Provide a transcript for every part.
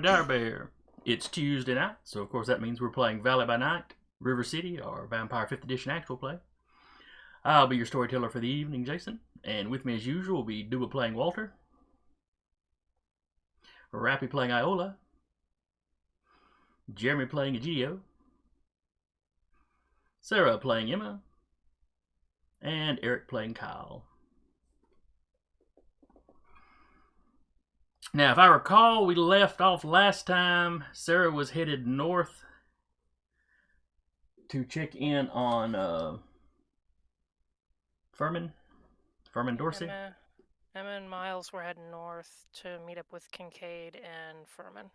Dire Bear. It's Tuesday night, so of course that means we're playing Valley by Night, River City, or Vampire 5th Edition actual play. I'll be your storyteller for the evening, Jason, and with me as usual will be Duba playing Walter, Rappy playing Iola, Jeremy playing Egidio, Sarah playing Emma, and Eric playing Kyle. Now, if I recall, we left off last time. Sarah was headed north to check in on Furman Dorsey. Emma and Miles were heading north to meet up with Kincaid and Furman.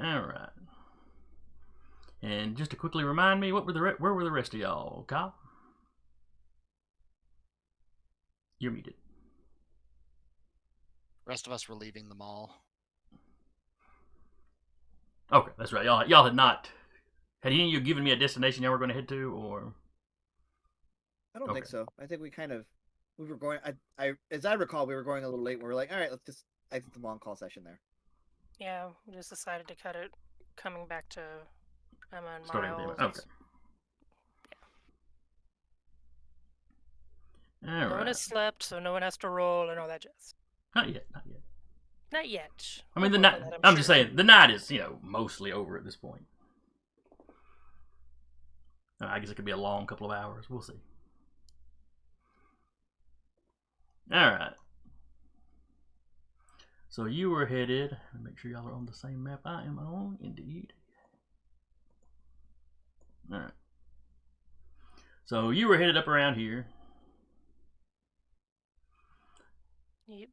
All right. And just to quickly remind me, where were the rest of y'all? Kyle? You're muted. Rest of us were leaving the mall. Okay, that's right. Y'all had not. Had any of you given me a destination y'all were going to head to, or? I don't think so. I think we were going. As I recall, we were going a little late. We were like, all right, let's just exit the long call session there. Yeah, we just decided to cut it, coming back to Emma and Starting Miles. Okay. Yeah. No one has slept, so no one has to roll and all that jazz. Not yet. Not yet. I mean, the night. I'm just saying, the night is mostly over at this point. I guess it could be a long couple of hours. We'll see. All right. So you were headed. Make sure y'all are on the same map I am on. Indeed. All right. So you were headed up around here. Yep.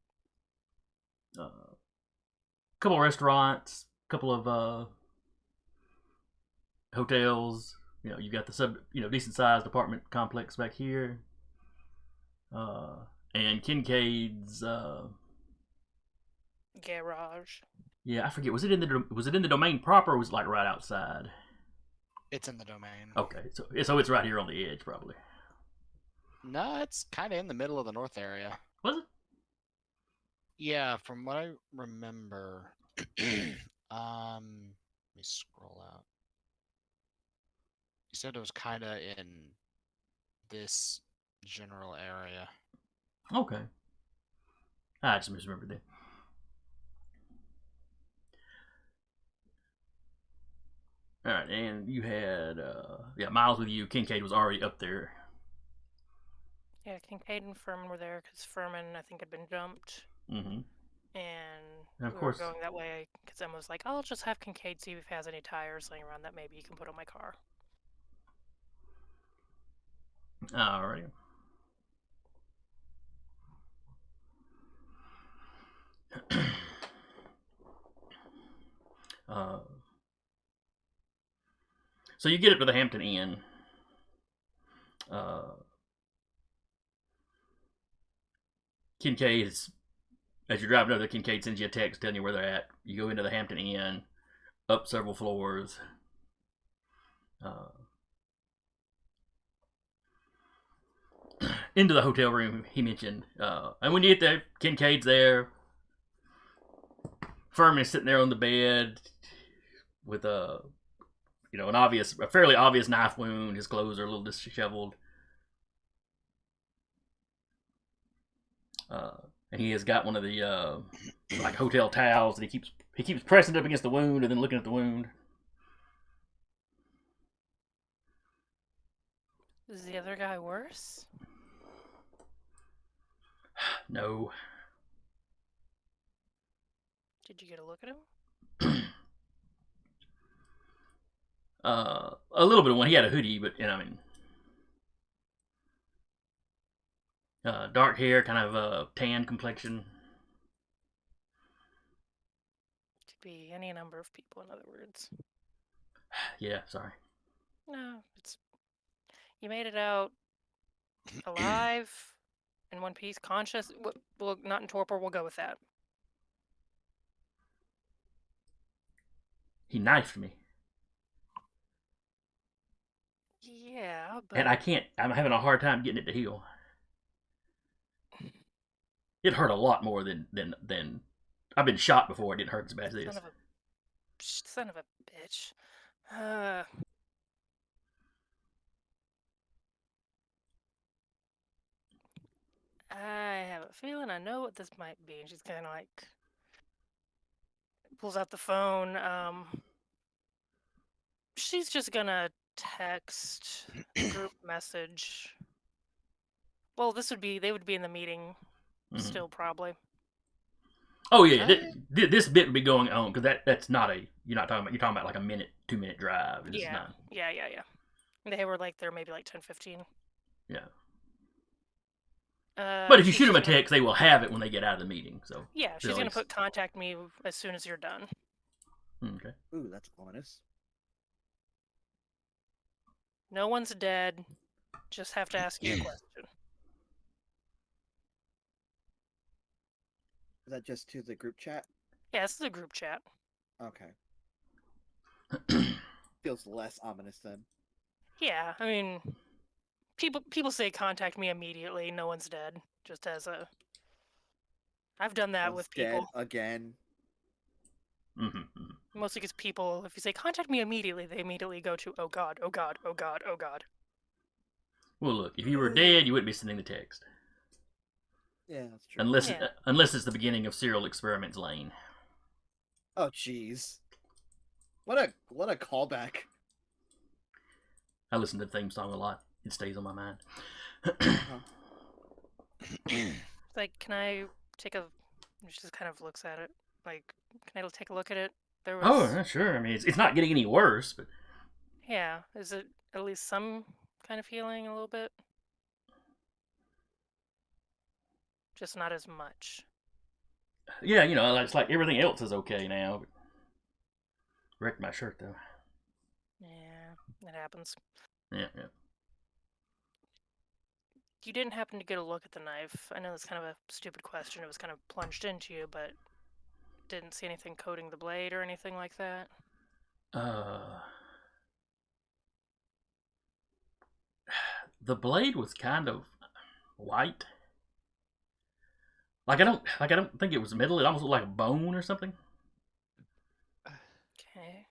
Couple of restaurants, couple of hotels. You got the decent sized apartment complex back here. And Kincaid's garage. Yeah, I forget. Was it in the domain proper, or was it like right outside? It's in the domain. Okay, so it's right here on the edge, probably. No, it's kind of in the middle of the north area. Was it? Yeah, from what I remember. Let me scroll out. You said it was kind of in this general area. Okay. I just misremembered that. All right, and you had Miles with you. Kincaid was already up there. Yeah, Kincaid and Furman were there because Furman, I think, had been jumped. Mm-hmm. And of we course, were going that way because Emma was like, I'll just have Kincaid see if he has any tires laying around that maybe he can put on my car. All right. So you get up to the Hampton Inn. Kincaid is, as you're driving over there, Kincaid sends you a text telling you where they're at. You go into the Hampton Inn, up several floors. Into the hotel room he mentioned. And when you get there, Kincaid's there. Furman is sitting there on the bed with a fairly obvious knife wound. His clothes are a little disheveled. And he has got one of the like hotel towels that he keeps pressing it up against the wound and then looking at the wound. Is the other guy worse? No. Did you get a look at him? A little bit of one. He had a hoodie, but dark hair, kind of tan complexion. Could be any number of people, in other words. Yeah, sorry. No, you made it out alive, in one piece, conscious. Well, not in torpor. We'll go with that. He knifed me. Yeah, but... And I'm having a hard time getting it to heal. It hurt a lot more than I've been shot before. It didn't hurt as bad as this. Son of a bitch. I have a feeling I know what this might be. And she's kind of like pulls out the phone. She's just gonna text a group message. Well, they would be in the meeting still probably. Oh yeah, this bit would be going on because that's not you're talking about like a 2-minute drive. This is not. Yeah. They were like there maybe like 10-15. Yeah. But if you shoot them a gonna, text, they will have it when they get out of the meeting. So yeah, she's gonna put contact me as soon as you're done. Okay. Ooh, that's ominous. No one's dead. Just have to ask you a question. Is that just to the group chat? Yeah, this is a group chat. Okay. Feels less ominous then. Yeah, I mean, people say contact me immediately. No one's dead. Just as a, I've done that with people again. Mostly because people, if you say contact me immediately, they immediately go to oh god, oh god, oh god, oh god. Well, look, if you were dead, you wouldn't be sending the text. Yeah, that's true. Unless it's the beginning of Serial Experiments Lane. Oh, jeez. What a callback. I listen to the theme song a lot. It stays on my mind. Like, can I take a... She just kind of looks at it. Like, can I take a look at it? There was... Oh, sure. I mean, it's not getting any worse, but... Yeah. Is it at least some kind of healing a little bit? Just not as much. Yeah, it's like everything else is okay now. Wrecked my shirt, though. Yeah, it happens. Yeah. You didn't happen to get a look at the knife. I know that's kind of a stupid question. It was kind of plunged into you, but didn't see anything coating the blade or anything like that. The blade was kind of white. I don't think it was metal. It almost looked like a bone or something. Okay.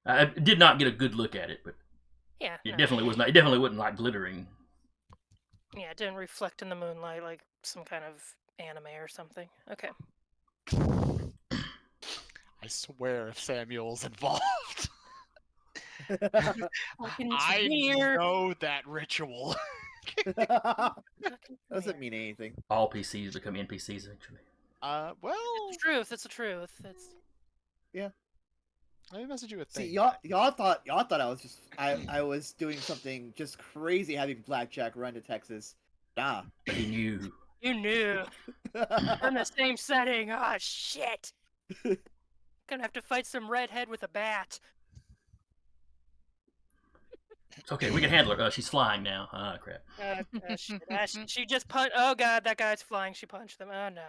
I did not get a good look at it, but yeah, it definitely was not. It definitely wasn't like glittering. Yeah, it didn't reflect in the moonlight like some kind of anime or something. Okay. I swear, if Samuel's involved, I know that ritual. Doesn't mean anything. All PCs become NPCs eventually. Well, it's the truth. It's the truth. It's yeah. Let me message you a thing. See, y'all thought I was just I was doing something just crazy having Blackjack run to Texas. Nah. But he knew. You knew. We're in the same setting. Oh shit. Gonna have to fight some redhead with a bat. It's okay, we can handle her. She's flying now. Crap. Shit. She just punched. Oh god, that guy's flying. She punched them. Oh no.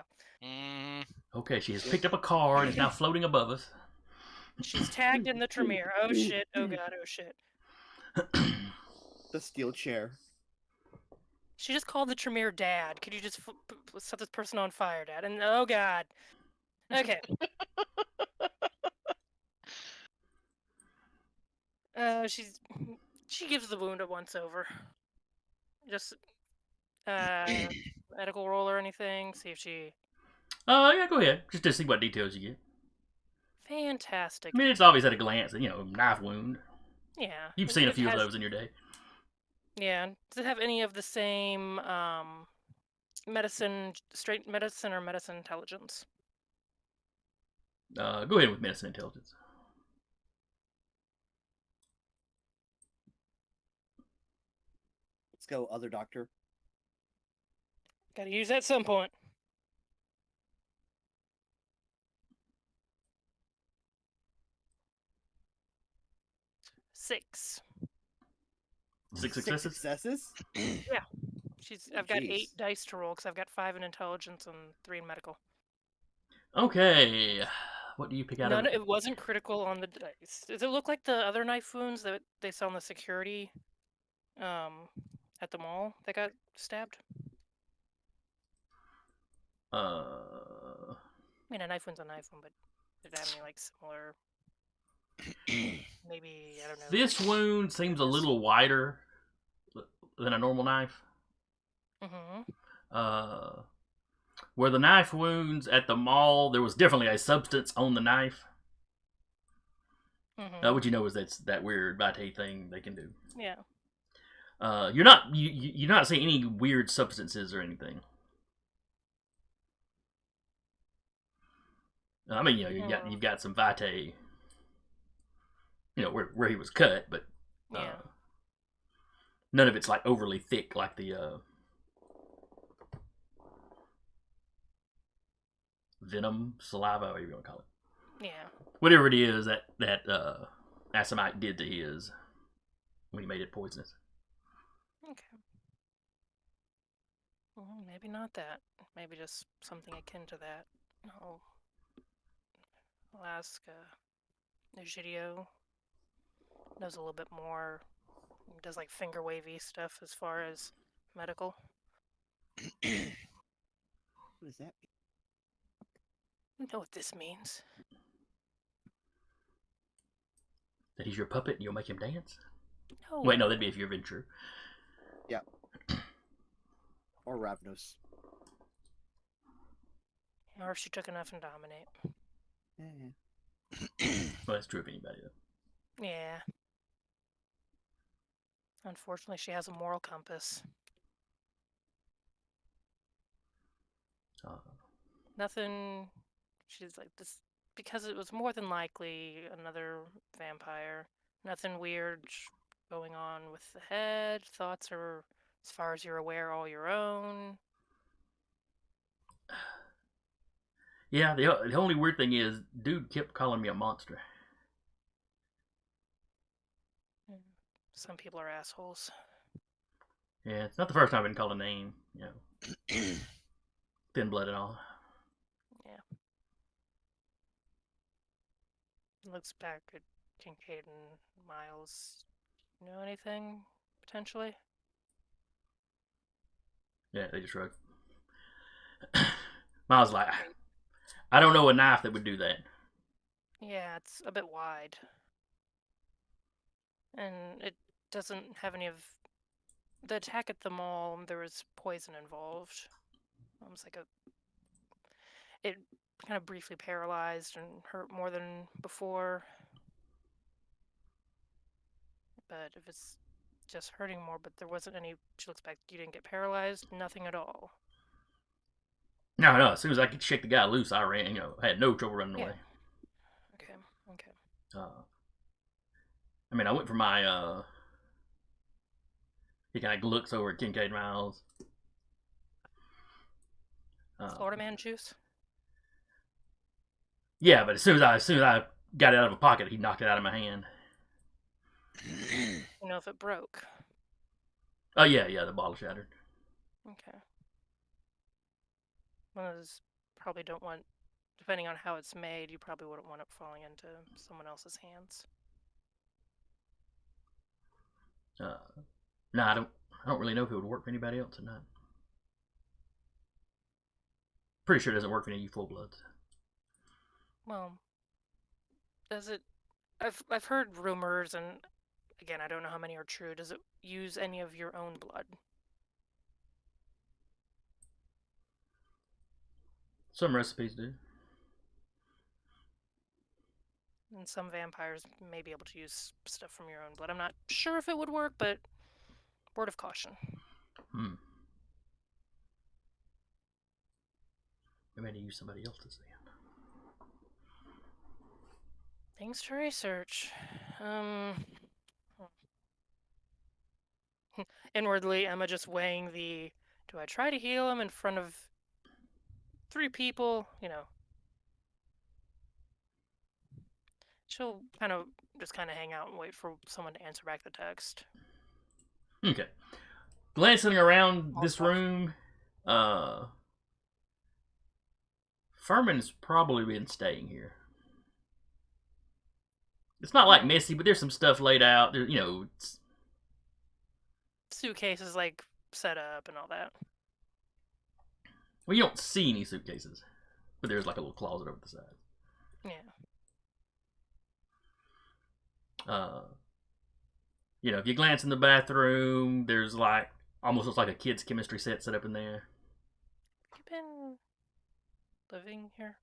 Okay, she has picked up a car and is now floating above us. She's tagged in the Tremere. Oh shit. Oh god. Oh shit. The steel chair. She just called the Tremere Dad. Could you just set this person on fire, Dad? And oh god. Okay. She gives the wound a once over. Just medical roll or anything. See if she. Yeah, go ahead. Just to see what details you get. Fantastic. I mean, it's obvious at a glance, knife wound. Yeah. You've seen a few of those in your day. Yeah. Does it have any of the same straight medicine or medicine intelligence? Go ahead with medicine intelligence. Let's go, other doctor. Gotta use that at some point. Six successes? Yeah. I've got 8 dice to roll because I've got 5 in intelligence and 3 in medical. Okay. What do you pick out of it? It wasn't critical on the dice. Does it look like the other knife wounds that they saw in the security at the mall that got stabbed? I mean, a knife wound's a knife wound, but did it have any like similar? Maybe I don't know. This wound seems a little wider than a normal knife. Mm-hmm. Where the knife wounds at the mall, there was definitely a substance on the knife. Mm-hmm. What you know is that's that weird vitae thing they can do. Yeah. You're not seeing any weird substances or anything. I mean, you've got some vitae, where he was cut, but Yeah. none of it's like overly thick like the venom, saliva, whatever you want to call it. Yeah. Whatever it is that Asamite did to his when he made it poisonous. Okay. Well, maybe not that. Maybe just something akin to that. I'll ask Egidio. Knows a little bit more. Does like finger wavy stuff as far as medical. What does that mean? You know what this means? That he's your puppet and you'll make him dance? No. Wait, no, that'd be if you're Venture. Yeah. Or Ravnos. Or if she took enough and dominate. Yeah. Well, that's true of anybody, though. Yeah. Unfortunately, she has a moral compass. Nothing. She's like this because it was more than likely another vampire. Nothing weird going on with the head. Thoughts are, as far as you're aware, all your own. Yeah, the only weird thing is, dude kept calling me a monster. Some people are assholes. Yeah, it's not the first time I've been called a name, thin blood and all. Yeah. Looks back at Kincaid and Miles. Know anything, potentially? Yeah, they just shrugged. Miles like, I don't know a knife that would do that. Yeah, it's a bit wide. And it doesn't have any of the attack at the mall. There was poison involved. Almost like it kind of briefly paralyzed and hurt more than before. But if it's just hurting more, but there wasn't any, she looks back, you didn't get paralyzed, nothing at all. No, as soon as I could shake the guy loose, I ran. I had no trouble running away. Okay. I mean, I went for my. He kind of looks over at Kincaid Miles. Florida man juice. Yeah, but as soon as I got it out of a pocket, he knocked it out of my hand. You know if it broke. Oh yeah, the bottle shattered. Okay. One of those probably don't want, depending on how it's made, you probably wouldn't want it falling into someone else's hands. No, I don't really know if it would work for anybody else or not. Pretty sure it doesn't work for any of you full bloods. Well, does it? I've heard rumors, and again, I don't know how many are true. Does it use any of your own blood? Some recipes do. And some vampires may be able to use stuff from your own blood. I'm not sure if it would work, but word of caution. We may need to use somebody else's then. Things to research. Inwardly, Emma just weighing the, do I try to heal him in front of 3 people? She'll kind of hang out and wait for someone to answer back the text. Okay. Glancing around this room, Furman's probably been staying here. It's not like messy, but there's some stuff laid out. There, it's... Suitcases like set up and all that. Well, you don't see any suitcases, but there's like a little closet over the side. Yeah. You know, if you glance in the bathroom, there's like almost looks like a kid's chemistry set set up in there. You been living here?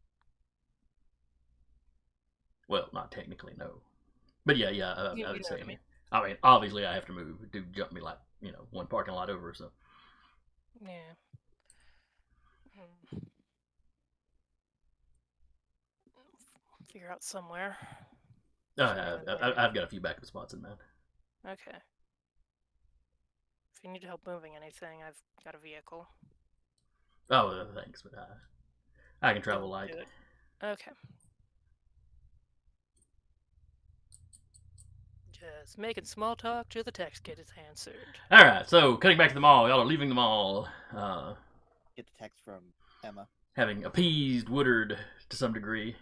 Well, not technically, no. But yeah, You I know would what say. I mean. I mean, obviously, I have to move. It do jump me like one parking lot over, so. Yeah. Mm. Figure out somewhere. I've got a few backup spots in mind. Okay. If you need help moving anything, I've got a vehicle. Oh, thanks, but I can travel Don't light. do it. Okay. Just making small talk till the text gets answered. All right, so cutting back to the mall, y'all are leaving the mall, Get the text from Emma. having appeased Woodard to some degree,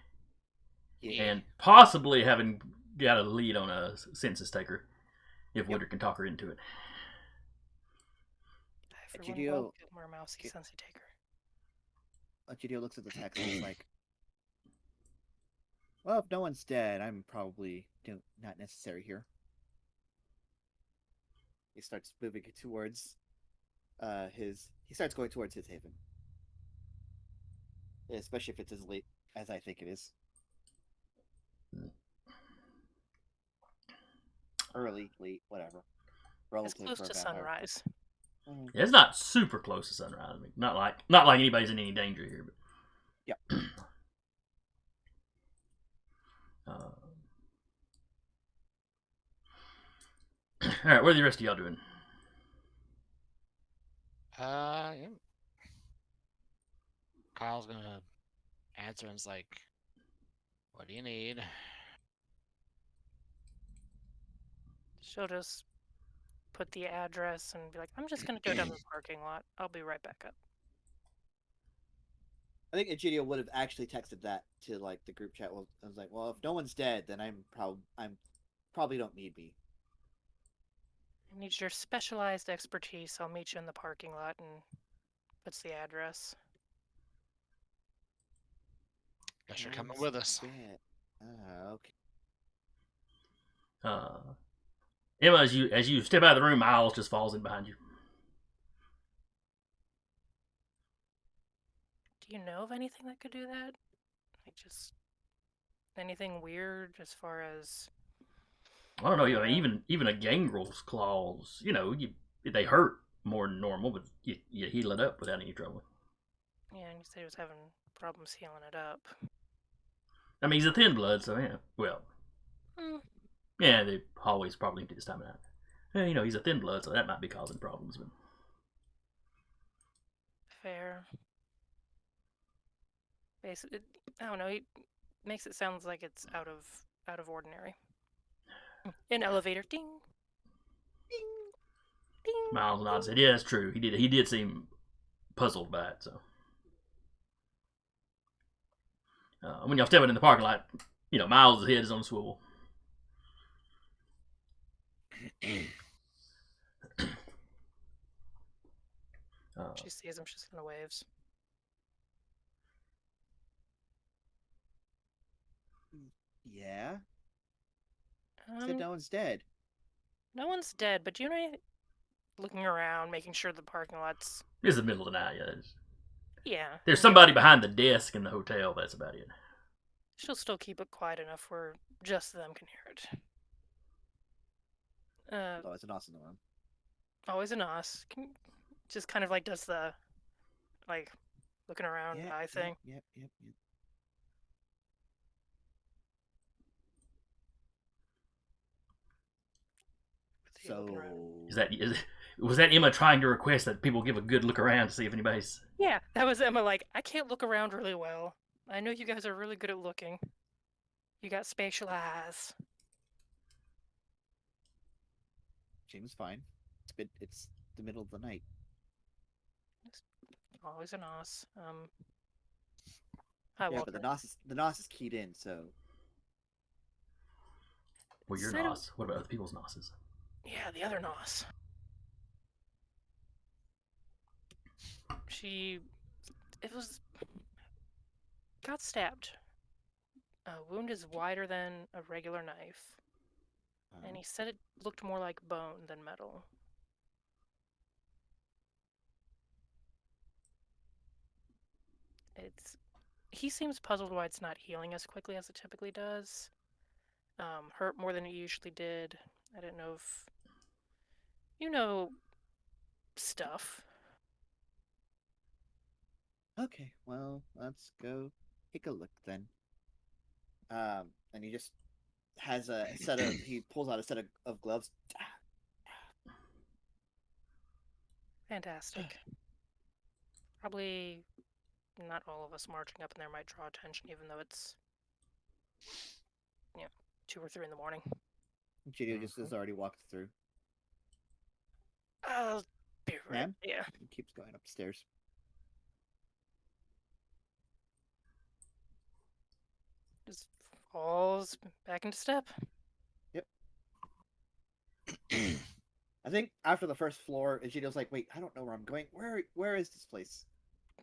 Yeah. and possibly having got a lead on a census taker, if Woodard can talk her into it. I, for one, Egidio- welcome our mousy sensei taker. Egidio looks at the text and is like, well, if no one's dead, I'm probably not necessary here. He starts moving towards he starts going towards his haven. Especially if it's as late as I think it is. Early, late, whatever. It's Relative close for a to vampire. sunrise. Yeah, it's not super close to sunrise. I mean, not like anybody's in any danger here, but Yeah. All right, what are the rest of y'all doing? Yeah. Kyle's gonna answer and's like, "What do you need?" She'll just put the address and be like, I'm just going to go down the parking lot. I'll be right back up. I think Egidio would have actually texted that to like the group chat. Well, I was like, well, if no one's dead, then I'm probably don't need me. I need your specialized expertise. I'll meet you in the parking lot, and puts the address. Guess you're coming with us. Okay. Emma, as you step out of the room, Miles just falls in behind you. Do you know of anything that could do that? Like, just anything weird as far as... I don't know. You know, even a gangrel's claws, they hurt more than normal, but you heal it up without any trouble. Yeah, and you said he was having problems healing it up. I mean, he's a thin blood, so yeah. Well, Hmm. yeah, they always probably empty this time of night. Yeah, he's a thin blood, so that might be causing problems. But Fair. Basically, I don't know. He makes it sound like it's out of ordinary. An elevator, ding, ding, ding. Miles nods and said, "Yeah, it's true. He did seem puzzled by it." So when y'all stepping in the parking lot, Miles' head is on a swivel. She sees him. She's gonna waves. Yeah. Said no one's dead. No one's dead, but you know, looking around, making sure the parking lot's... It's the middle of the night. Yeah. There's somebody behind the desk in the hotel. That's about it. She'll still keep it quiet enough where just them can hear it. Oh, it's an os in the room. Always an os. Just kind of like does the, like, looking around eye thing. Yep. So was that Emma trying to request that people give a good look around to see if anybody's... Yeah, that was Emma. Like, I can't look around really well. I know you guys are really good at looking. You got spatial eyes. Seems fine. It's the middle of the night. Always an os. But the nos is keyed in, so. Well, your nos. What about other people's nosses? Yeah, the other nos. She It was got stabbed. Wound is wider than a regular knife, and he said it looked more like bone than metal. He seems puzzled why it's not healing as quickly as it typically does. Hurt more than it usually did. I didn't know if you know stuff. Okay, well, let's go take a look then. And he just has a set of. He pulls out a set of gloves. Fantastic. Probably not all of us marching up in there might draw attention, even though it's 2 or 3 in the morning. Gideon just has already walked through. I'll be right. Ma'am? Yeah. He keeps going upstairs. Just falls back into step. Yep. I think after the first floor, Egidio's like, "Wait, I don't know where I'm going. Where is this place?"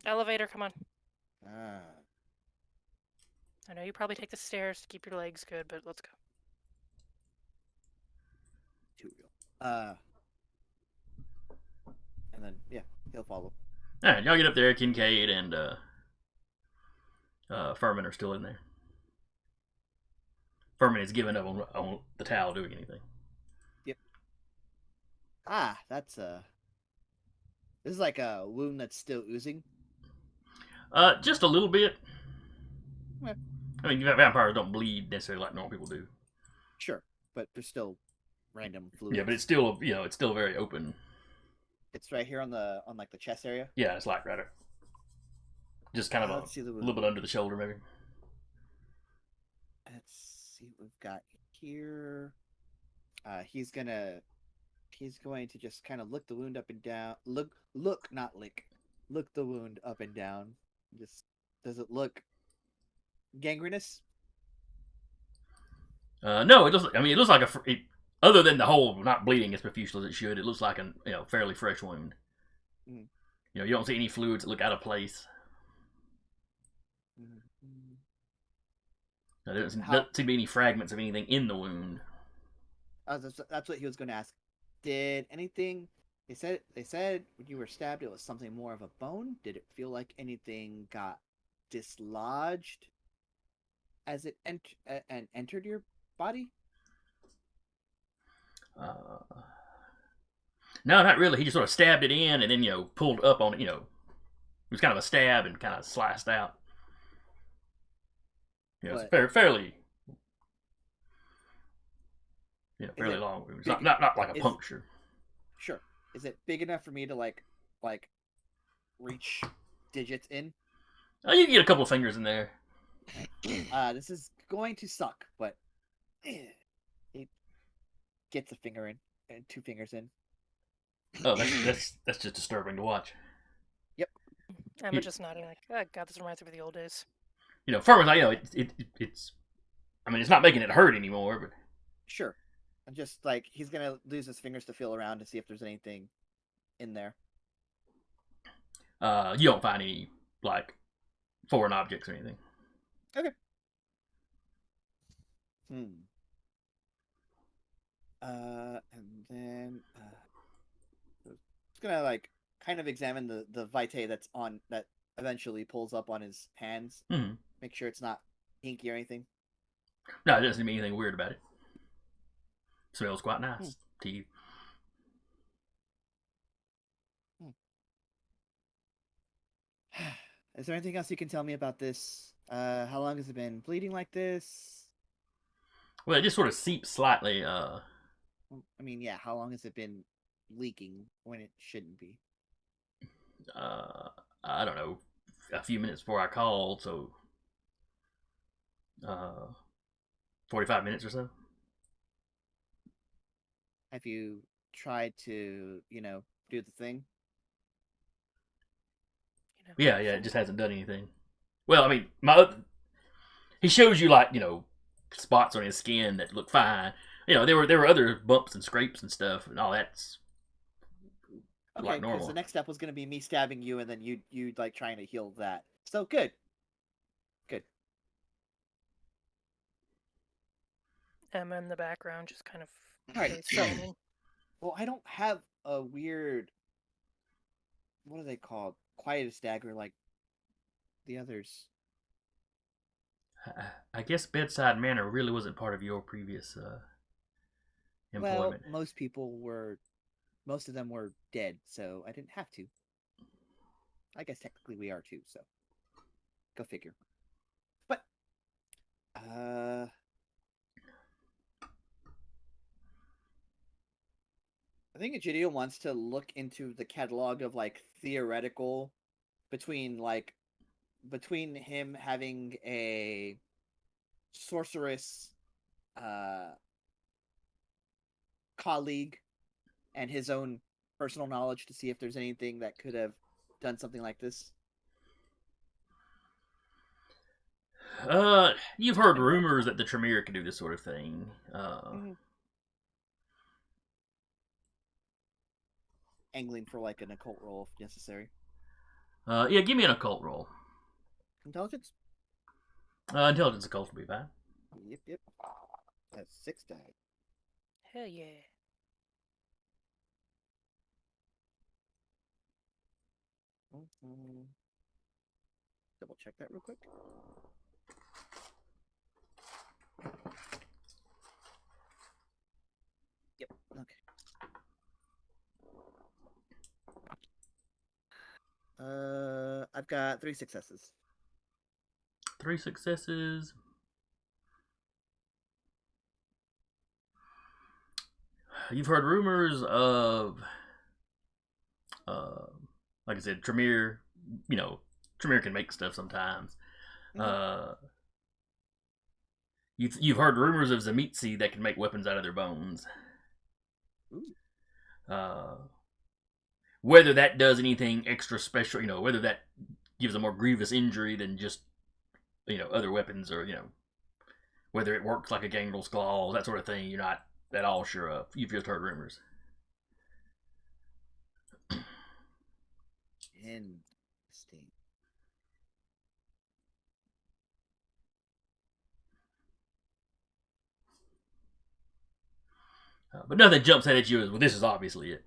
Elevator, come on. Ah, I know you probably take the stairs to keep your legs good, but let's go. too real. And then yeah, he'll follow. All right, y'all get up there. Kincaid and Furman are still in there. Furman has given up on the towel doing anything. Yep. That's this is like a wound that's still oozing. Just a little bit. Yeah. I mean, vampires don't bleed necessarily like normal people do. Sure, but there's still random fluids. Yeah, but it's still, it's still very open. It's right here on like the chest area. Yeah, it's like right there. Just kind of Let's see the a little bit under the shoulder, maybe. Let's see what we've got here. He's going to just kind of look the wound up and down. Look, not lick. Look the wound up and down. Just, does it look gangrenous? No, it doesn't. I mean, it looks like other than the hole not bleeding as profusely as it should, it looks like a fairly fresh wound. Mm. You don't see any fluids that look out of place. Mm-hmm. There doesn't seem to be any fragments of anything in the wound. That's what he was going to ask. Did anything? They said when you were stabbed, it was something more of a bone. Did it feel like anything got dislodged as it entered your body? No, not really. He just sort of stabbed it in and then pulled up on it. It was kind of a stab and kind of sliced out. It's fairly fairly long. It's not like a puncture. Sure. Is it big enough for me to like reach digits in? Oh, you can get a couple of fingers in there. This is going to suck, but it gets a finger in and 2 fingers in. Oh, that's just disturbing to watch. Yep. I'm just nodding like, oh, God, this reminds me of the old days. Furman's like, it's. I mean, it's not making it hurt anymore, but. Sure. I'm just like, he's gonna use his fingers to feel around to see if there's anything in there. You don't find any like foreign objects or anything. Okay. And then it's gonna like kind of examine the vitae that eventually pulls up on his hands. Mm-hmm. Make sure it's not inky or anything. No, it doesn't mean anything weird about it. Smells quite nice to you. Is there anything else you can tell me about this? How long has it been bleeding like this? Well, it just sort of seeps slightly. I mean, yeah. How long has it been leaking when it shouldn't be? I don't know. A few minutes before I called, so 45 minutes or so. Have you tried to, do the thing? Yeah, it just hasn't done anything. Well, I mean, he shows you spots on his skin that look fine. There were other bumps and scrapes and stuff, and all that's Okay, like because normal. the next step was going to be me stabbing you, and then you like trying to heal that. So good. Emma in the background just kind of Alright, face so- planting. Well, I don't have a weird. What are they called? Quietest dagger like the others. I guess bedside manner really wasn't part of your previous employment. Well, most of them were dead, so I didn't have to. I guess technically we are too, so go figure. But I think Egidio wants to look into the catalog of like theoretical between him having a sorceress colleague and his own personal knowledge to see if there's anything that could have done something like this. You've heard rumors that the Tremere can do this sort of thing. Angling for like an occult roll if necessary. Yeah, give me an occult roll. Intelligence? Intelligence occult will be fine. Yep. That's 6 die. Hell yeah. Double check that real quick. Yep. Okay. I've got 3 successes. 3 successes. You've heard rumors of, like I said, Tremere. You know, Tremere can make stuff sometimes. You've heard rumors of Zamitsi that can make weapons out of their bones. Ooh. Whether that does anything extra special, whether that gives a more grievous injury than just, other weapons, or, whether it works like a Gangrel's claw, that sort of thing, you're not at all sure of. You've just heard rumors. Interesting. But nothing jumps out at you as, well, this is obviously it.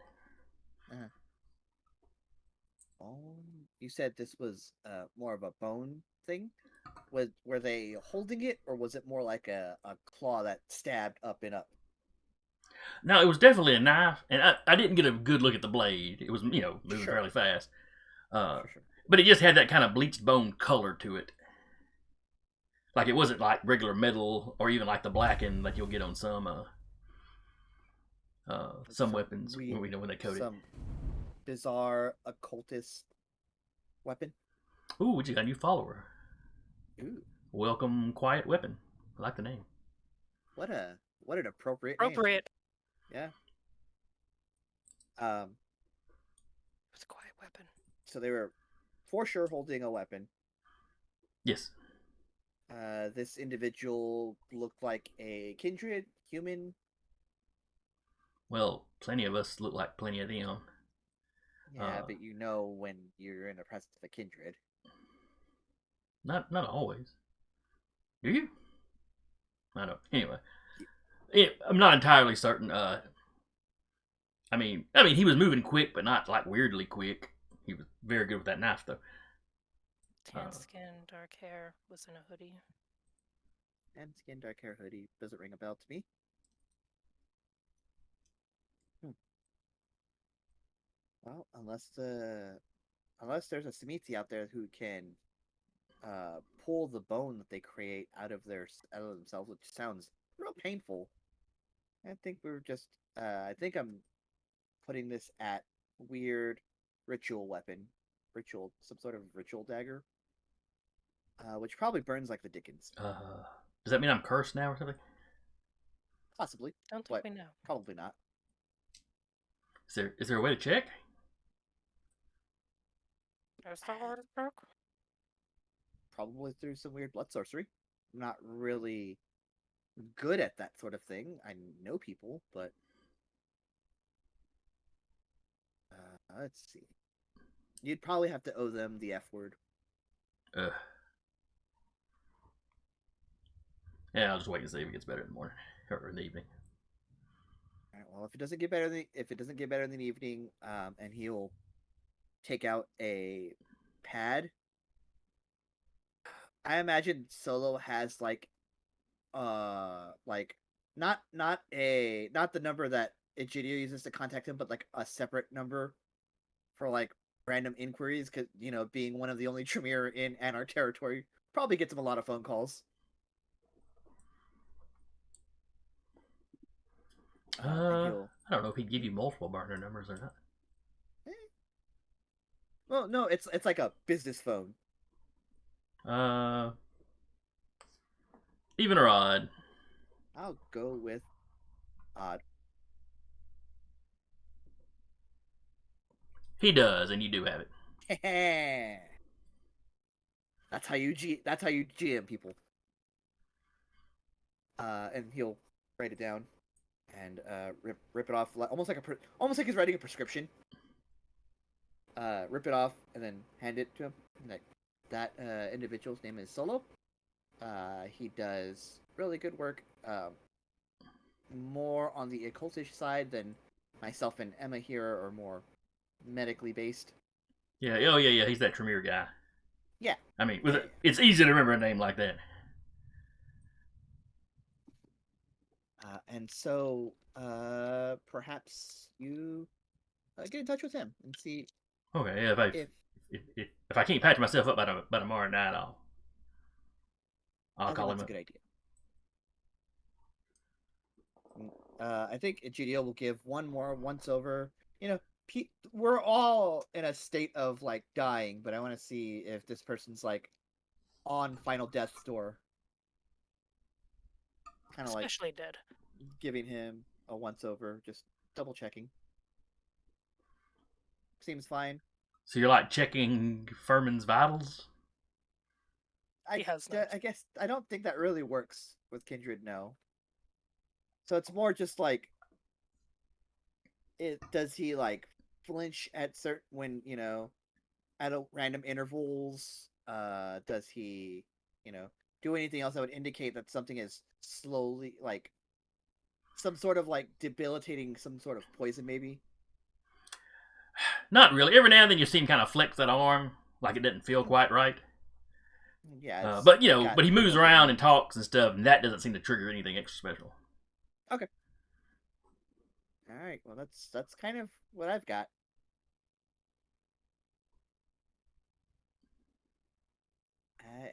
You said this was more of a bone thing? Were they holding it, or was it more like a claw that stabbed up and up? No, it was definitely a knife, and I didn't get a good look at the blade. It was, moving Sure. fairly fast. For sure. But it just had that kind of bleached bone color to it. Like, it wasn't like regular metal, or even like the blackened like you'll get on some weapons when they coat it. Some bizarre occultist weapon. Ooh, we just got a new follower. Ooh, Welcome, Quiet Weapon. I like the name. what an appropriate name. Appropriate. Yeah. It's a quiet weapon. So they were for sure holding a weapon. Yes. This individual looked like a kindred human. Well, plenty of us look like plenty of them. Yeah, but when you're in the presence of a kindred. Not always. Do you? I don't. Anyway, I'm not entirely certain. I mean, he was moving quick, but not like weirdly quick. He was very good with that knife, though. Tan skin, dark hair, was in a hoodie. And skin, dark hair, hoodie. Doesn't ring a bell to me. Well, unless there's a Samiti out there who can pull the bone that they create out of themselves, which sounds real painful. I think I'm putting this at weird ritual weapon, some sort of ritual dagger, which probably burns like the Dickens. Does that mean I'm cursed now or something? Possibly. Don't think But we know. probably not. Is there a way to check? Is that what it broke? Probably through some weird blood sorcery. I'm not really good at that sort of thing. I know people, but Let's see. You'd probably have to owe them the F word. Yeah, I'll just wait and see if it gets better in the morning or in the evening. All right, well, if it doesn't get better in the evening, and he'll take out a pad. I imagine Solo has like not the number that Egidio uses to contact him, but like a separate number for like random inquiries, because being one of the only Tremere in Anar territory probably gets him a lot of phone calls. And he'll I don't know if he'd give you multiple burner numbers or not. well, no, it's like a business phone. Even or odd? I'll go with odd. He does, and you do have it. That's how you GM people. And he'll write it down and rip it off almost like he's writing a prescription. Rip it off and then hand it to him. That individual's name is Solo. He does really good work. More on the occultish side than myself and Emma here are more medically based. Yeah, oh yeah, he's that Tremere guy. Yeah. I mean, it's easy to remember a name like that. And so, perhaps you get in touch with him and see. Okay, yeah, if I can't patch myself up by tomorrow night, I'll call him that's up. a good idea. I think Egidio will give one more once over. We're all in a state of like dying, but I want to see if this person's like on final death's door. Kind of like Especially dead. giving him a once over, just double checking. Seems fine. So you're like checking Furman's vitals? He has none. I guess I don't think that really works with Kindred. No. So it's more just like, does he like flinch at when at random intervals? Does he do anything else that would indicate that something is slowly like some sort of like debilitating, some sort of poison maybe? Not really. Every now and then you see him kind of flex that arm, like it doesn't feel quite right. Yeah, but he moves around and talks and stuff, and that doesn't seem to trigger anything extra special. Okay. All right. Well, that's kind of what I've got.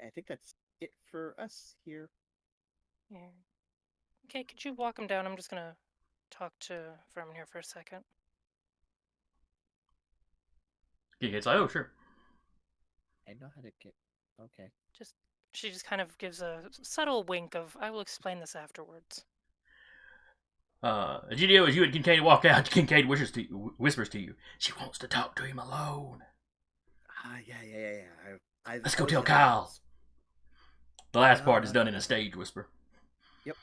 I think that's it for us here. Yeah. Okay, could you walk him down? I'm just gonna talk to Vermin here for a second. It's like, oh sure. I know how to get. Okay. She just kind of gives a subtle wink of, I will explain this afterwards. Egidio, as you and Kincaid walk out, Kincaid whispers to you, she wants to talk to him alone. Yeah. Let's go tell Kyle. The last part is done in a stage whisper. Yep.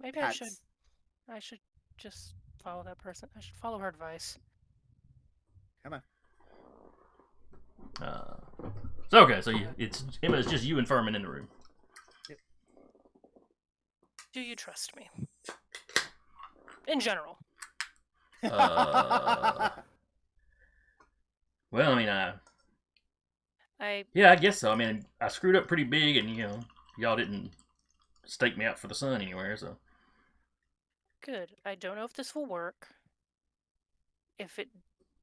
Maybe I should just follow that person. I should follow her advice. Come on. So Emma, it's just you and Furman in the room. Yep. Do you trust me? In general. Well, I mean, I guess so. I mean, I screwed up pretty big, and y'all didn't stake me out for the sun anywhere, so. Good. I don't know if this will work. If it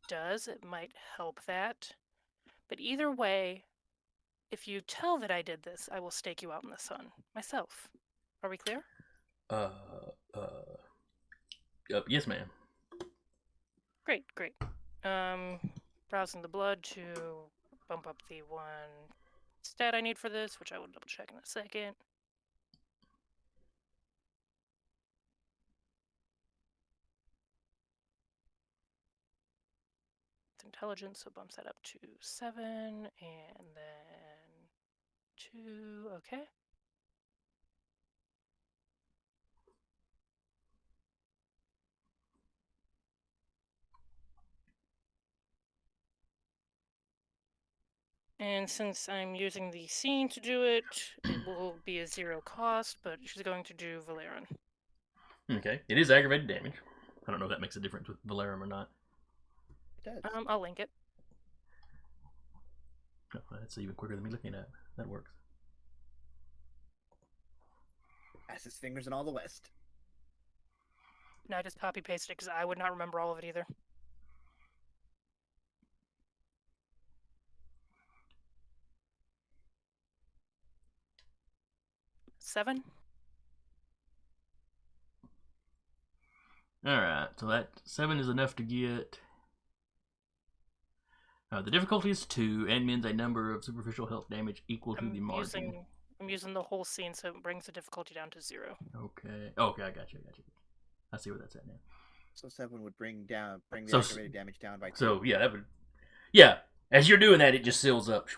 does, it might help that. But either way, if you tell that I did this, I will stake you out in the sun myself. Are we clear? Yes, ma'am. Great. Browsing the blood to bump up the one stat I need for this, which I will double check in a second. It's intelligence, so bumps that up to 7, and then 2, okay. And since I'm using the scene to do it, it will be a 0 cost, but she's going to do Valeran. Okay. It is aggravated damage. I don't know if that makes a difference with Valerum or not. It does. I'll link it. Oh, that's even quicker than me looking at it. That works. Has his fingers in all the West. No, I just copy pasted it because I would not remember all of it either. Seven? Alright, so that 7 is enough to get... the difficulty is 2, and means a number of superficial health damage equal to the margin. I'm using the whole scene, so it brings the difficulty down to 0. Okay. Okay, I got you. I see where that's at now. So 7 would bring the So- aggravated damage down by 2. So, yeah, that would... Yeah, as you're doing that, it just seals up.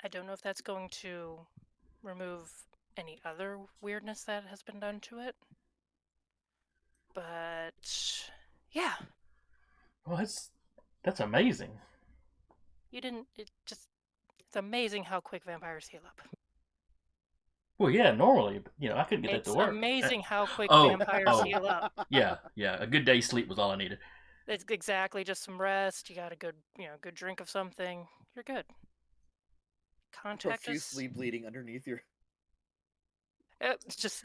I don't know if that's going to remove any other weirdness that has been done to it. But yeah, Well, that's amazing. it's amazing how quick vampires heal up. Well, yeah, normally, I couldn't get that It's to work. amazing how quick Oh, vampires oh. heal up. Yeah, a good day's sleep was all I needed. It's exactly just some rest. You got a good drink of something. You're good. Contact us. Profusely bleeding underneath your. It's just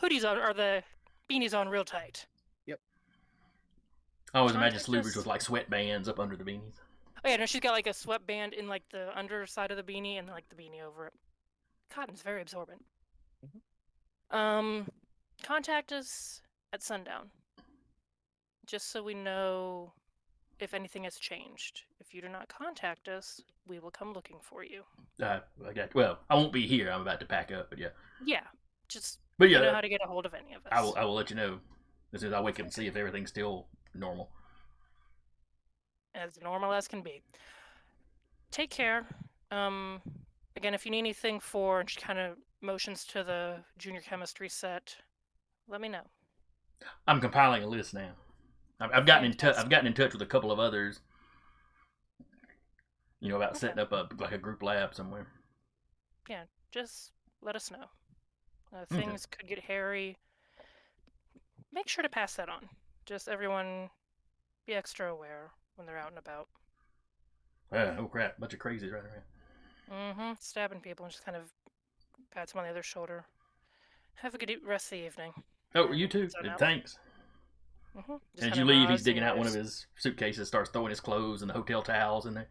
hoodies on, or the beanies on real tight. I always imagine Contact sleepers us. with like sweatbands up under the beanies. Oh yeah, no, she's got like a sweatband in like the underside of the beanie and like the beanie over it. Cotton's very absorbent. Contact us at sundown. Just so we know if anything has changed. If you do not contact us, we will come looking for you. I won't be here. I'm about to pack up, but yeah. Yeah, just But you yeah, know how to get a hold of any of us. I will let you know as soon as I wake up and see if everything's still normal. As normal as can be. Take care. Again, if you need anything for, and she kind of motions to the junior chemistry set, let me know. I'm compiling a list now. I've gotten in touch. I've Fantastic. gotten in touch with a couple of others. About setting up a group lab somewhere. Yeah, just let us know. Okay. Things could get hairy. Make sure to pass that on. Just everyone be extra aware when they're out and about. Oh crap! Bunch of crazies right around. Stabbing people and just kind of pats them on the other shoulder. Have a good rest of the evening. Oh, you too. Zone out. Thanks. Just And as kinda you leave, he's nods digging and out one of waves. his suitcases, starts throwing his clothes and the hotel towels in there.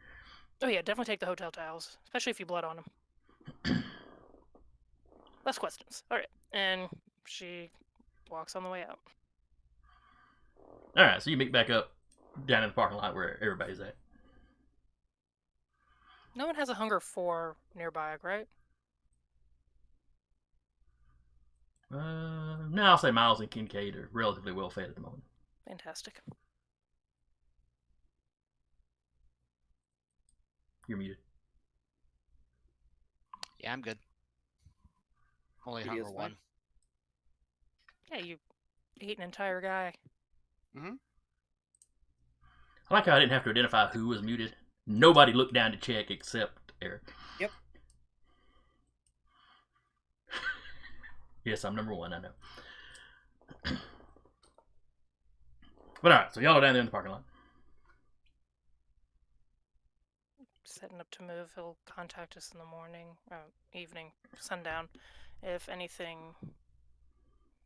Oh yeah, definitely take the hotel towels, especially if you blood on them. Less questions. All right, and she walks on the way out. All right, so you meet back up down in the parking lot where everybody's at. No one has a hunger for nearby, right? No, I'll say Miles and Kincaid are relatively well fed at the moment. Fantastic. You're muted. Yeah, I'm good. Only He hunger is fine. one. Yeah, you ate an entire guy. I like how I didn't have to identify who was muted. Nobody looked down to check except Eric. Yep. Yes, I'm number 1, I know. But alright, so y'all are down there in the parking lot. Setting up to move. He'll contact us in the morning, evening, sundown. If anything,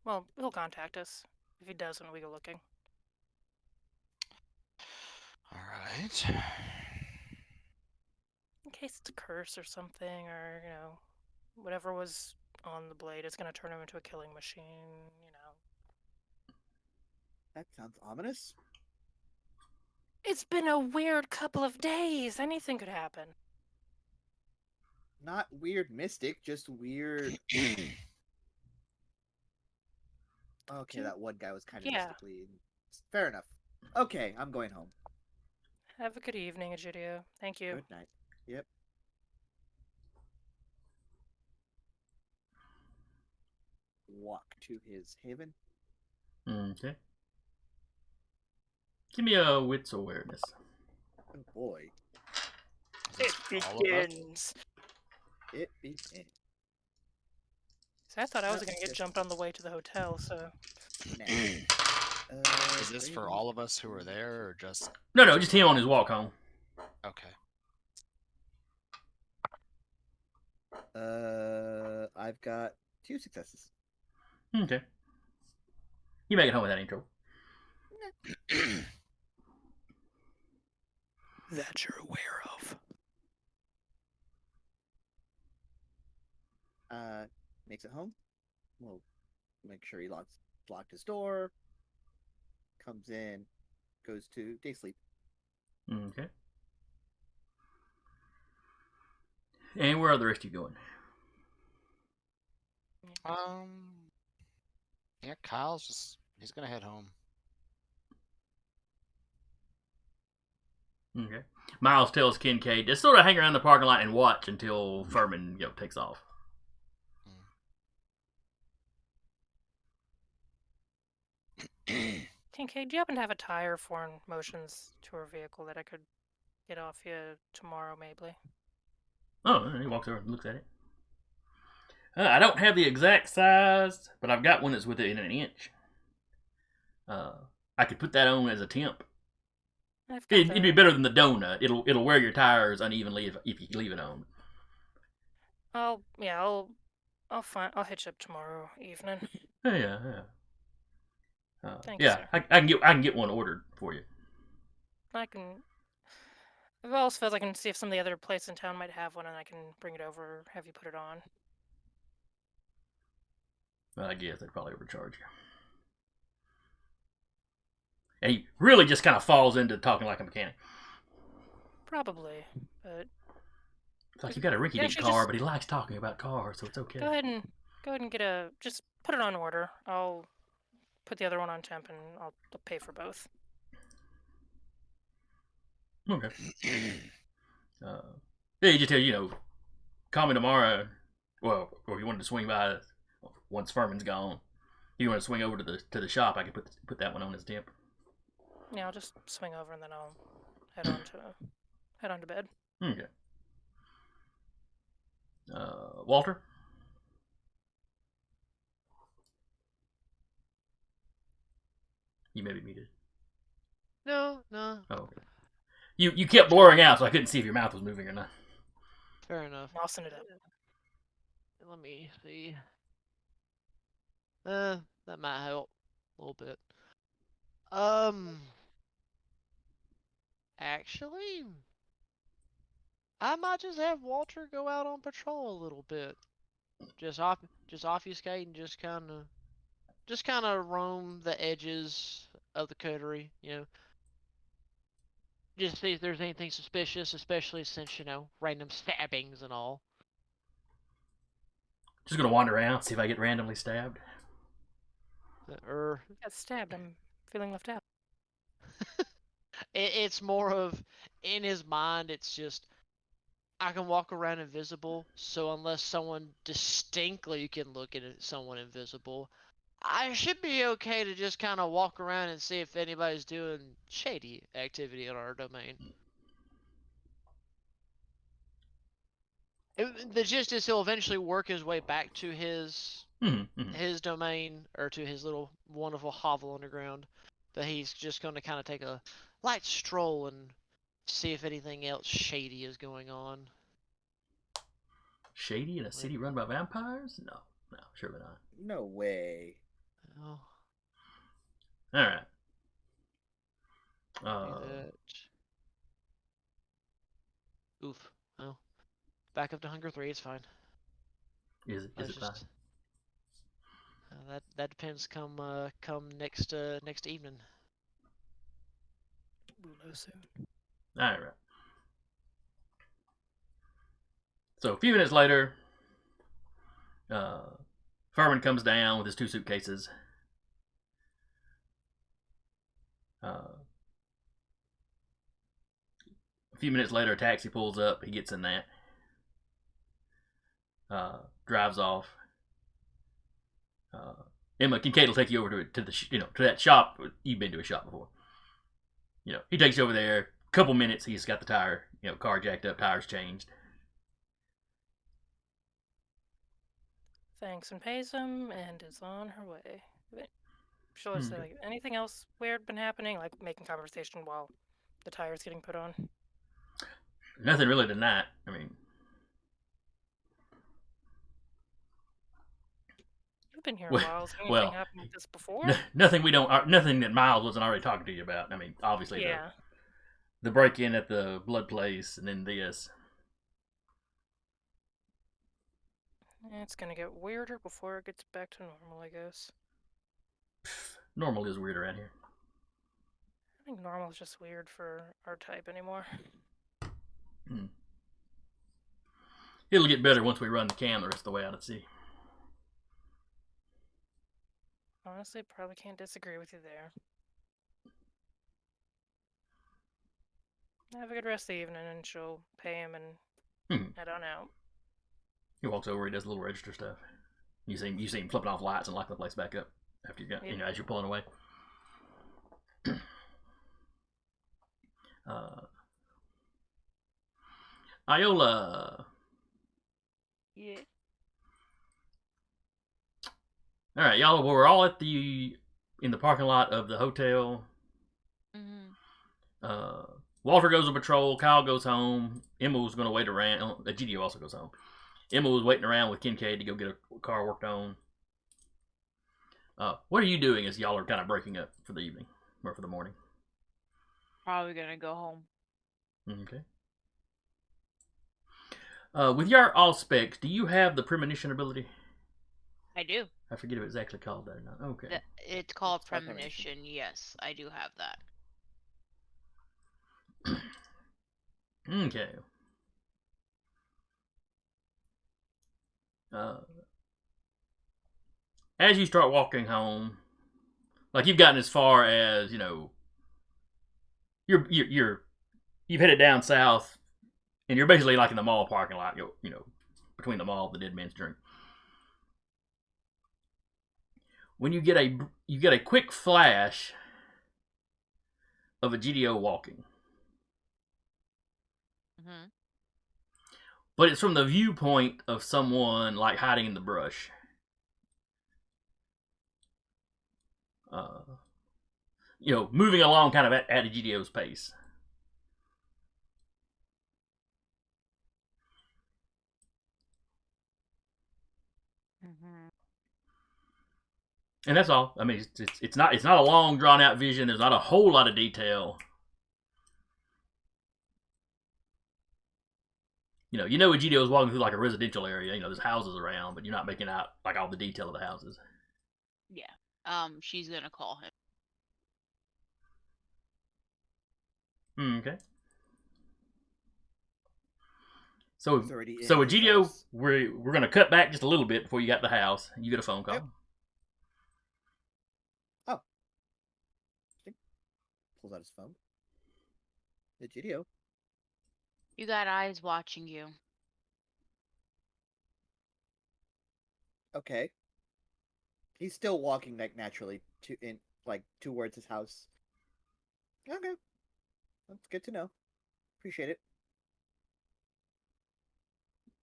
well, he'll contact us. If he doesn't, we go looking. All right. In case it's a curse or something, or, whatever was on the blade is going to turn him into a killing machine, That sounds ominous. It's been a weird couple of days. Anything could happen. Not weird mystic, just weird. Okay, that one guy was kind of Yeah. mystically. Fair enough. Okay, I'm going home. Have a good evening, Egidio. Thank you. Good night. Yep. Walk to his haven. Okay. Give me a wits awareness. Good boy. It for all of us? begins. It began. So I thought I was No, gonna get just jumped on the way to the hotel. So nah. Is this for Brady. all of us who were there, or just No, just him on his walk home. okay? I've got 2 successes. Okay. You make it home without intro. that you're aware of. Makes it home. We'll make sure he locked his door. Comes in, goes to day sleep. Okay. And where are the rest of you going? Yeah, he's gonna head home. Okay. Miles tells Kincaid to sort of hang around the parking lot and watch until Furman, takes off. Kincaid, do you happen to have a tire for motions to her vehicle that I could get off you tomorrow, maybe? Oh, he walks over and looks at it. I don't have the exact size, but I've got one that's within an inch. I could put that on as a temp. It'd be better than the donut. It'll wear your tires unevenly if you leave it on. I'll hitch up tomorrow evening. Yeah. Thank you, yeah, sir. I can get one ordered for you. I've also felt I can see if some of the other places in town might have one, and I can bring it over, or have you put it on. Well, I guess they'd probably overcharge you. And he really just kind of falls into talking like a mechanic. Probably, but It's like you got a rinky-dink car, but he likes talking about cars, so it's okay. Go ahead and just put it on order. I'll put the other one on temp, and I'll pay for both. Okay. Yeah, you just tell call me tomorrow. Well, or if you wanted to swing by once Furman's gone, if you want to swing over to the shop, I can put that one on as temp. Yeah, I'll just swing over and then I'll head on to bed. Okay. Walter? You may be muted. No. Oh, okay. You kept blurring out, so I couldn't see if your mouth was moving or not. Fair enough. I'll send it up. Let me see. That might help a little bit. Actually, I might just have Walter go out on patrol a little bit. Just obfuscate and just kind of roam the edges of the coterie, Just see if there's anything suspicious, especially since, random stabbings and all. Just gonna wander around, see if I get randomly stabbed. Got stabbed. I'm feeling left out. It's more of, in his mind, it's just, I can walk around invisible, so unless someone distinctly can look at someone invisible, I should be okay to just kind of walk around and see if anybody's doing shady activity in our domain. The gist is he'll eventually work his way back to his domain, or to his little wonderful hovel underground, but he's just going to kind of take a light stroll and see if anything else shady is going on. Shady in a city run by vampires? No, surely not. No way. Oh. Alright. Oof. Well, back up to Hunger 3, it's fine. Is it fine? That depends come next evening. We'll know soon. Alright. So a few minutes later, Furman comes down with his 2 suitcases. A few minutes later, a taxi pulls up. He gets in that. Drives off. Emma, Kincaid will take you over to that shop. You've been to a shop before. He takes you over there, couple minutes, he's got the tire, car jacked up, tires changed. Thanks and pays him and is on her way. She'll just say, Okay. like, anything else weird been happening? Like making conversation while the tire's getting put on. Nothing really tonight. I mean, You've been here a Well- while. Has anything well, happened with this before? nothing nothing that Miles wasn't already talking to you about. I mean, obviously Yeah. the break-in at the blood place, and then this. It's gonna get weirder before it gets back to normal, I guess. Normal is weird around here. I think normal is just weird for our type anymore. It'll get better once we run the cam the rest of the way out at sea. Honestly, probably can't disagree with you there. Have a good rest of the evening, and she'll pay him and head on out. He walks over, he does a little register stuff. You see him flipping off lights and locking the place back up after you got, Yeah. as you're pulling away. Iola. Yeah. All right, y'all. We're all in the parking lot of the hotel. Mm-hmm. Walter goes on patrol. Kyle goes home. Emma was going to wait around. GDO also goes home. Emma was waiting around with Kincaid to go get a car worked on. What are you doing as y'all are kind of breaking up for the evening or for the morning? Probably gonna go home. Okay. With your all specs, do you have the premonition ability? I do. I forget if it's actually called that or not. Okay. It's called It's called premonition. Yes, I do have that. Okay. As you start walking home, like you've gotten as far as you've headed down south, and you're basically like in the mall parking lot. Between the mall, the Dead Man's Drink. When you get a quick flash of a GDO walking. Mm-hmm. But it's from the viewpoint of someone like hiding in the brush. Moving along kind of at a GDO's pace. Mm-hmm. And that's all. I mean, it's not a long drawn out vision. There's not a whole lot of detail. You know a GDO is walking through like a residential area. There's houses around, but you're not making out like all the detail of the houses. Yeah. She's gonna call him. Okay. So He's already in a his GDO, house. we're gonna cut back just a little bit before you got the house. You get a phone call. Yep. Oh. Pulls out his phone. The GDO. You got eyes watching you. Okay. He's still walking like naturally towards his house. Okay. That's good to know. Appreciate it.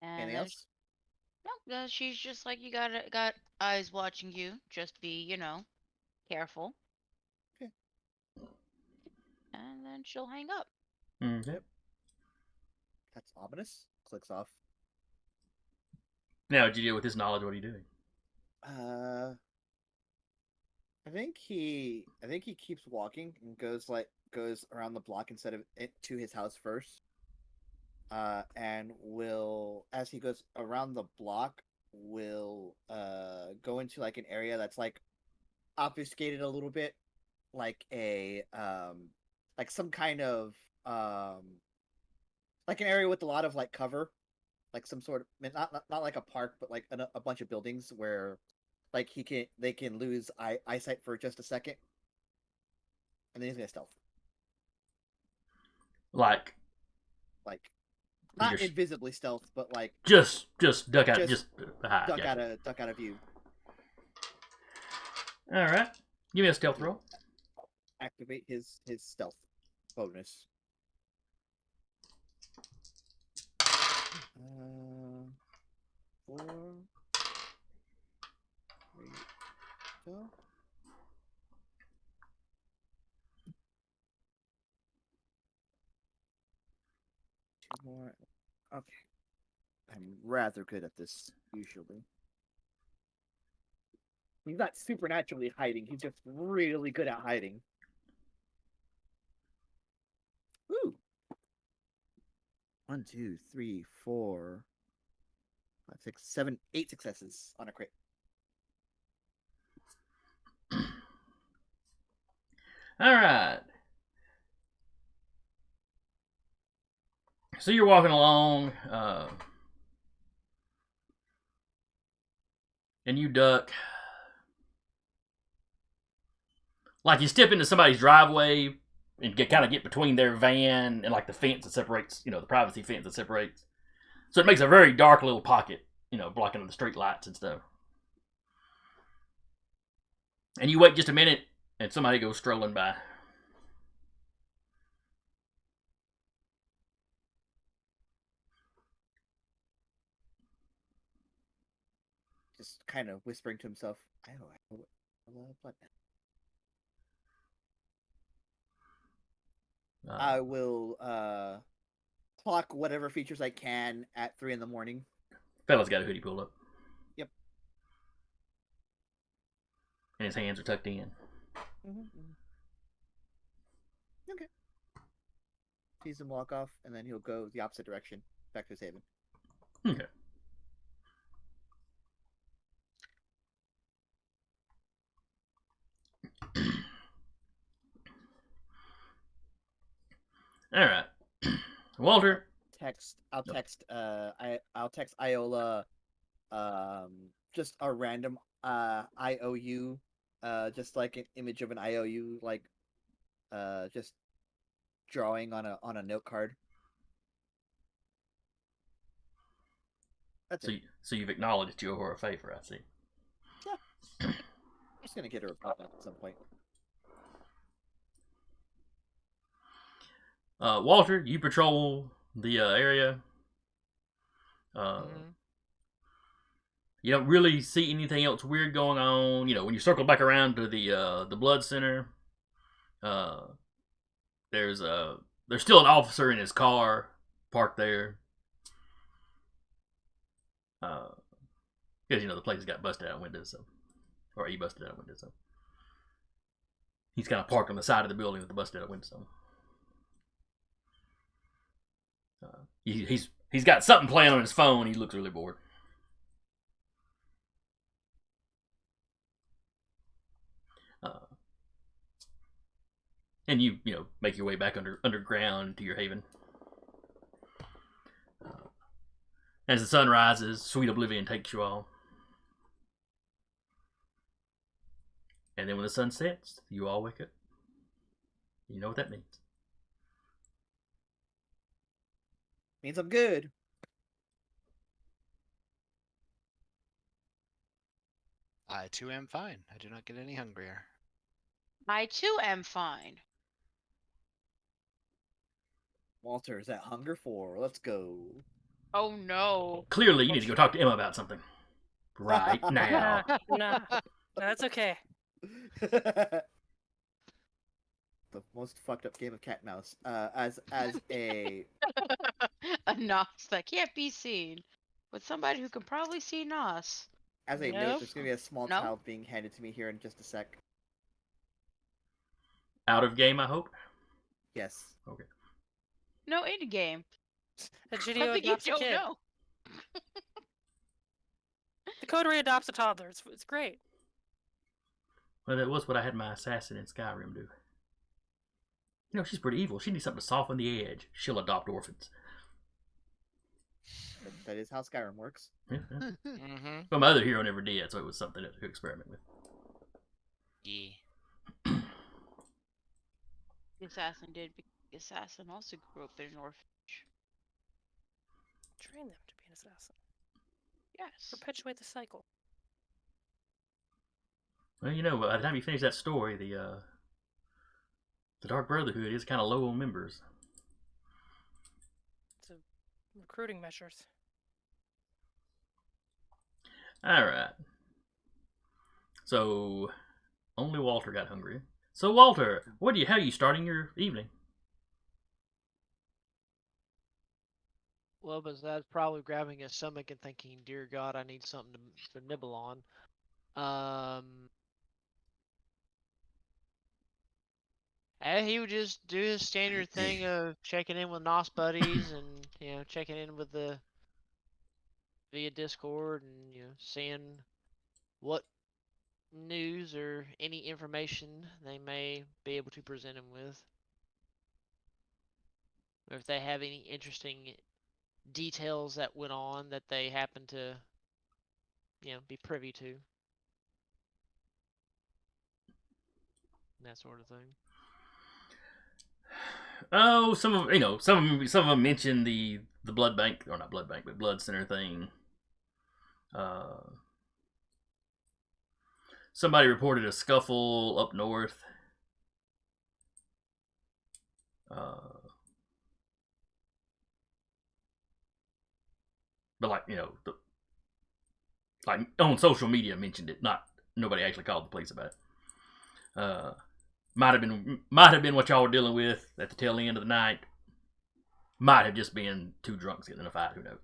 And Anything then else? No, she's just like, you got eyes watching you. Just be, careful. Okay. And then she'll hang up. Okay. That's ominous. Clicks off. Now, GDO, with his knowledge, what are you doing? I think he keeps walking and goes around the block instead of it to his house first. And as he goes around the block, will go into like an area that's like obfuscated a little bit, like a like some kind of like an area with a lot of like cover, like some sort of not like a park, but like a bunch of buildings where like they can lose eyesight for just a second, and then he's gonna stealth. Like Not Just- invisibly stealth, but like just duck out, Just hide. duck Gotcha. out of view. All right, give me a stealth roll. Activate his stealth bonus. more. Okay. I'm rather good at this usually. He's not supernaturally hiding. He's just really good at hiding. Woo! 1, 2, 3, 4, 5, 6, 7, 8 successes on a crit. All right. So you're walking along, and you duck. Like you step into somebody's driveway and get between their van and like the fence that separates, the privacy fence that separates. So it makes a very dark little pocket, blocking the street lights and stuff. And you wait just a minute, and somebody goes strolling by. Just kind of whispering to himself, I love what? I will clock whatever features I can at 3 in the morning. Fella's got a hoodie pulled up. Yep. And his hands are tucked in. Okay. Sees him walk off, and then he'll go the opposite direction, back to his haven. Okay. All right, Walter. I'll text Iola just a random IOU, just like an image of an IOU, like just drawing on a note card. That's it. So you've acknowledged you owe her a favor, I see. Yeah. I'm just gonna get her a problem at some point. Walter, you patrol the area. You don't really see anything else weird going on. When you circle back around to the blood center, there's still an officer in his car parked there. Because the place got busted out windows, or he busted out windows, so he's kind of parked on the side of the building with the busted out windows. He's got something playing on his phone. He looks really bored. And you make your way back underground to your haven. As the sun rises, sweet oblivion takes you all. And then when the sun sets, you all wake up. You know what that means. Means I'm good. I too am fine. I do not get any hungrier. I too am fine. Walter, is that hunger for? Let's go. Oh no. Clearly, you need to go talk to Emma about something. Right now. No, that's okay. The most fucked up game of cat and mouse. As a Nos that can't be seen, with somebody who can probably see Nos. as a Nope. note, there's gonna be a small Nope. child being handed to me here in just a sec. Out of game, I hope. Yes. Okay. No, in game. Egidio Something you adopts a don't kid. know. The coterie adopts a toddler. It's great. Well, that was what I had my assassin in Skyrim do. She's pretty evil. She needs something to soften the edge. She'll adopt orphans. That is how Skyrim works. Yeah. Mm-hmm. Well, my other hero never did, so it was something to experiment with. Yeah. The assassin did, because the assassin also grew up in an orphanage. Train them to be an assassin. Yes. Perpetuate the cycle. Well, by the time you finish that story, the Dark Brotherhood is kind of low on members. It's a recruiting measures. All right. So, only Walter got hungry. So, Walter, how are you starting your evening? Well, besides probably grabbing his stomach and thinking, "Dear God, I need something to nibble on." And he would just do his standard thing of checking in with NOS buddies and checking in with the via Discord and seeing what news or any information they may be able to present him with, or if they have any interesting details that went on that they happen to be privy to, that sort of thing. Oh, some of them mentioned the blood bank, or not blood bank, but blood center thing. Somebody reported a scuffle up north. But like on social media mentioned it. Nobody actually called the police about it. Might have been what y'all were dealing with at the tail end of the night. Might have just been two drunks getting in a fight. Who knows?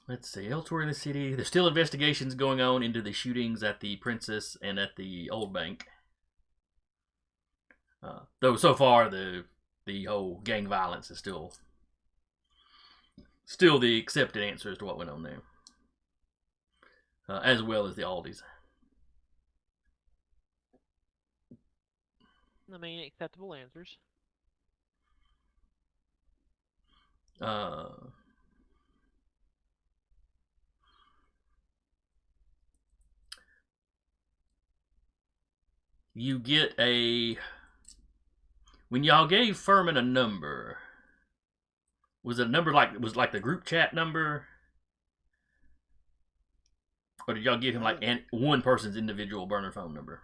Let's see. Elsewhere in the city, there's still investigations going on into the shootings at the Princess and at the Old Bank. Though so far the whole gang violence is still the accepted answer as to what went on there, as well as the Aldis. I mean, acceptable answers. You get when y'all gave Furman a number. Was it a number like the group chat number, or did y'all give him like one person's individual burner phone number?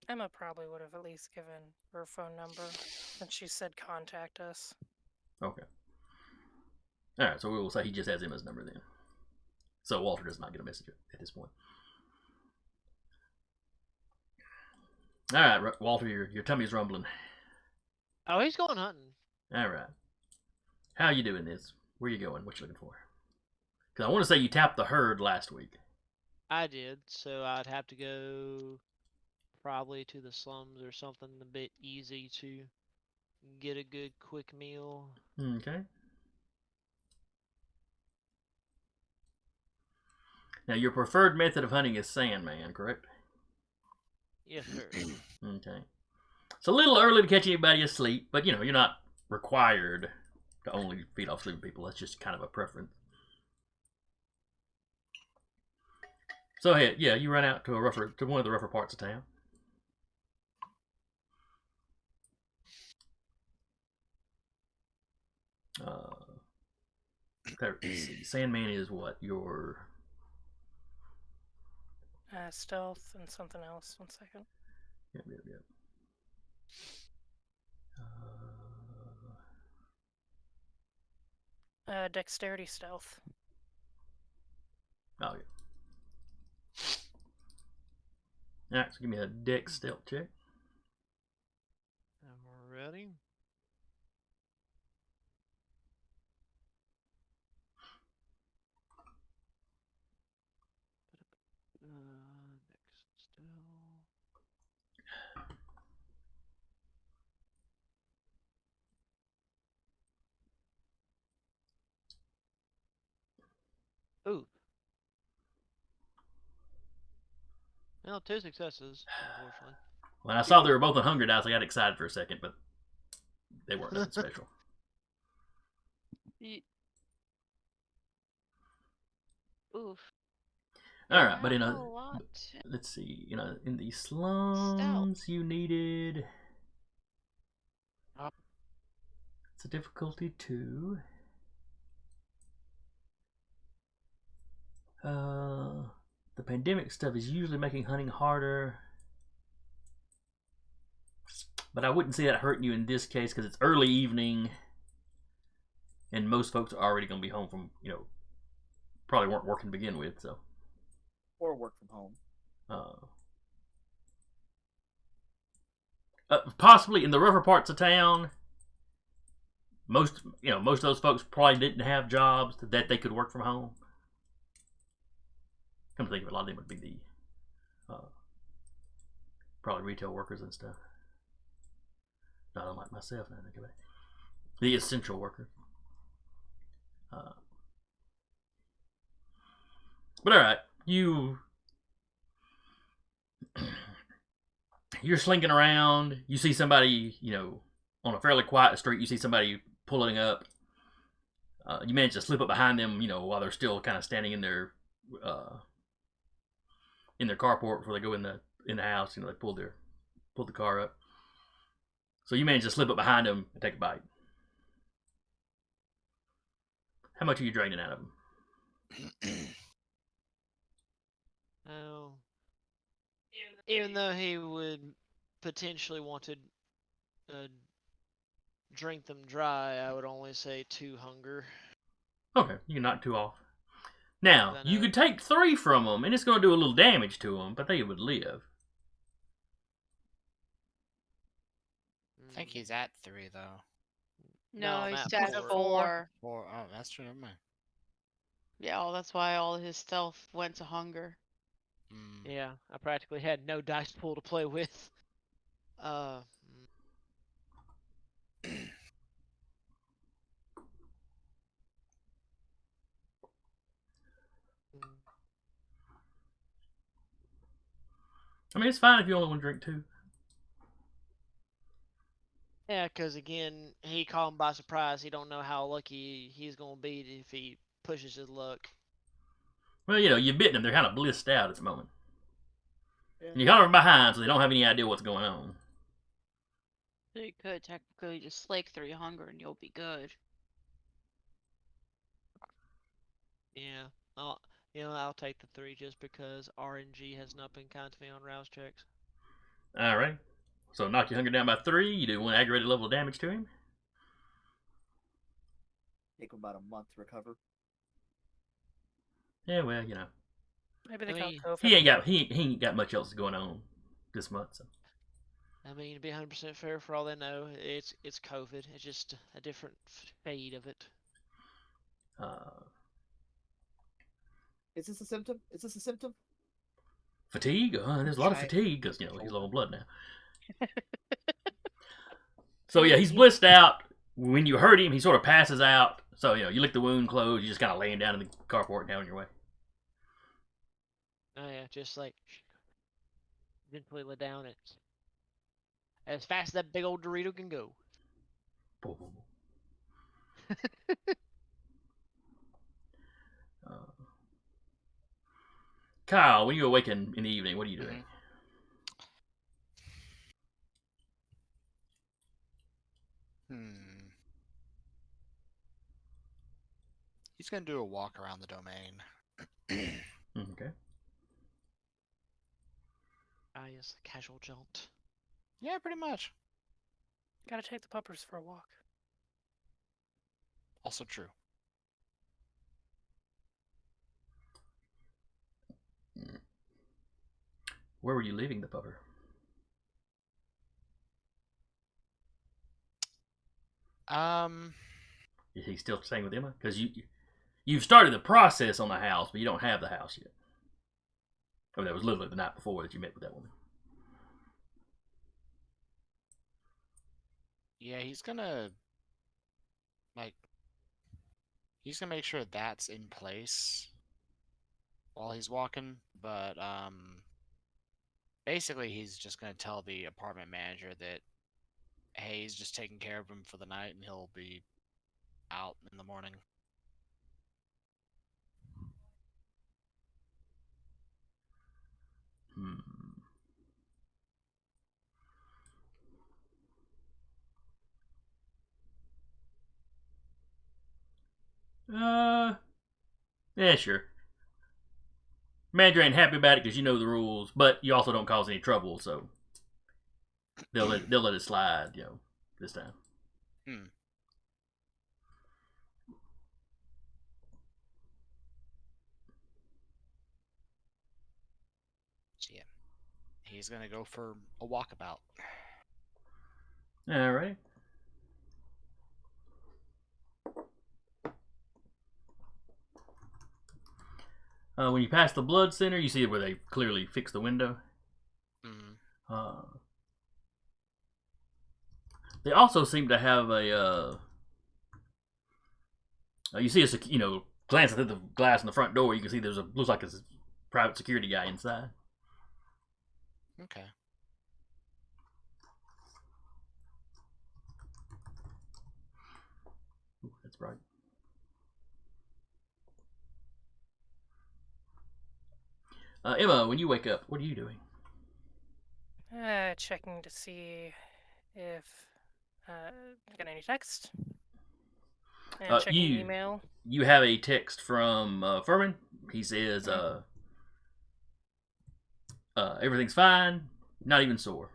Emma probably would have at least given her phone number, and she said contact us. Okay. All right, so we will say he just has Emma's number then. So Walter does not get a message at this point. All right, Walter, your tummy's rumbling. Oh, he's going hunting. All right. How you doing this? Where you going? What you looking for? Because I want to say you tapped the herd last week. I did, so I'd have to go probably to the slums or something a bit easy to get a good quick meal. Okay. Now, your preferred method of hunting is Sandman, correct? Yes, sir. Okay. It's a little early to catch anybody asleep, but you're not required to only feed off sleeping people. That's just kind of a preference. So yeah, you run out to one of the rougher parts of town. Let's see. Sandman is what? Your Stealth and something else. 1 second. Yep. Dexterity stealth. Oh, yeah. Alright, so give me a dex stealth check. I'm ready. Next still. Ooh. Well, 2 successes, unfortunately. When I saw they were both on Hunger Dice, I got excited for a second, but they weren't nothing special. Oof. All right, but Not a lot. let's see, in the slums you needed. It's a difficulty 2. The pandemic stuff is usually making hunting harder, but I wouldn't say that hurting you in this case because it's early evening, and most folks are already going to be home from probably weren't working to begin with, so. Or work from home. possibly in the rougher parts of town, most of those folks probably didn't have jobs that they could work from home. Come to think of it, a lot of them would be the probably retail workers and stuff. Not unlike myself, now I think of it. The essential worker. But all right, you're slinking around. You see somebody, on a fairly quiet street. You see somebody pulling up. You manage to slip up behind them, while they're still kind of standing in their carport before they go in the house. They pulled the car up. So you manage to slip up behind them and take a bite. How much are you draining out of them? Oh. Even though he would potentially want to drink them dry, I would only say 2 hunger. Okay, you can knock 2 off. Now, you could take 3 from them, and it's going to do a little damage to them, but they would live. I think he's at 3 though. No, I'm he's at at 4. 4. 4. Oh, that's true. Never mind. Yeah, well, that's why all his stuff went to hunger. Yeah, I practically had no dice pool to play with. I mean, it's fine if you only want to drink 2. Yeah, because again, he caught him by surprise. He don't know how lucky he's going to be if he pushes his luck. Well, you're bitten them. They're kind of blissed out at the moment. Yeah. And you're kind of behind, so they don't have any idea what's going on. So you could technically just slake 3 hunger and you'll be good. Yeah, I'll take the 3 just because RNG has not been kind to me on rouse checks. All right. So knock your hunger down by 3. You do 1 aggravated level of damage to him. Take him about a month to recover. Yeah, well, Maybe they I caught mean, COVID. he ain't got much else going on this month. So. I mean, to be 100% fair, for all they know, it's COVID. It's just a different fade of it. Is this a symptom? Is this a symptom? Fatigue? There's a lot of Try it. fatigue because he's low on blood now. So yeah, he's blissed out. When you hurt him, he sort of passes out. So you lick the wound closed. You're just kind of laying down in the carport down your way. Oh yeah, just like gently lay down it as fast as that big old Dorito can go. Kyle, when you awaken in the evening, what are you doing? He's gonna do a walk around the domain. Okay. Ah yes, casual jaunt. Yeah, pretty much. Gotta take the puppers for a walk. Also true. Where were you leaving the pupper? Is he still staying with Emma? Because you've started the process on the house, but you don't have the house yet. I mean, that was literally the night before that you met with that woman. Yeah, he's gonna make sure that's in place while he's walking, but basically he's just gonna tell the apartment manager that hey, he's just taking care of him for the night and he'll be out in the morning. Yeah, sure. Manager ain't happy about it because you know the rules, but you also don't cause any trouble, so they'll let it slide, this time. So yeah, he's gonna go for a walkabout. All right. When you pass the blood center, you see where they clearly fixed the window. Mm-hmm. They also seem to have a. You see glancing through the glass in the front door, you can see looks like it's a private security guy inside. Okay. Ooh, that's bright. Emma, when you wake up, what are you doing? Checking to see if got any text. And checking email. You have a text from Furman. He says, everything's fine, not even sore.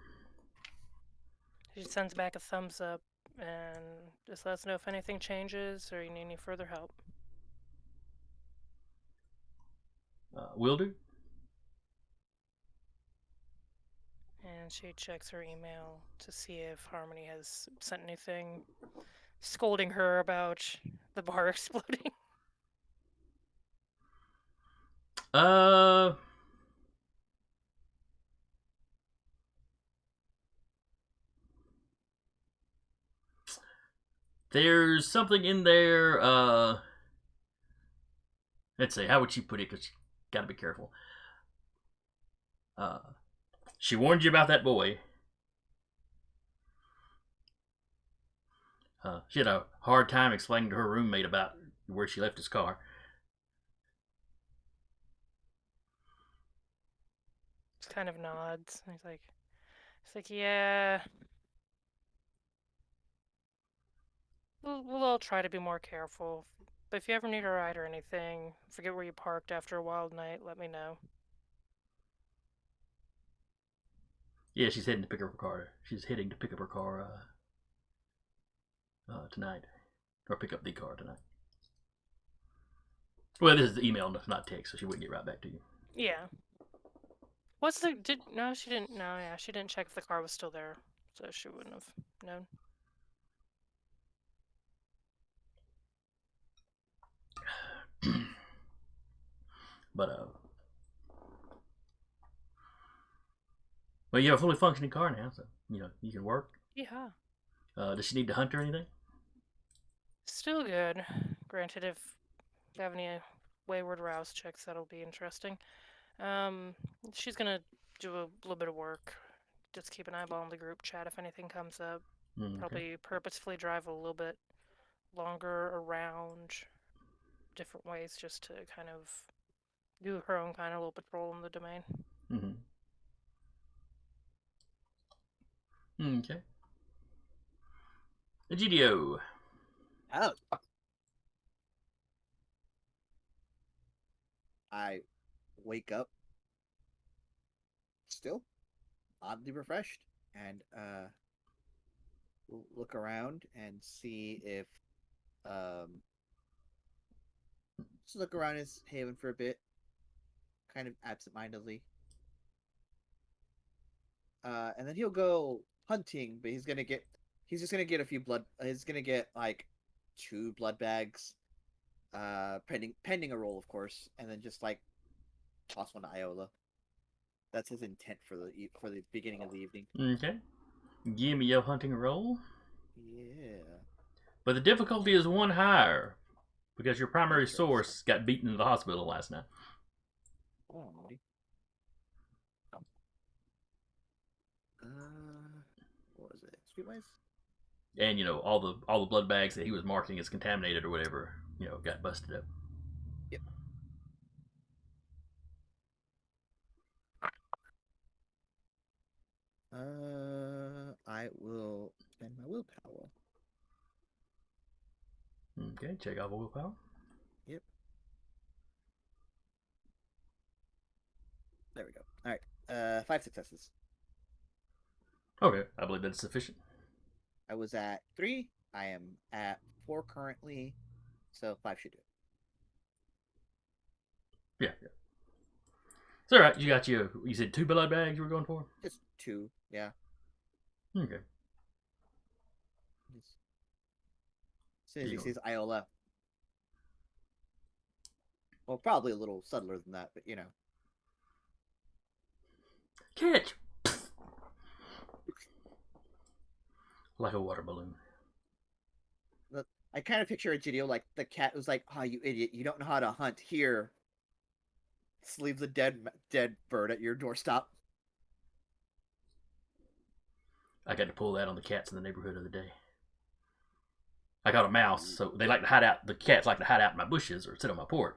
She sends back a thumbs up and just lets us know if anything changes or you need any further help. Will do. And she checks her email to see if Harmony has sent anything scolding her about the bar exploding. There's something in there. Let's see, how would she put it? Because you gotta be careful. She warned you about that boy. She had a hard time explaining to her roommate about where she left his car. Just kind of nods. He's like, yeah. We'll all try to be more careful. But if you ever need a ride or anything, forget where you parked after a wild night, let me know. Yeah, she's heading to pick up her car. She's heading to pick up her car tonight, or pick up the car tonight. Well, this is the email, not text, so she wouldn't get right back to you. Yeah. She didn't. No, yeah, she didn't check if the car was still there, so she wouldn't have known. But well, you have a fully functioning car now, so you can work. Yeah. Does she need to hunt or anything? Still good. Granted, if you have any wayward rouse checks, that'll be interesting. She's gonna do a little bit of work. Just keep an eyeball on the group chat if anything comes up. Okay. Probably purposefully drive a little bit longer around different ways just to kind of do her own kind of little patrol in the domain. Okay. Egidio. Oh. I wake up still oddly refreshed and look around and see if just look around his haven for a bit, kind of absentmindedly. And then he'll go hunting, but he's just gonna get a few blood. He's gonna get like 2 blood bags, pending a roll, of course, and then just like toss one to Iola. That's his intent for the beginning of the evening. Okay. Give me your hunting roll. Yeah. But the difficulty is 1 higher because your primary source got beaten in the hospital last night. Oh. What was it? Streetwise? And all the blood bags that he was marking as contaminated or whatever, got busted up. Yep. I will spend my willpower. Okay, check out willpower. Yep. There we go. All right. 5 successes. Okay, I believe that's sufficient. I was at 3. I am at 4 currently, so 5 should do it. Yeah. It's all right. You said 2 blood bags you were going for? Just 2, yeah. Okay. As soon as he You know. sees Iola. Well, probably a little subtler than that, but you know. Catch! Like a water balloon. I kind of picture Egidio like the cat was like, "Oh, you idiot! You don't know how to hunt. Here, leave the dead bird at your doorstep." I got to pull that on the cats in the neighborhood the other day. I got a mouse, so they like to hide out. The cats like to hide out in my bushes or sit on my porch.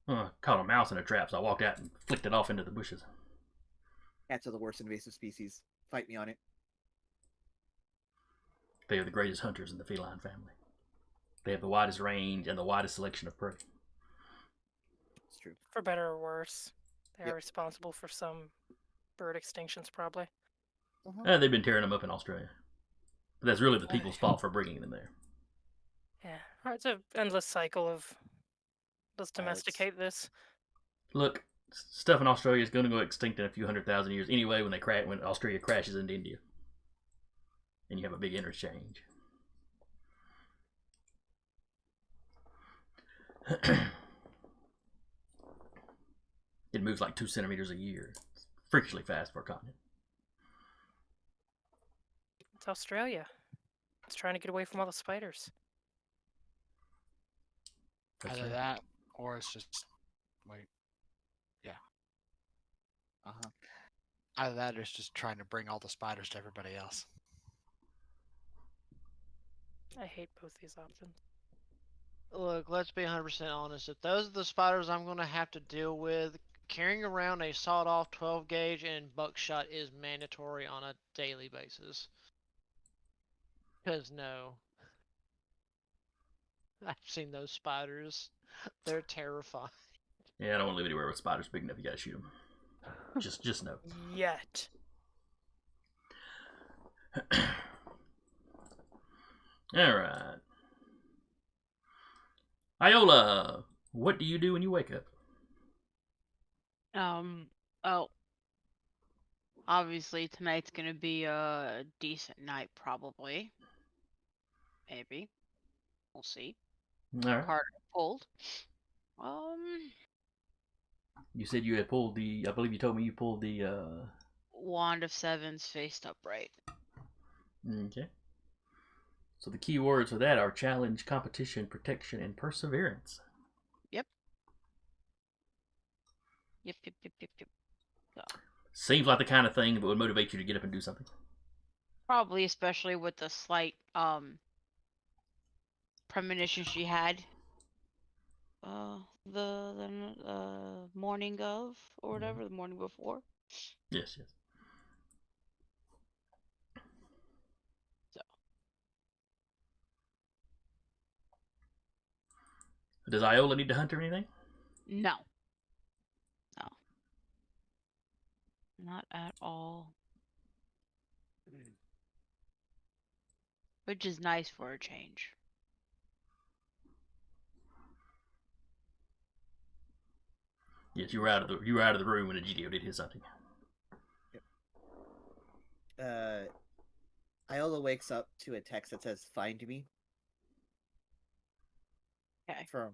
Caught a mouse in a trap, so I walked out and flicked it off into the bushes. Cats are the worst invasive species. Fight me on it. They are the greatest hunters in the feline family. They have the widest range and the widest selection of prey. It's true. For better or worse, they are Yep. responsible for some bird extinctions, probably. They've been tearing them up in Australia. But that's really the people's fault for bringing them there. Yeah, it's an endless cycle of let's domesticate this. Look, stuff in Australia is going to go extinct in a few 100,000 years anyway when Australia crashes into India. And you have a big interchange. It moves like 2 centimeters a year. It's freakishly fast for a continent. It's Australia. It's trying to get away from all the spiders. That's Either right. that, or it's just wait. Either that, or it's just trying to bring all the spiders to everybody else. I hate both these options. Look, let's be 100% honest. If those are the spiders I'm going to have to deal with, carrying around a sawed-off 12 gauge and buckshot is mandatory on a daily basis. Because no. I've seen those spiders. They're terrifying. Yeah, I don't want to live anywhere with spiders big enough. You gotta shoot them. Just know. Yet. All right. Iola, what do you do when you wake up? Oh, obviously tonight's gonna be a decent night, probably. Maybe. We'll see. All right. Harder pulled. You said you had pulled I believe you told me you pulled the, Wand of Sevens faced upright. Okay. So the key words for that are challenge, competition, protection, and perseverance. Yep. So, Seems like the kind of thing that would motivate you to get up and do something. probably, especially with the slight premonition she had. The morning of, or whatever, the morning before. Yes. So. Does Iola need to hunt or anything? No. Not at all. Which is nice for a change. Yes, you were out of the room when Egidio did his hunting. Iola wakes up to a text that says "Find me." Okay. From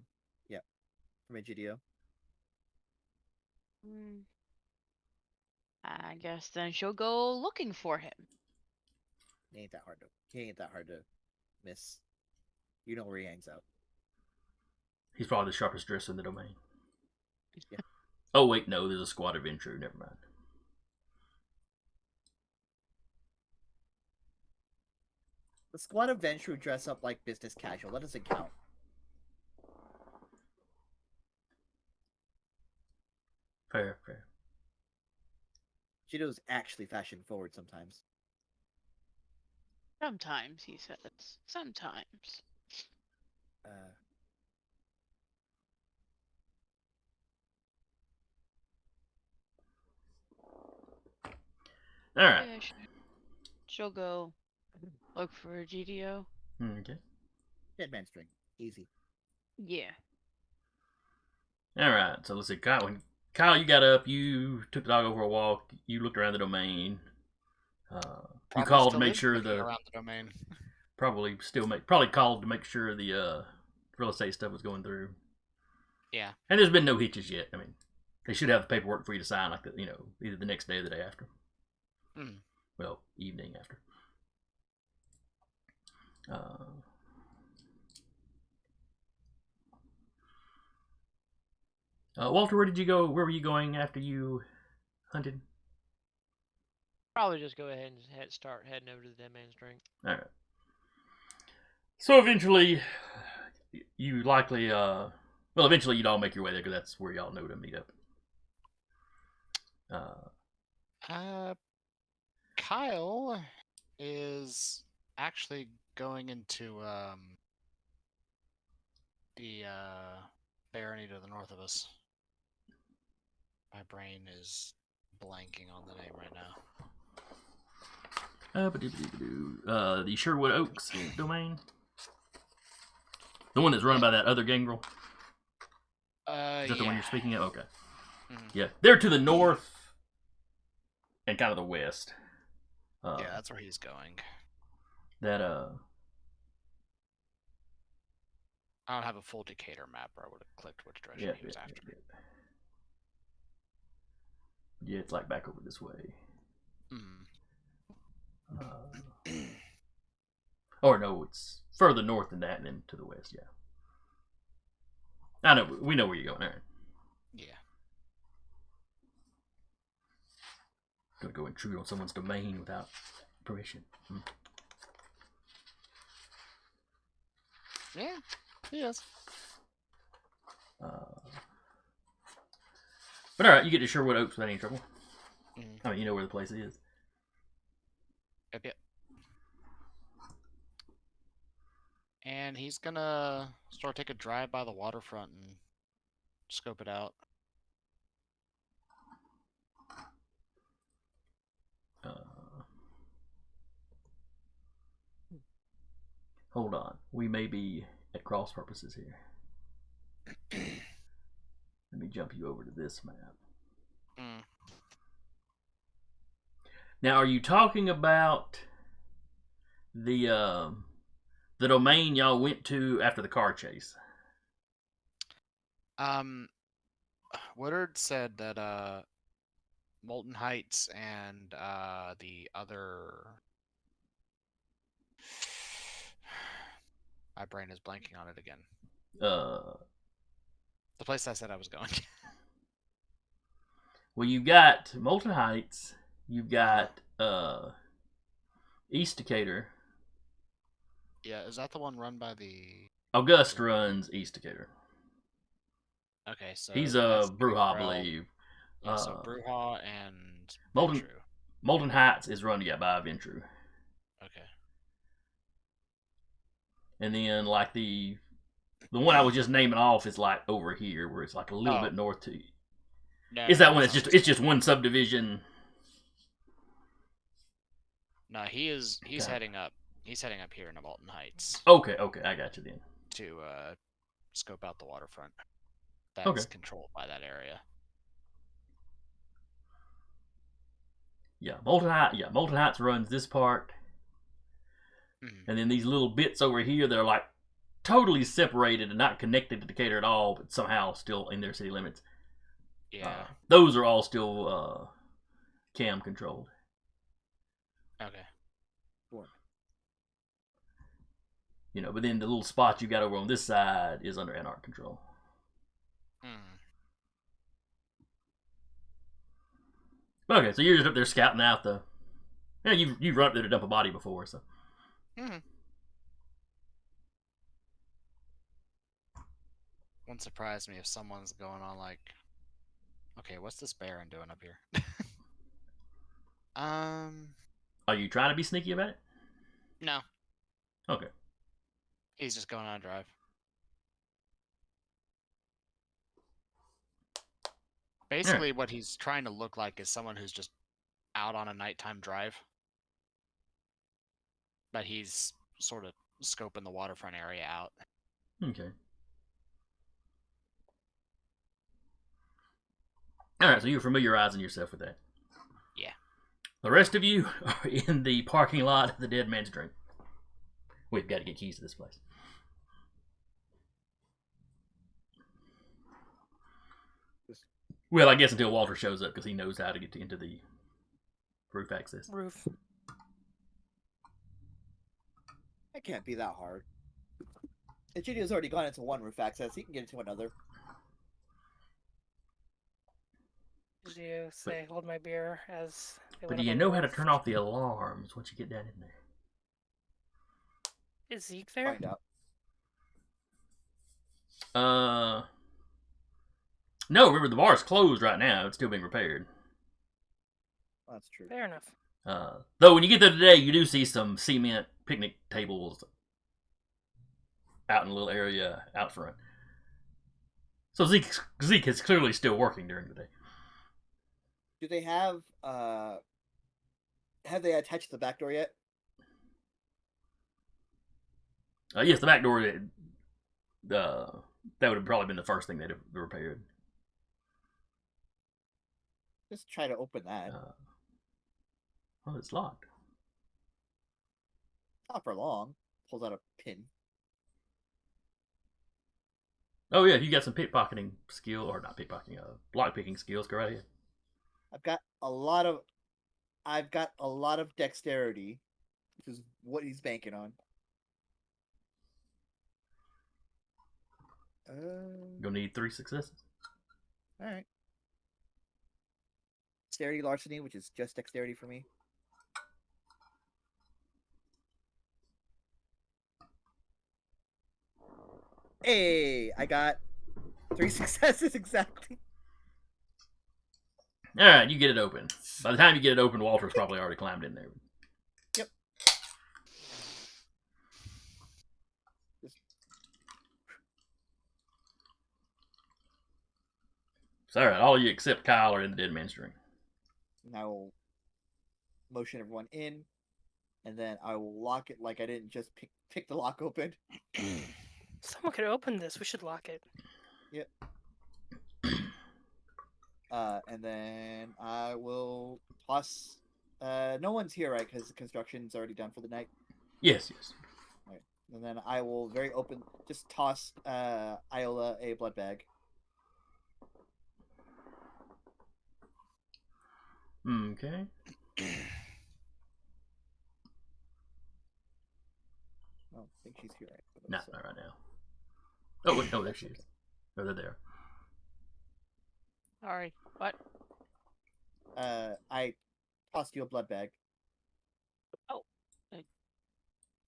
Egidio. I guess then she'll go looking for him. He ain't that hard to miss. You know where he hangs out. He's probably the sharpest dresser in the domain. Yeah. Oh wait, no, there's a squad of Ventru. Never mind. The squad of Ventru dress up like business casual. That doesn't count. Fair. Egidio's actually fashion forward sometimes. Sometimes, he says. Sometimes. All right. Yeah, she'll go look for a GDO. Okay. Dead man string. Easy. Yeah. All right. So let's see. Kyle, you got up. You took the dog over a walk. You looked around the domain. You Probably called to still make is sure looking around the domain. probably called to make sure the real estate stuff was going through. Yeah. And there's been no hitches yet. I mean, they should have the paperwork for you to sign, like either the next day or the day after. Mm. Well, evening after. Walter, where did you go? Where were you going after you hunted? Probably just go ahead and start heading over to the Dead Man's Drink. All right. So eventually, you likely, eventually you'd all make your way there because that's where y'all know to meet up. Kyle is actually going into the barony to the north of us. My brain is blanking on the name right now. The Sherwood Oaks domain? The one that's run by that other gangrel? Is that the one you're speaking of? Okay. Mm-hmm. Yeah. They're to the north and kind of the west. Yeah, that's where he's going. I don't have a full Decatur map, or I would have clicked which direction he was after. Yeah, it's like back over this way. Or no, it's further north than that and then to the west, yeah. I know, we know where you're going, all right. Yeah. Gonna go intrude on someone's domain without permission. Yeah, he is. But alright, you get to Sherwood Oaks without any trouble. Mm-hmm. I mean, you know where the place is. Yep. And he's gonna start take a drive by the waterfront and scope it out. Hold on. We may be at cross purposes here. Let me jump you over to this map. Now, are you talking about the domain y'all went to after the car chase? Woodard said that Molten Heights and the other, my brain is blanking on it again. The place I said I was going. Well, you've got Molten Heights. You've got East Decatur. Yeah, is that the one run by the... August runs East Decatur. Okay, so... He's a Bruja, I believe. Yeah, so Bruja and Molten Heights is run, by Ventru. Okay. And then, like, the one I was just naming off is, like, over here, where it's, like, a little bit north to... No, is that one? It's just one subdivision. No, he's heading up. He's heading up here into Molten Heights. Okay, I got you then. To scope out the waterfront. That's controlled by that area. Yeah, Molten Heights runs this part. And then these little bits over here that are like totally separated and not connected to Decatur at all, but somehow still in their city limits. Yeah. Those are all still cam controlled. Okay. Cool. But then the little spot you got over on this side is under Anarch control. Okay, so you're just up there scouting out the... Yeah, you've run up there to dump a body before, so... Wouldn't surprise me if someone's going on like... Okay, what's this Baron doing up here? Are you trying to be sneaky about it? No. Okay. He's just going on a drive. Basically, what he's trying to look like is someone who's just out on a nighttime drive. But he's sort of scoping the waterfront area out. Okay. Alright, so you're familiarizing yourself with that. Yeah. The rest of you are in the parking lot of the Dead Man's Drink. We've got to get keys to this place. Well, I guess until Walter shows up because he knows how to get into the roof access. Roof. It can't be that hard. Egidia's already gone into one roof access. He can get into another. Did you say hold my beer as they But went do you up on know the how to roof? turn off the alarms once you get down in there? Is Zeke there? Find out. No, remember the bar's closed right now. It's still being repaired. Oh, that's true. Fair enough. Though when you get there today, you do see some cement picnic tables out in a little area out front. So Zeke is clearly still working during the day. Do they have they attached the back door yet? Yes, the back door. That would have probably been the first thing they'd have repaired. Just try to open that. Well, it's locked. Not for long. Pulls out a pin. Oh yeah, you got some pickpocketing skill, or not pickpocketing, lockpicking skills. Go right ahead. I've got a lot of dexterity, which is what he's banking on. You'll need 3 successes. All right. Dexterity larceny, which is just dexterity for me. Hey, I got 3 successes exactly. All right, you get it open. By the time you get it open, Walter's probably already climbed in there. Yep. So, all right, all you except Kyle are in the dead man's drink. And I will motion everyone in, and then I will lock it like I didn't just pick the lock open. Someone could open this. We should lock it. Yep. And then I will toss. No one's here, right? Because the construction's already done for the night. Yes. Right. And then I will very open, just toss Iola a blood bag. Okay. I don't think she's here, right? No, not right now. Oh, wait, no, there she is. Oh, they're there. Sorry. What? I tossed you a blood bag.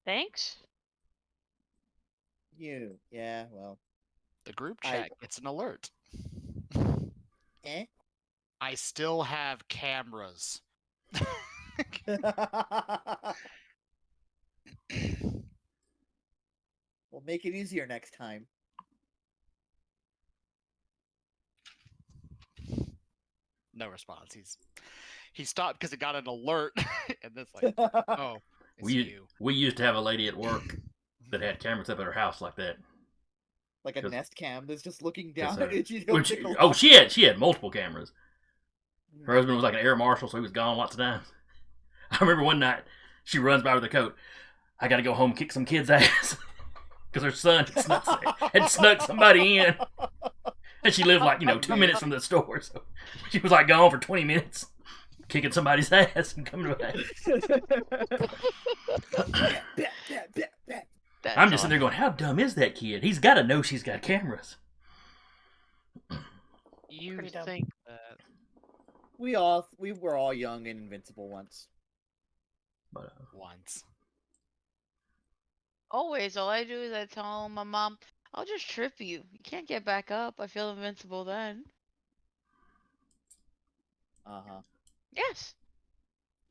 Thanks. Yeah, well. The group I- chat gets an alert. Eh? I still have cameras. We'll make it easier next time. No response. He stopped because it got an alert, and it's like, oh, it's you. We used to have a lady at work that had cameras up at her house like that. Like a 'Cause- nest cam that's just looking Yes, down sir. at Itchy. She had multiple cameras. Her husband was like an air marshal, so he was gone lots of times. I remember one night she runs by with a coat. I got to go home and kick some kid's ass because her son had snuck somebody in, and she lived like 2 minutes from the store, so she was like gone for 20 minutes, kicking somebody's ass and coming back. That's I'm just sitting there going, "How dumb is that kid? He's got to know she's got cameras." You Pretty dumb. think that? We were all young and invincible once. But Once. Always, all I do is I tell my mom, I'll just trip you. You can't get back up. I feel invincible then. Uh-huh. Yes.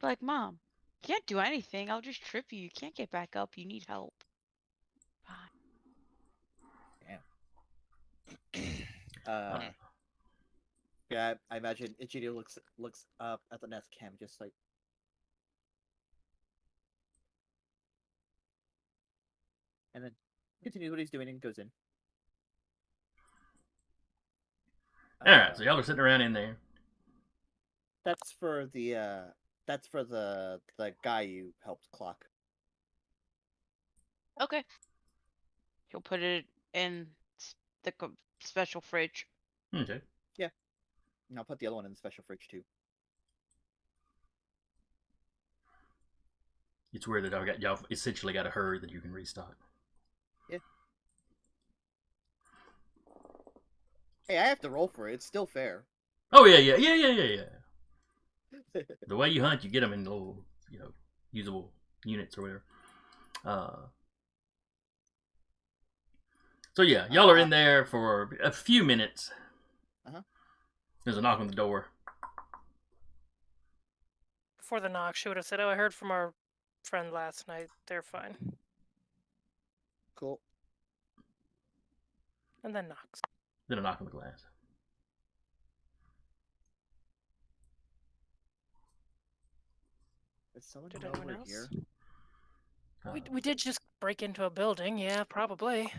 Like, Mom, you can't do anything. I'll just trip you. You can't get back up. You need help. Fine. Yeah, I imagine Ichigo looks up at the nest cam just like. And then continues what he's doing and goes in. all right, so y'all are sitting around in there. That's for the guy you helped clock. Okay. He'll put it in the special fridge. Okay. And I'll put the other one in the special fridge too. It's weird that y'all essentially got a hurry that you can restock. Yeah. Hey, I have to roll for it. It's still fair. Oh yeah. The way you hunt, you get them in little, usable units or whatever. So yeah, y'all are in there for a few minutes. There's a knock on the door. Before the knock, she would have said, "Oh, I heard from our friend last night. They're fine." Cool. And then knocks. Then a knock on the glass. Is someone Did come anyone over else? here? We did just break into a building. Yeah, probably.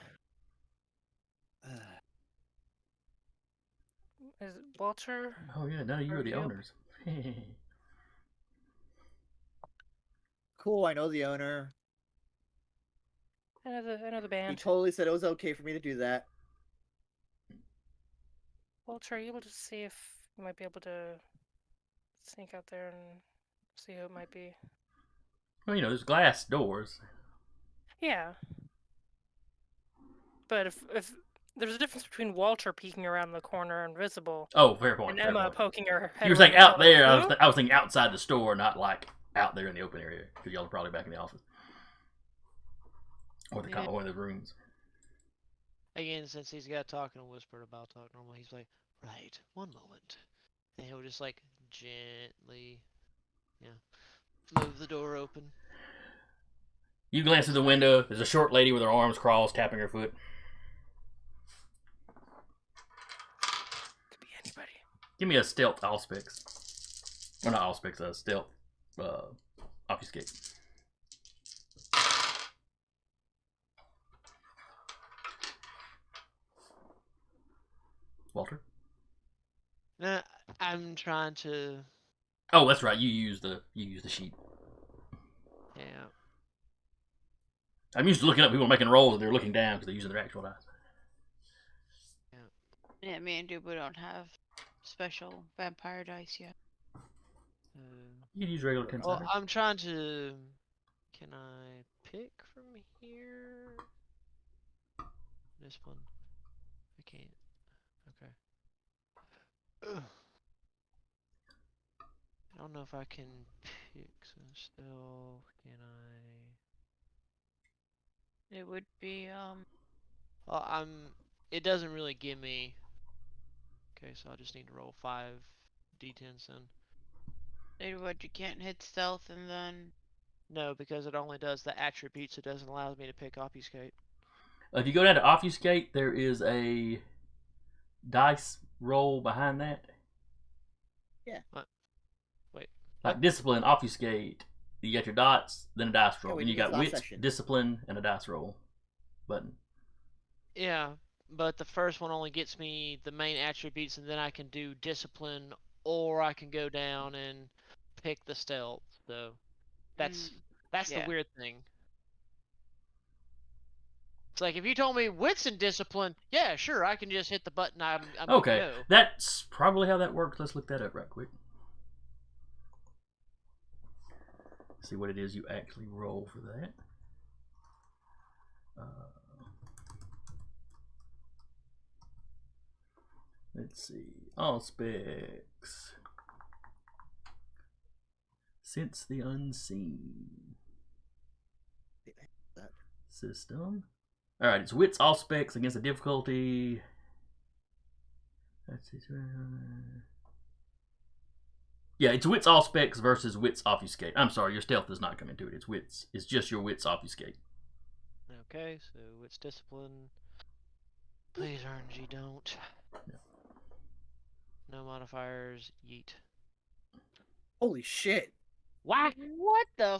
Is it Walter? Oh yeah, none of you are the Yep. owners. Cool, I know the owner. I know the He band. totally said it was okay for me to do that. Walter, are you able to see if you might be able to sneak out there and see who it might be? Well, there's glass doors. Yeah. But if there's a difference between Walter peeking around the corner invisible Oh, fair point. and Fair Emma point. poking her head. You were saying around the out corner. there. Who? I was thinking outside the store, not like out there in the open area, because y'all are probably back in the office or one of the rooms. Again, since he's got talking and whispered about talk normal, he's like, right, one moment. And he'll just like gently, move the door open. You glance through the window. There's a short lady with her arms crossed, tapping her foot. Could be anybody. Give me a stealth auspex. Or not auspex, stealth obfuscate. Walter? I'm trying to. Oh, that's right. You use the sheet. Yeah. I'm used to looking up people making rolls and they're looking down because they're using their actual dice. Yeah, me and Dubu don't have special vampire dice yet. You can use regular pencil. Well, I'm trying to. Can I pick from here? This one. I can't. Okay. Ugh. I don't know if I can pick some still. Can I? It would be Well, It doesn't really give me. Okay, so I just need to roll 5 d10s then. what you can't hit stealth and then. No, because it only does the attributes. It doesn't allow me to pick obfuscate. If you go down to obfuscate, there is a dice roll behind that. Yeah. What? Wait. Like discipline, obfuscate. You got your dots, then a dice roll. we And you did this got last wits, session. discipline, and a dice roll button. Yeah, but the first one only gets me the main attributes, and then I can do discipline, or I can go down and pick the stealth. So that's the yeah. weird thing. It's like if you told me wits and discipline, yeah, sure, I can just hit the button. I'm Okay, good to go. that's probably how that works. Let's look that up right quick. See what it is you actually roll for that. Let's see. All specs. Sense the unseen. System. Alright, it's wits all specs against a difficulty. That's it. Yeah, it's wits all specs versus wits obfuscate. I'm sorry, your stealth does not come into it. It's wits. It's just your wits obfuscate. Okay, so wits discipline. Please, RNG, don't. Yeah. No modifiers. Yeet. Holy shit. What? What the?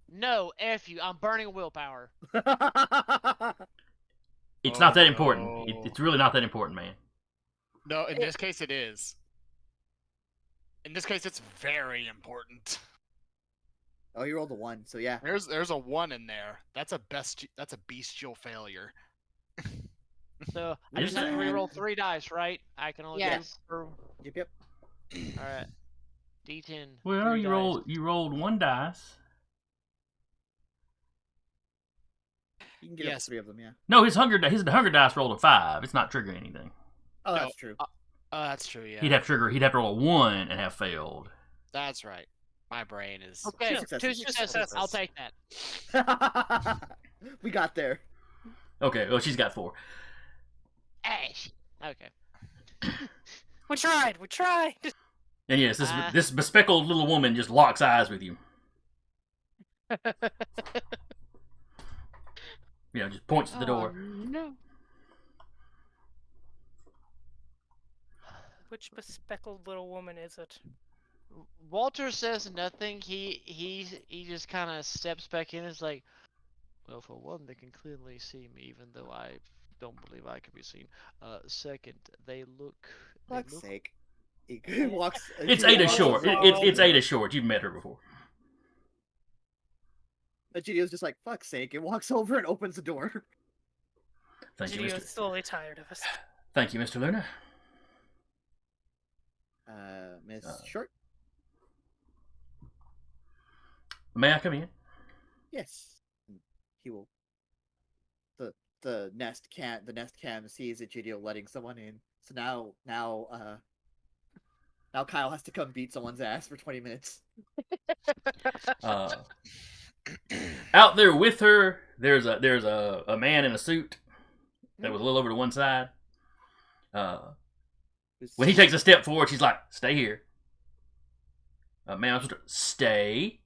No, F you. I'm burning willpower. It's Oh, not that important. no. It's really not that important, man. No, in this case it is. In this case, it's very important. Oh, you rolled a 1, so yeah. There's a 1 in there. That's a bestial failure. So I Is just have to it? reroll 3 dice, right? I can only Yes. do. Yep. All right. D10. Well, 3 dice. you rolled 1 dice. You can get up Yes. to 3 of them, yeah. No, his hunger dice rolled a 5. It's not triggering anything. Oh, No, that's true. Oh, that's true. Yeah. He'd have to roll a 1 and have failed. That's right. My brain is. Okay, Two successes. 2 successes. I'll take that. We got there. Okay, well, she's got 4. Ash. Okay. We tried. And yes, Ah. this bespectacled little woman just locks eyes with you. You know, just points to the door. No. Which bespectacled little woman is it? Walter says nothing. He just kind of steps back in. And is like, well, for one, they can clearly see me, even though I don't believe I can be seen. Second, they look. Fuck's sake. He walks. It's he Ada walks Short. over- It's Ada Short. You've met her before. Egidia's just like, fuck's sake, and walks over and opens the door. Thank you, Gidio's Mr. slowly tired of us. Thank you, Mr. Luna. Miss Short? May I come in? Yes. He will. The nest cam sees Egidio letting someone in. So now Kyle has to come beat someone's ass for 20 minutes. Out there with her, there's a man in a suit that was a little over to one side. When he takes a step forward, she's like, "Stay here." Man, I'm supposed to stay,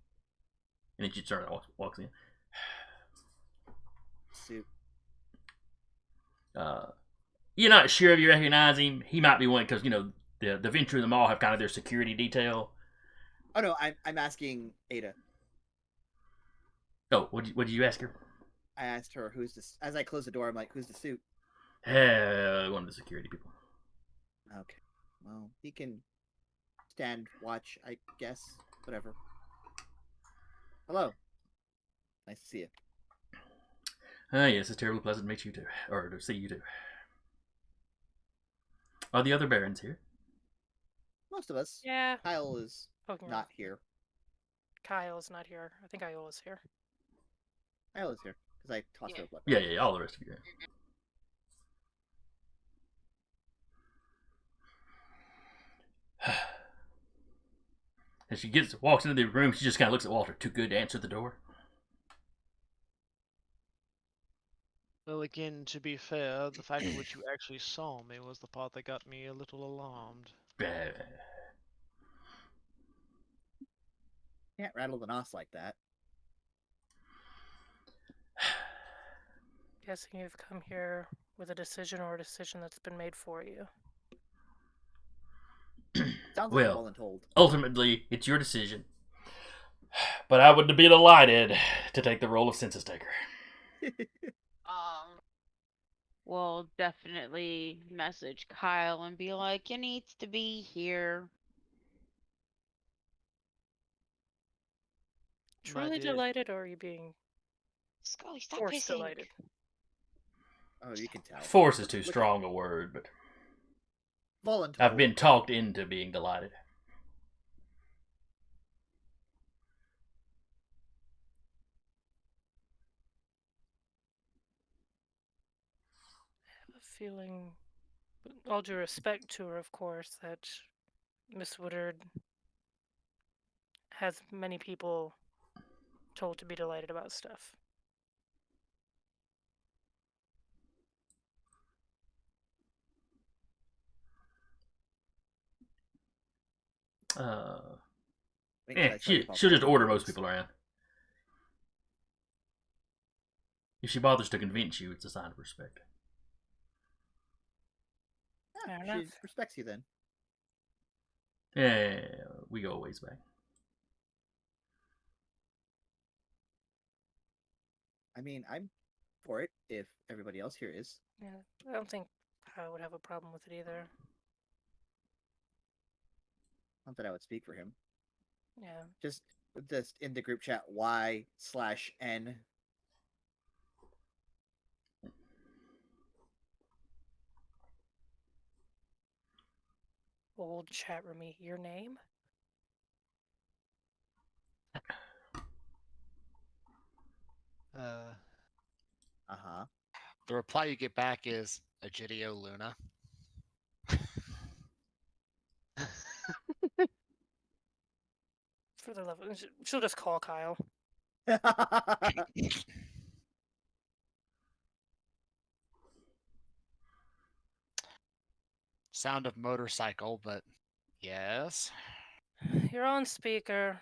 and then she turns and walks in. Suit. You're not sure if you recognize him. He might be one because the Venture and the Mall have kind of their security detail. Oh no, I'm asking Ada. Oh, what did you ask her? I asked her who's this. As I close the door, I'm like, "Who's the suit?" One of the security people. Okay. Well, he can stand watch, I guess. Whatever. Hello. Nice to see you. Yes, it's terribly pleasant to meet you too, or to see you too. Are the other barons here? Most of us. Yeah. Kyle is Poking not around. here. Kyle's not here. I think Iola's here. Kyle is here because I tossed her a blood. Yeah, all the rest of you. As she walks into the room, she just kind of looks at Walter. Too good to answer the door. Well, again, to be fair, the fact in which you actually saw me was the part that got me a little alarmed. Can't rattle the nos like that. Guessing you've come here with a decision or a decision that's been made for you. Sounds like Well, well told. Ultimately, it's your decision. But I would be delighted to take the role of census taker. We'll definitely message Kyle and be like, "You needs to be here." Truly dear. delighted, or are you being Scully, stop forced pissing. delighted? Oh, you can tell. Force is too strong a word, but Voluntold. I've been talked into being delighted. I have a feeling, with all due respect to her, of course, that Miss Woodard has many people told to be delighted about stuff. She'll just order most people around. If she bothers to convince you, it's a sign of respect. Yeah, Fair she enough. respects you then. Yeah, we go a ways back. I mean, I'm for it if everybody else here is. Yeah, I don't think I would have a problem with it either. Not that I would speak for him. Yeah. Just Just in the group chat, Y/N. Old chat roomy, your name? Uh-huh. The reply you get back is Egidio Luna. For the love of she'll just call Kyle. Sound of motorcycle, but yes. You're on speaker.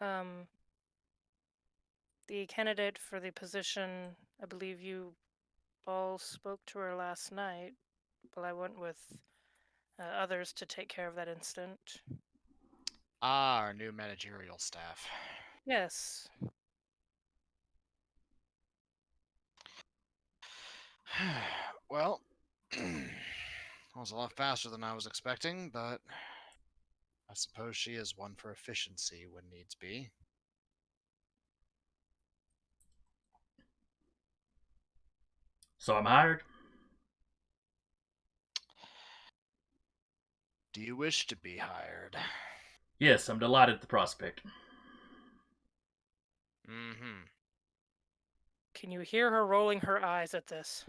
The candidate for the position, I believe you all spoke to her last night, but I went with others to take care of that incident. Ah, our new managerial staff. Yes. Well, that was a lot faster than I was expecting, but I suppose she is one for efficiency when needs be. So I'm hired? Do you wish to be hired? Yes, I'm delighted at the prospect. Mm-hmm. Can you hear her rolling her eyes at this?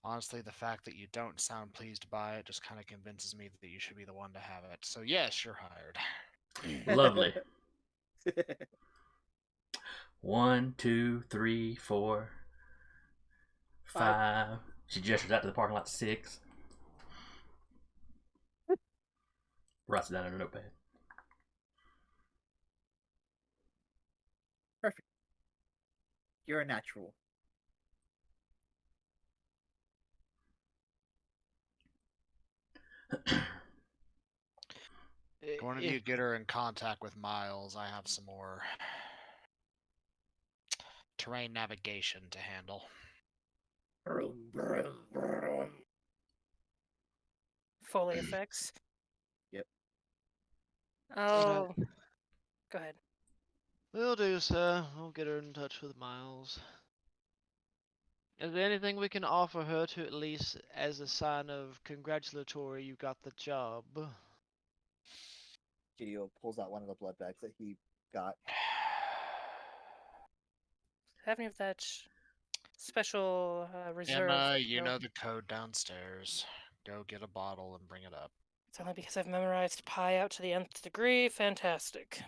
Honestly, the fact that you don't sound pleased by it just kind of convinces me that you should be the one to have it. So yes, you're hired. Lovely. 1, 2, 3, 4, 5. She gestures out to the parking lot. 6. Writes it down in a notepad. Perfect. You're a natural. One of you get her in contact with Miles. I have some more terrain navigation to handle. Foley effects. Yep. Oh, go ahead. Will do, sir. We'll get her in touch with Miles. Is there anything we can offer her to at least as a sign of congratulatory you got the job? Gideon pulls out one of the blood bags that he got. Have any of that special reserve? Emma, you know the code downstairs. Go get a bottle and bring it up. It's only because I've memorized pi out to the nth degree. Fantastic.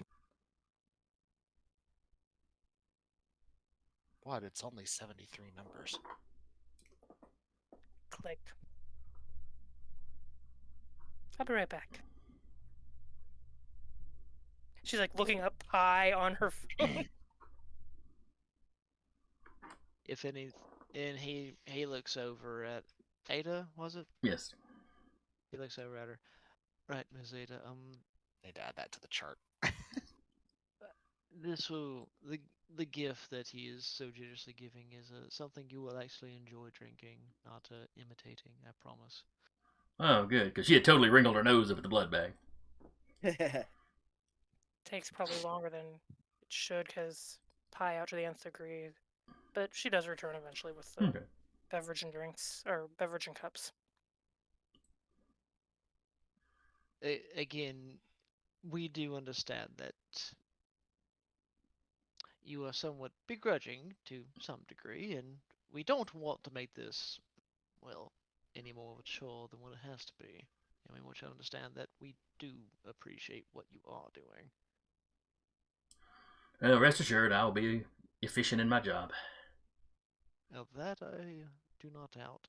What? It's only 73 numbers. Click. I'll be right back. She's like looking up pi on her phone. If any, and he looks over at Ada, was it? Yes. He looks over at her. Right, Miss Ada. They'd add that to the chart. This will the gift that he is so generously giving is something you will actually enjoy drinking, not imitating. I promise. Oh, good, because she had totally wrinkled her nose up at the blood bag. Takes probably longer than it should because pi out to the nth degree. But she does return eventually with the Okay. beverage and drinks, or beverage and cups. Again, we do understand that you are somewhat begrudging to some degree, and we don't want to make this, well, any more of a chore than what it has to be. And we want you to understand that we do appreciate what you are doing. Well, rest assured, I'll be efficient in my job. Of that I do not doubt.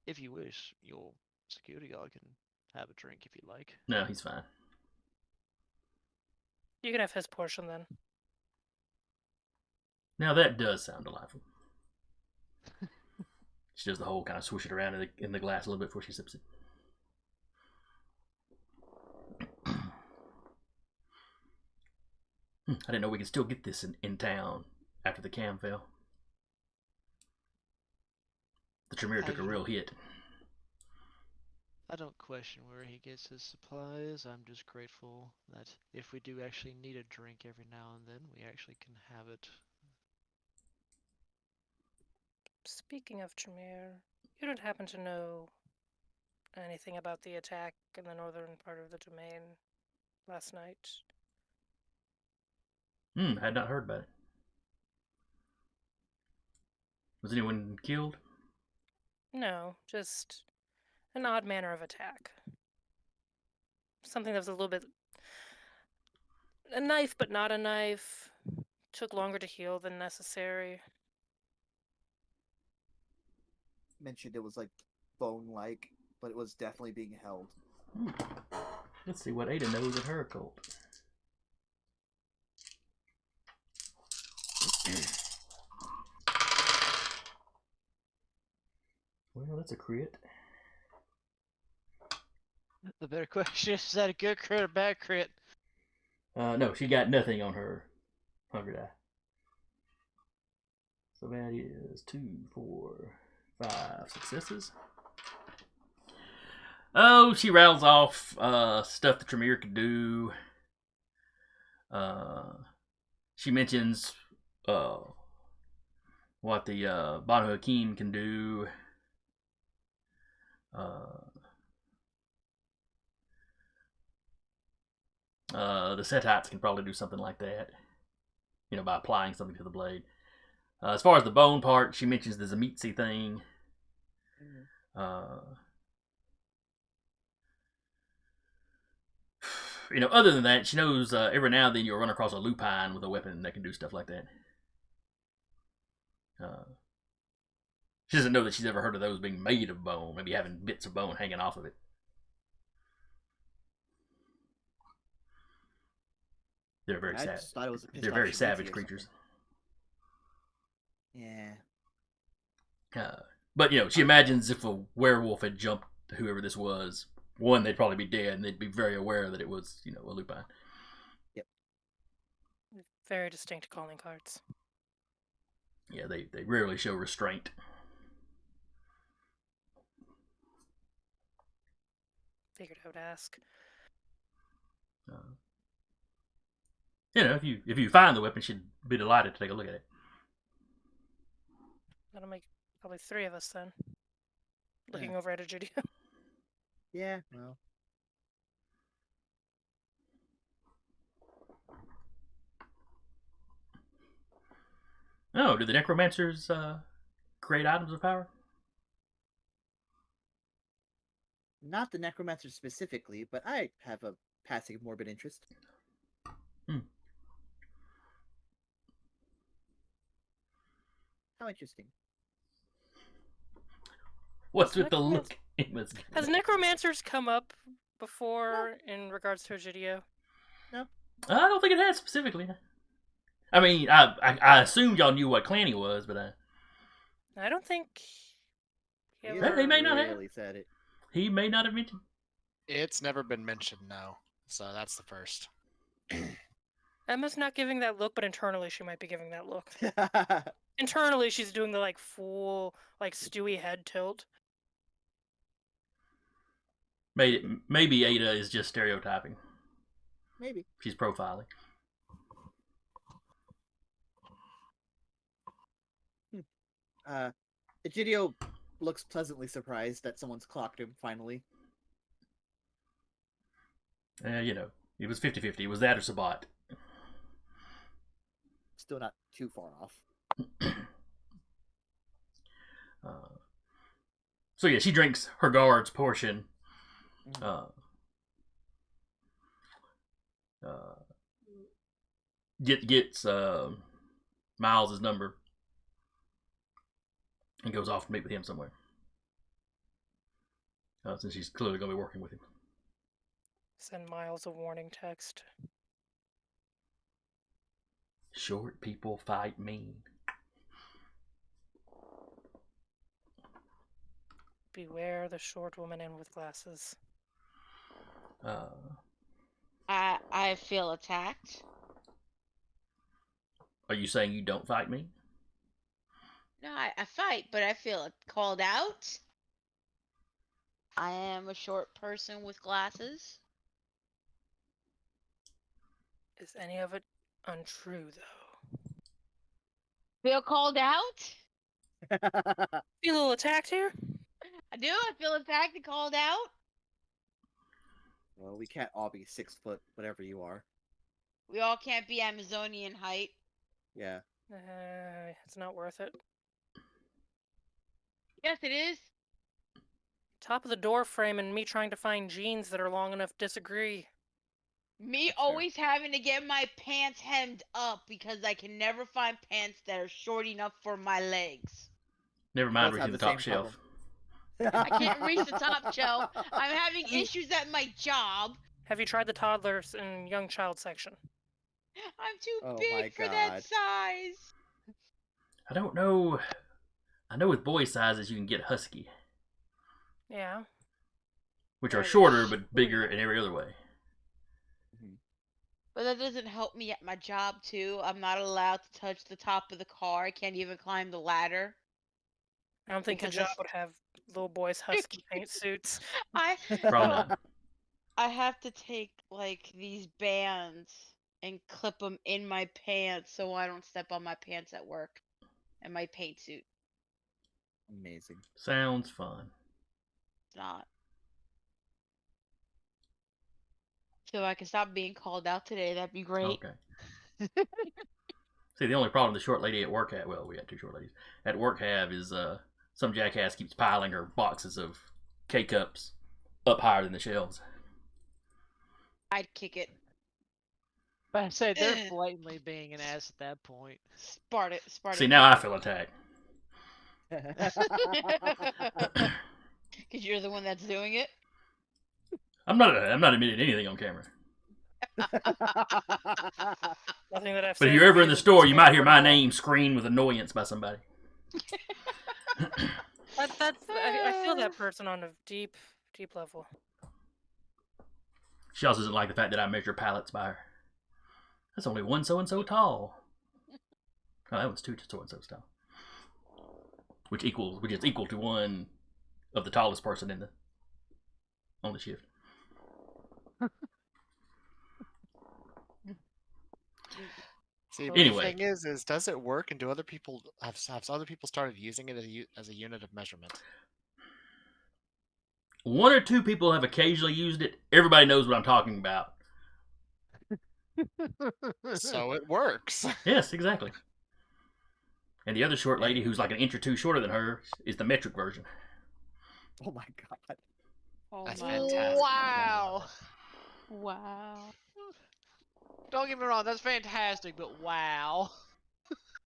If you wish, your security guard can have a drink if you like. No, he's fine. You can have his portion then. Now that does sound delightful. She does the whole kind of swish it around in the glass a little bit before she sips it. I didn't know we could still get this in town after the cam fell. The Tremere took a real hit. I don't question where he gets his supplies. I'm just grateful that if we do actually need a drink every now and then, we actually can have it. Speaking of Tremere, you don't happen to know anything about the attack in the northern part of the domain last night? Had not heard about it. Was anyone killed? No, just an odd manner of attack. Something that was a little bit. A knife, but not a knife. Took longer to heal than necessary. Mentioned it was like bone-like, but it was definitely being held. Let's see what Ada knows of her occult. Well, that's a crit. The better question is that a good crit or bad crit? No, she got nothing on her hunger die. So that is 2, 4, 5 successes. Oh, she rattles off stuff that Tremere could do. She mentions what the Banu Hakim can do. The Setites can probably do something like that, by applying something to the blade. As far as the bone part, she mentions the Zamitsi thing. Other than that, she knows every now and then you'll run across a lupine with a weapon that can do stuff like that. She doesn't know that she's ever heard of those being made of bone, maybe having bits of bone hanging off of it. They're very I sad. just thought it was a They're very savage creatures. Yeah. But she imagines if a werewolf had jumped whoever this was, one, they'd probably be dead, and they'd be very aware that it was, a lupine. Yep. Very distinct calling cards. Yeah, they rarely show restraint. Figured I would ask. If you find the weapon, she'd be delighted to take a look at it. That'll make probably 3 of us then. Looking over at Egidio. Yeah, well. Oh, do the necromancers create items of power? Not the necromancer specifically, but I have a passing morbid interest. How interesting. What's with the look? Has necromancers come up before in regards to Egidio? No. I don't think it has specifically. I mean, I assumed y'all knew what clan he was, but I don't think he He ever... He may not have. really said it. He may not have mentioned. It's never been mentioned, no. So that's the first. Emma's not giving that look, but internally she might be giving that look. Internally she's doing the full Stewie head tilt. Maybe Ada is just stereotyping. Maybe. She's profiling. Egidio looks pleasantly surprised that someone's clocked him finally. It was 50-50. It was that or Sabat. Still not too far off. So yeah, she drinks her guard's portion. Gets Miles' number and goes off to meet with him somewhere. Since she's clearly going to be working with him. Send Miles a warning text. Short people fight mean. Beware the short woman in with glasses. I feel attacked. Are you saying you don't fight me? No, I fight, but I feel called out. I am a short person with glasses. Is any of it untrue, though? Feel called out? Feel a little attacked here? I do. I feel attacked and called out. Well, we can't all be 6 foot, whatever you are. We all can't be Amazonian height. Yeah. It's not worth it. Yes, it is. Top of the door frame and me trying to find jeans that are long enough disagree. Me That's fair. always having to get my pants hemmed up because I can never find pants that are short enough for my legs. Never mind Both reaching have the the top same shelf. I can't reach the top shelf. I'm having issues at my job. Have you tried the toddlers and young child section? I'm too Oh my big for that God. size. I don't know. I know with boy sizes you can get husky, Yeah. which are That is shorter but bigger true. in every other way. But that doesn't help me at my job too. I'm not allowed to touch the top of the car. I can't even climb the ladder. I don't think the Because job that's- would have little boys husky paint suits. I Probably no, not. I have to take like these bands and clip them in my pants so I don't step on my pants at work and my paint suit. Amazing. Sounds fun. It's not. So I can stop being called out today. That'd be great. Okay. See, the only problem the short lady at work had, well, we had two short ladies, at work have is some jackass keeps piling her boxes of K-Cups up higher than the shelves. I'd kick it. But I say they're Ugh. blatantly being an ass at that point. Sparta. See, now I feel attacked. Because you're the one that's doing it. I'm not admitting anything on camera. Nothing that I've But said if you're ever in the really store, you is might hear my recordable. name screamed with annoyance by somebody. I feel that person on a deep level. She also doesn't like the fact that I measure pallets by her. That's only one so-and-so tall. Oh, that was two so-and-so's tall. Which is equal to one of the tallest person on the shift. See, but Anyway. the thing is does it work, and do other people have other people started using it as a unit of measurement? One or two people have occasionally used it. Everybody knows what I'm talking about. So it works. Yes, exactly. And the other short lady, who's like an inch or two shorter than her, is the metric version. Oh my God. Oh That's my fantastic. Wow. Wow. Don't get me wrong, that's fantastic, but wow.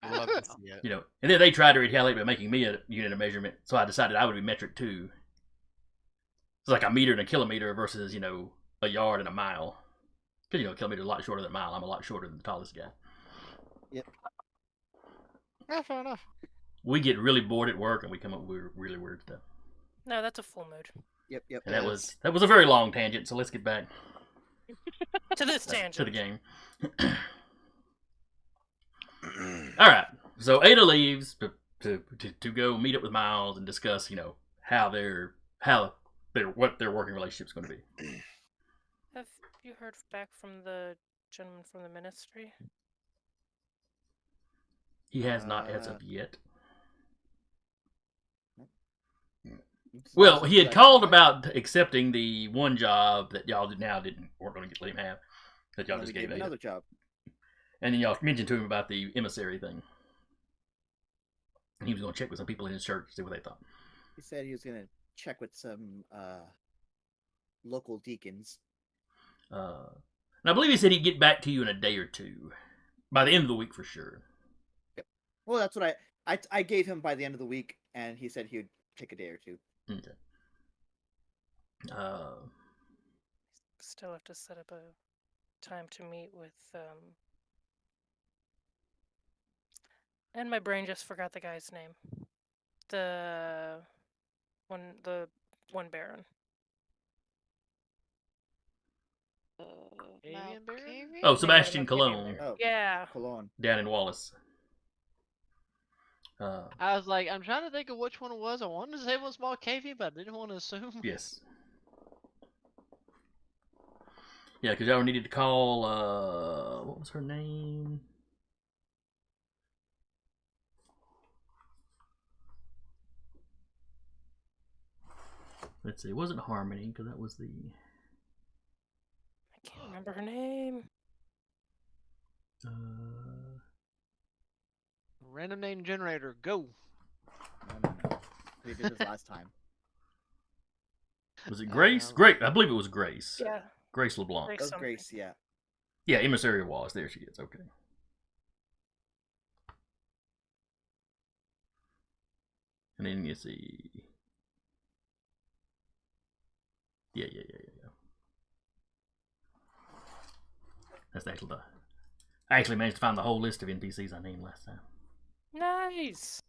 I love to see it. You know, and then they tried to retaliate by making me a unit of measurement, so I decided I would be metric too. It's like a meter and a kilometer versus, a yard and a mile. Because, a kilometer is a lot shorter than a mile. I'm a lot shorter than the tallest guy. Yep. Yeah, fair enough. We get really bored at work and we come up with really weird stuff. No, that's a full mood. Yep. And that was a very long tangent, so let's get back To this tangent. to the game. All right. So Ada leaves to go meet up with Miles and discuss, what their working relationship's going to be. Have you heard back from the gentleman from the ministry? He has not as of yet. Oops, Well, that's he had like- called about accepting the one job that y'all weren't going to let him have, that y'all and just we gave him Ada. another job. And then y'all mentioned to him about the emissary thing. And he was going to check with some people in his church to see what they thought. He said he was gonna check with some local deacons. And I believe he said he'd get back to you in a day or two. By the end of the week for sure. Well, that's what I gave him by the end of the week, and he said he would take a day or two. Okay. Still have to set up a time to meet with and my brain just forgot the guy's name. The one Baron. Avian Baron? Oh, Sebastian Yeah, Cologne Baron. Oh, Yeah. Cologne. down in Wallace. I was like, I'm trying to think of which one it was. I wanted to say one small cavey, but I didn't want to assume. Yes. Yeah, because y'all needed to call, what was her name? Let's see, it wasn't Harmony, because that was the... I can't remember her name. Random name generator, go. No. We did this last time. Was it Grace? Great, I believe it was Grace. Yeah. Grace LeBlanc. Grace That was something. Grace, yeah. Yeah, Emissary was. There she is. Okay. And then you see. Yeah. That's actually the. I actually managed to find the whole list of NPCs I named last time. Nice.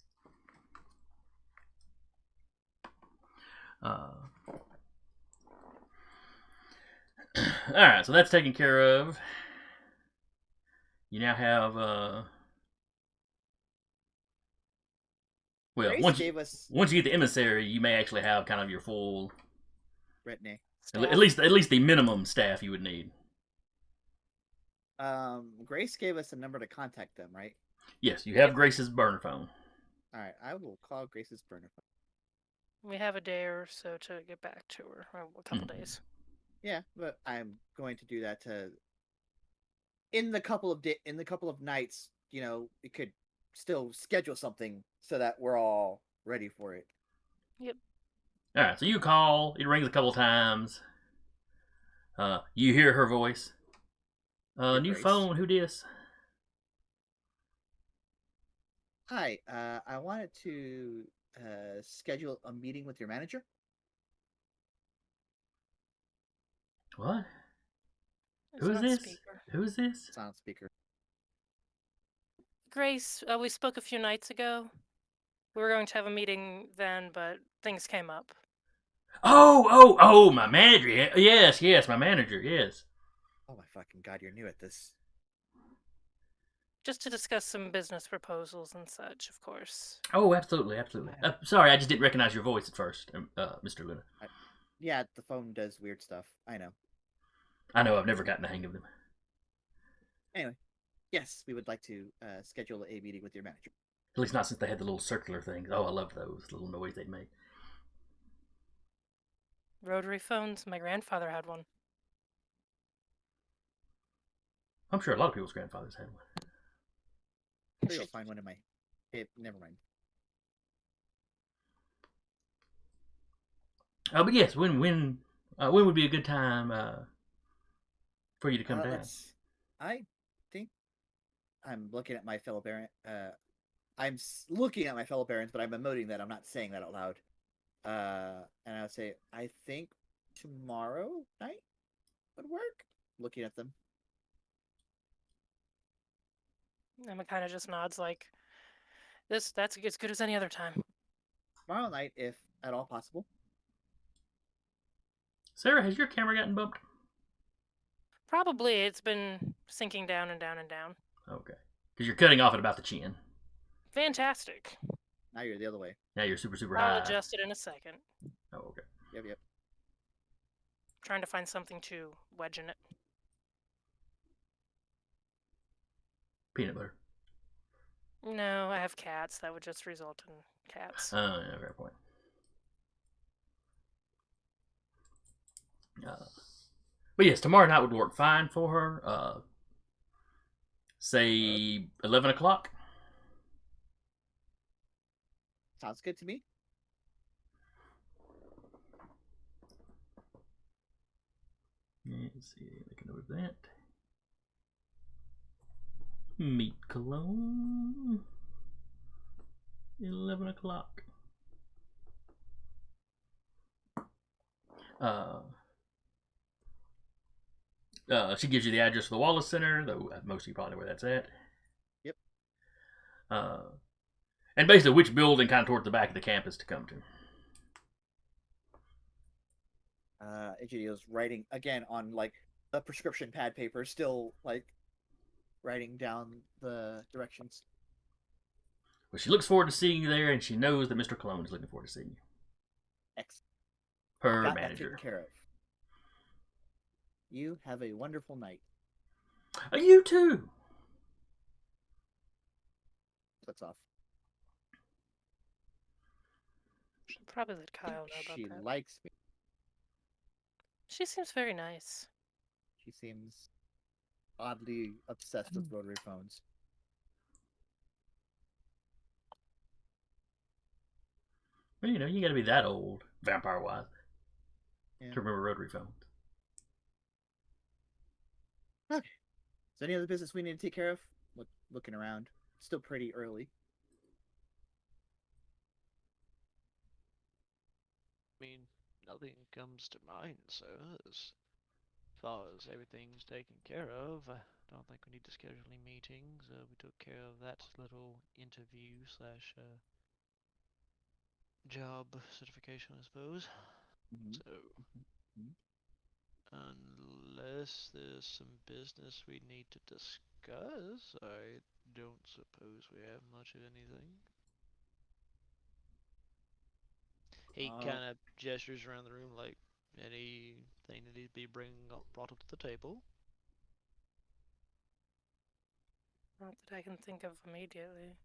Alright, so that's taken care of. You now have. Well, Grace once gave us you get the emissary, you may actually have kind of your full. Brittany. At Staff. least the minimum staff you would need. Grace gave us a number to contact them, right? Yes, you have Grace's burner phone. All right, I will call Grace's burner phone. We have a day or so to get back to her. Or a couple days. Yeah, but I'm going to do that to. In the couple of nights, you know, we could still schedule something so that we're all ready for it. Yep. All right, so you call. It rings a couple times. You hear her voice. New Grace. phone. Who dis? Hi, I wanted to schedule a meeting with your manager. What? It's Who's on this? speaker. Who's this? It's on speaker. Grace, we spoke a few nights ago. We were going to have a meeting then, but things came up. Oh, my manager. Yes, my manager. Yes. Oh my fucking god, you're new at this. Just to discuss some business proposals and such, of course. Oh, absolutely. Sorry, I just didn't recognize your voice at first, Mr. Luna. Yeah, the phone does weird stuff. I know. I know. I've never gotten the hang of them. Anyway, yes, we would like to schedule a meeting with your manager. At least not since they had the little circular things. Oh, I love those little noise they make. Rotary phones. My grandfather had one. I'm sure a lot of people's grandfathers had one. Sure, you'll find one in my. Never mind. But yes, when would be a good time for you to come down? I think I'm looking at my fellow baron. I'm looking at my fellow barons, but I'm emoting that. I'm not saying that out loud. And I would say I think tomorrow night would work. Looking at them. Emma kind of just nods like, that's as good as any other time. Tomorrow night, if at all possible. Sarah, has your camera gotten bumped? Probably it's been sinking down and down and down. Okay. Because you're cutting off at about the chin. Fantastic. Now you're the other way. Now you're super I'll high. adjust it in a second. Oh, okay. Yep. Trying to find something to wedge in it. Peanut butter. No, I have cats. That would just result in cats. Yeah, fair point. But yes, tomorrow night would work fine for her. Say 11 o'clock. Sounds good to me. Let's see, make a note of that. Meet Cologne. 11 o'clock. She gives you the address for the Wallace Center, though most of you probably know where that's at. Yep. And basically which building kind of towards the back of the campus to come to. Egidio's writing again on like the prescription pad paper, still like writing down the directions. Well, she looks forward to seeing you there, and she knows that Mr. Cologne is looking forward to seeing you. Excellent. Her Got that taken manager. care of. You have a wonderful night. You too. Puts off. Should probably let Kyle know about She that. likes me. She seems very nice. She seems oddly obsessed with rotary phones. Well, you know, you got to be that old, vampire-wise, Yeah. to remember rotary phones. Okay. Is there any other business we need to take care of? Looking around. Still pretty early. I mean, nothing comes to mind, so as far as everything's taken care of, I don't think we need to schedule any meetings. We took care of that little interview slash job certification, I suppose. Mhm. So, Mhm. unless there's some business we need to discuss, I don't suppose we have much of anything. He kind of gestures around the room like anything that needs to be brought up to the table. Not that I can think of immediately.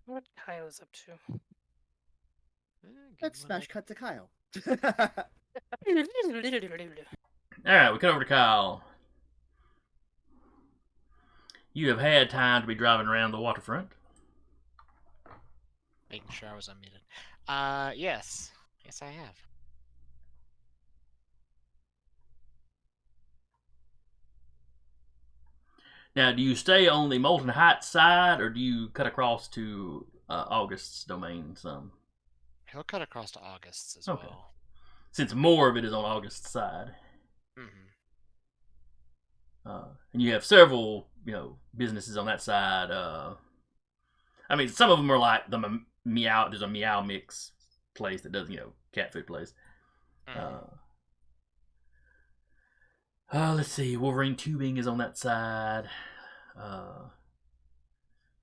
What Kyle's up to? Let's smash cut to Kyle. All right, we cut over to Kyle. You have had time to be driving around the waterfront. Making sure I was unmuted. Yes. Yes, I have. Now, do you stay on the Molten Heights side, or do you cut across to August's domain some? He'll cut across to August's as Okay. well. Since more of it is on August's side. Mm-hmm. And you have several, businesses on that side. I mean, some of them are like the Meow. There's a Meow Mix place that does, cat food place. Mm-hmm. Let's see. Wolverine Tubing is on that side. I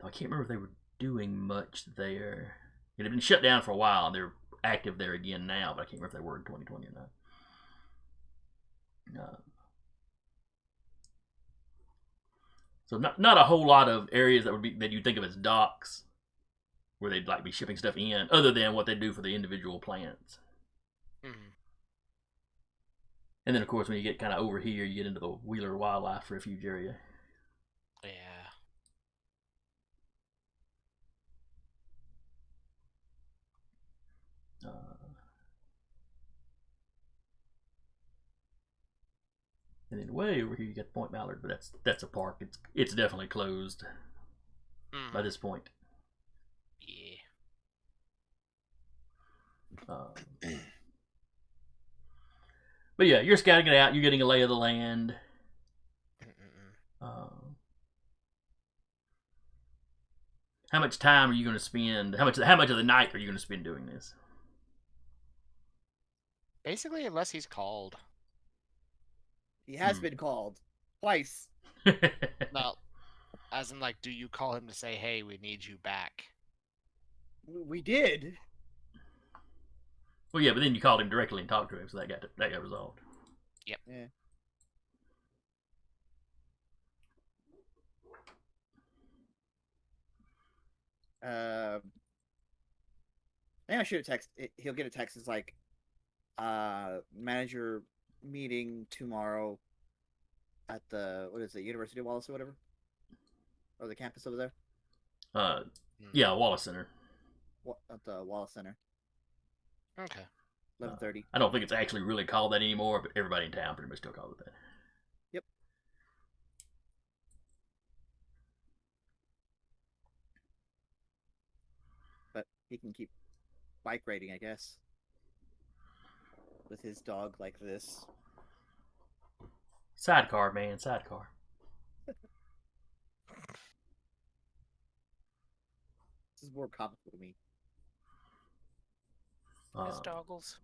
can't remember if they were doing much there. It had been shut down for a while, and they're active there again now, but I can't remember if they were in 2020 or not. So not a whole lot of areas that you think of as docks where they'd like be shipping stuff in, other than what they do for the individual plants. Mm-hmm. And then, of course, when you get kind of over here, you get into the Wheeler Wildlife Refuge area. Yeah. And then way over here, you got Point Mallard, but that's a park. It's definitely closed by this point. Yeah. But yeah, you're scouting it out. You're getting a lay of the land. How much time are you going to spend? How much of the night are you going to spend doing this? Basically, unless he's called. He has been called twice. No, as in, like, do you call him to say, "Hey, we need you back"? We did. Well, yeah, but then you called him directly and talked to him, so that got resolved. Yep. Yeah. I think I should have texted. He'll get a text. It's like, manager meeting tomorrow at the University of Wallace or whatever, or the campus over there. Yeah, Wallace Center. At the Wallace Center. Okay. 11:30. I don't think it's actually really called that anymore, but everybody in town pretty much still calls it that. Yep. But he can keep bike riding, I guess, with his dog like this. Sidecar, man, sidecar. This is more comical to me. His doggles.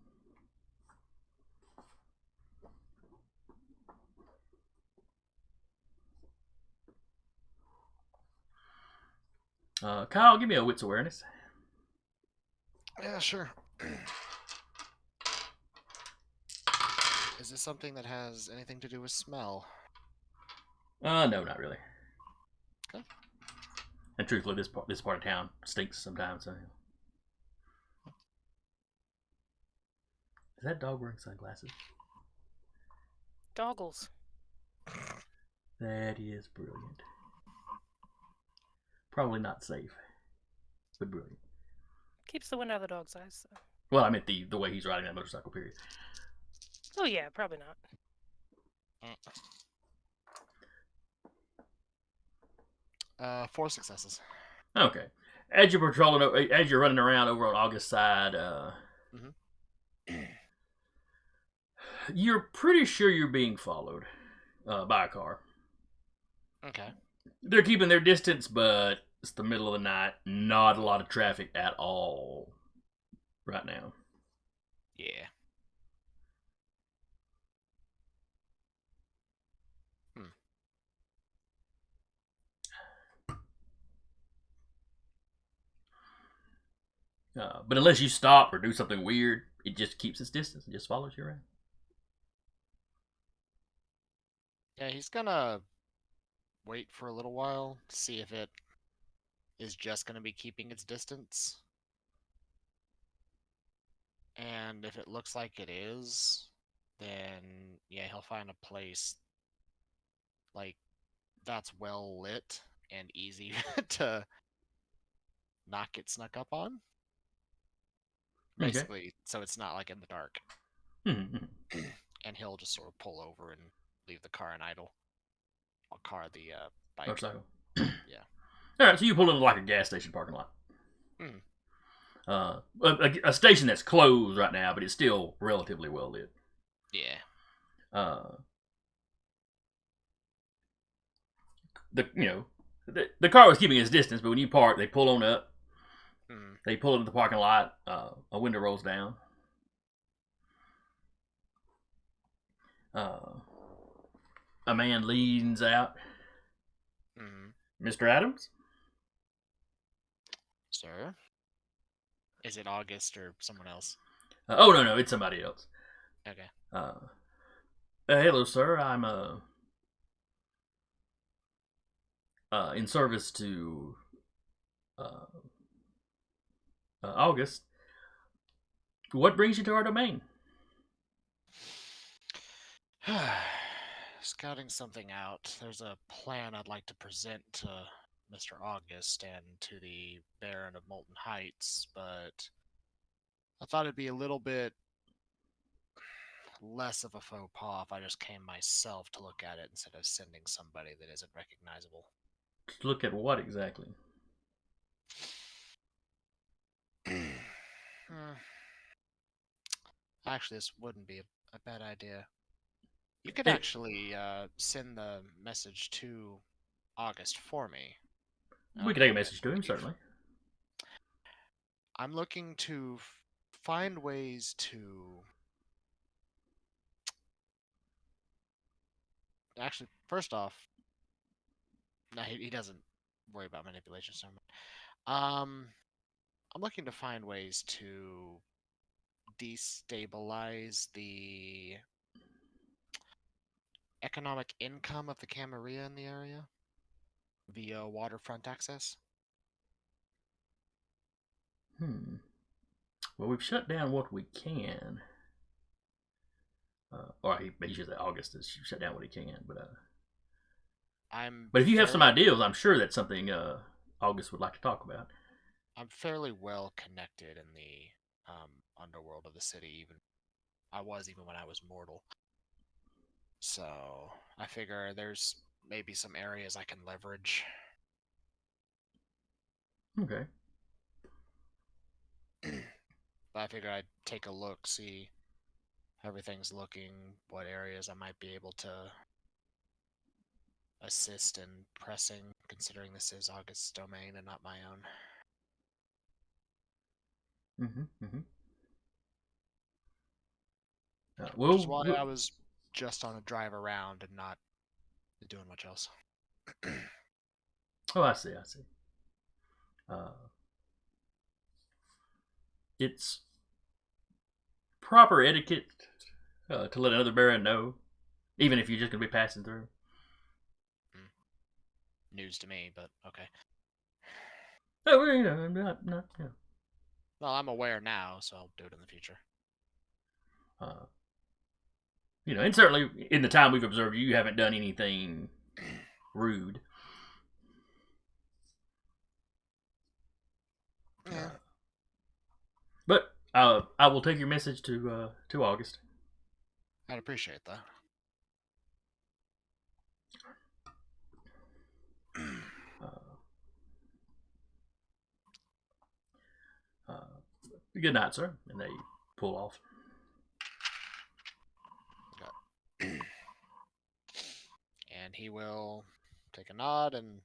Kyle, give me a wits awareness. Yeah, sure. Is this something that has anything to do with smell? No, not really. Okay. And truthfully, this part of town stinks sometimes. So. Is that dog wearing sunglasses? Doggles. That is brilliant. Probably not safe, but brilliant. Keeps the wind out of the dog's eyes, though. Well, I meant the way he's riding that motorcycle, period. Oh, yeah, probably not. 4 successes. Okay. As you're patrolling, as you're running around over on August side, you're pretty sure you're being followed by a car. Okay. They're keeping their distance, but it's the middle of the night. Not a lot of traffic at all right now. Yeah. But unless you stop or do something weird, it just keeps its distance and just follows you around. Yeah, he's gonna wait for a little while to see if it is just gonna be keeping its distance. And if it looks like it is, then yeah, he'll find a place like that's well lit and easy to not get snuck up on. Basically, so it's not like in the dark. Mm-hmm. And he'll just sort of pull over and leave the car in idle. I'll car the bike. Motorcycle. Yeah. All right, so you pull into like a gas station parking lot. Hmm. A station that's closed right now, but it's still relatively well lit. Yeah. The car was keeping its distance, but when you park, they pull on up. Hmm. They pull into the parking lot. A window rolls down. A man leans out. Hmm. Mr. Adams? Sir? Is it August or someone else? Oh, no, it's somebody else. Okay. Hello, sir. I'm in service to August. What brings you to our domain? Scouting something out. There's a plan I'd like to present to Mr. August and to the Baron of Molten Heights, but I thought it'd be a little bit less of a faux pas if I just came myself to look at it instead of sending somebody that isn't recognizable. Look at what exactly? Actually, this wouldn't be a bad idea. You could Hey. actually send the message to August for me. We can take a message to him, certainly. I'm looking to find ways to... Actually, first off, no, he doesn't worry about manipulation so much. I'm looking to find ways to destabilize the economic income of the Camarilla in the area via waterfront access. Well, we've shut down what we can. He should say August has shut down what he can, but if you have some ideas, I'm sure that's something August would like to talk about. I'm fairly well connected in the underworld of the city. Even when I was mortal. So I figure there's maybe some areas I can leverage. Okay. But I figure I'd take a look, see how everything's looking, what areas I might be able to assist in pressing, considering this is August's domain and not my own. Which is why I was just on a drive around and not doing much else. Oh, I see. It's proper etiquette to let another Baron know, even if you're just going to be passing through. News to me, but okay. Oh, well, not. Well, I'm aware now, so I'll do it in the future. And certainly in the time we've observed you haven't done anything rude. Yeah. But I will take your message to August. I'd appreciate that. Good night, sir. And they pull off. And he will take a nod, and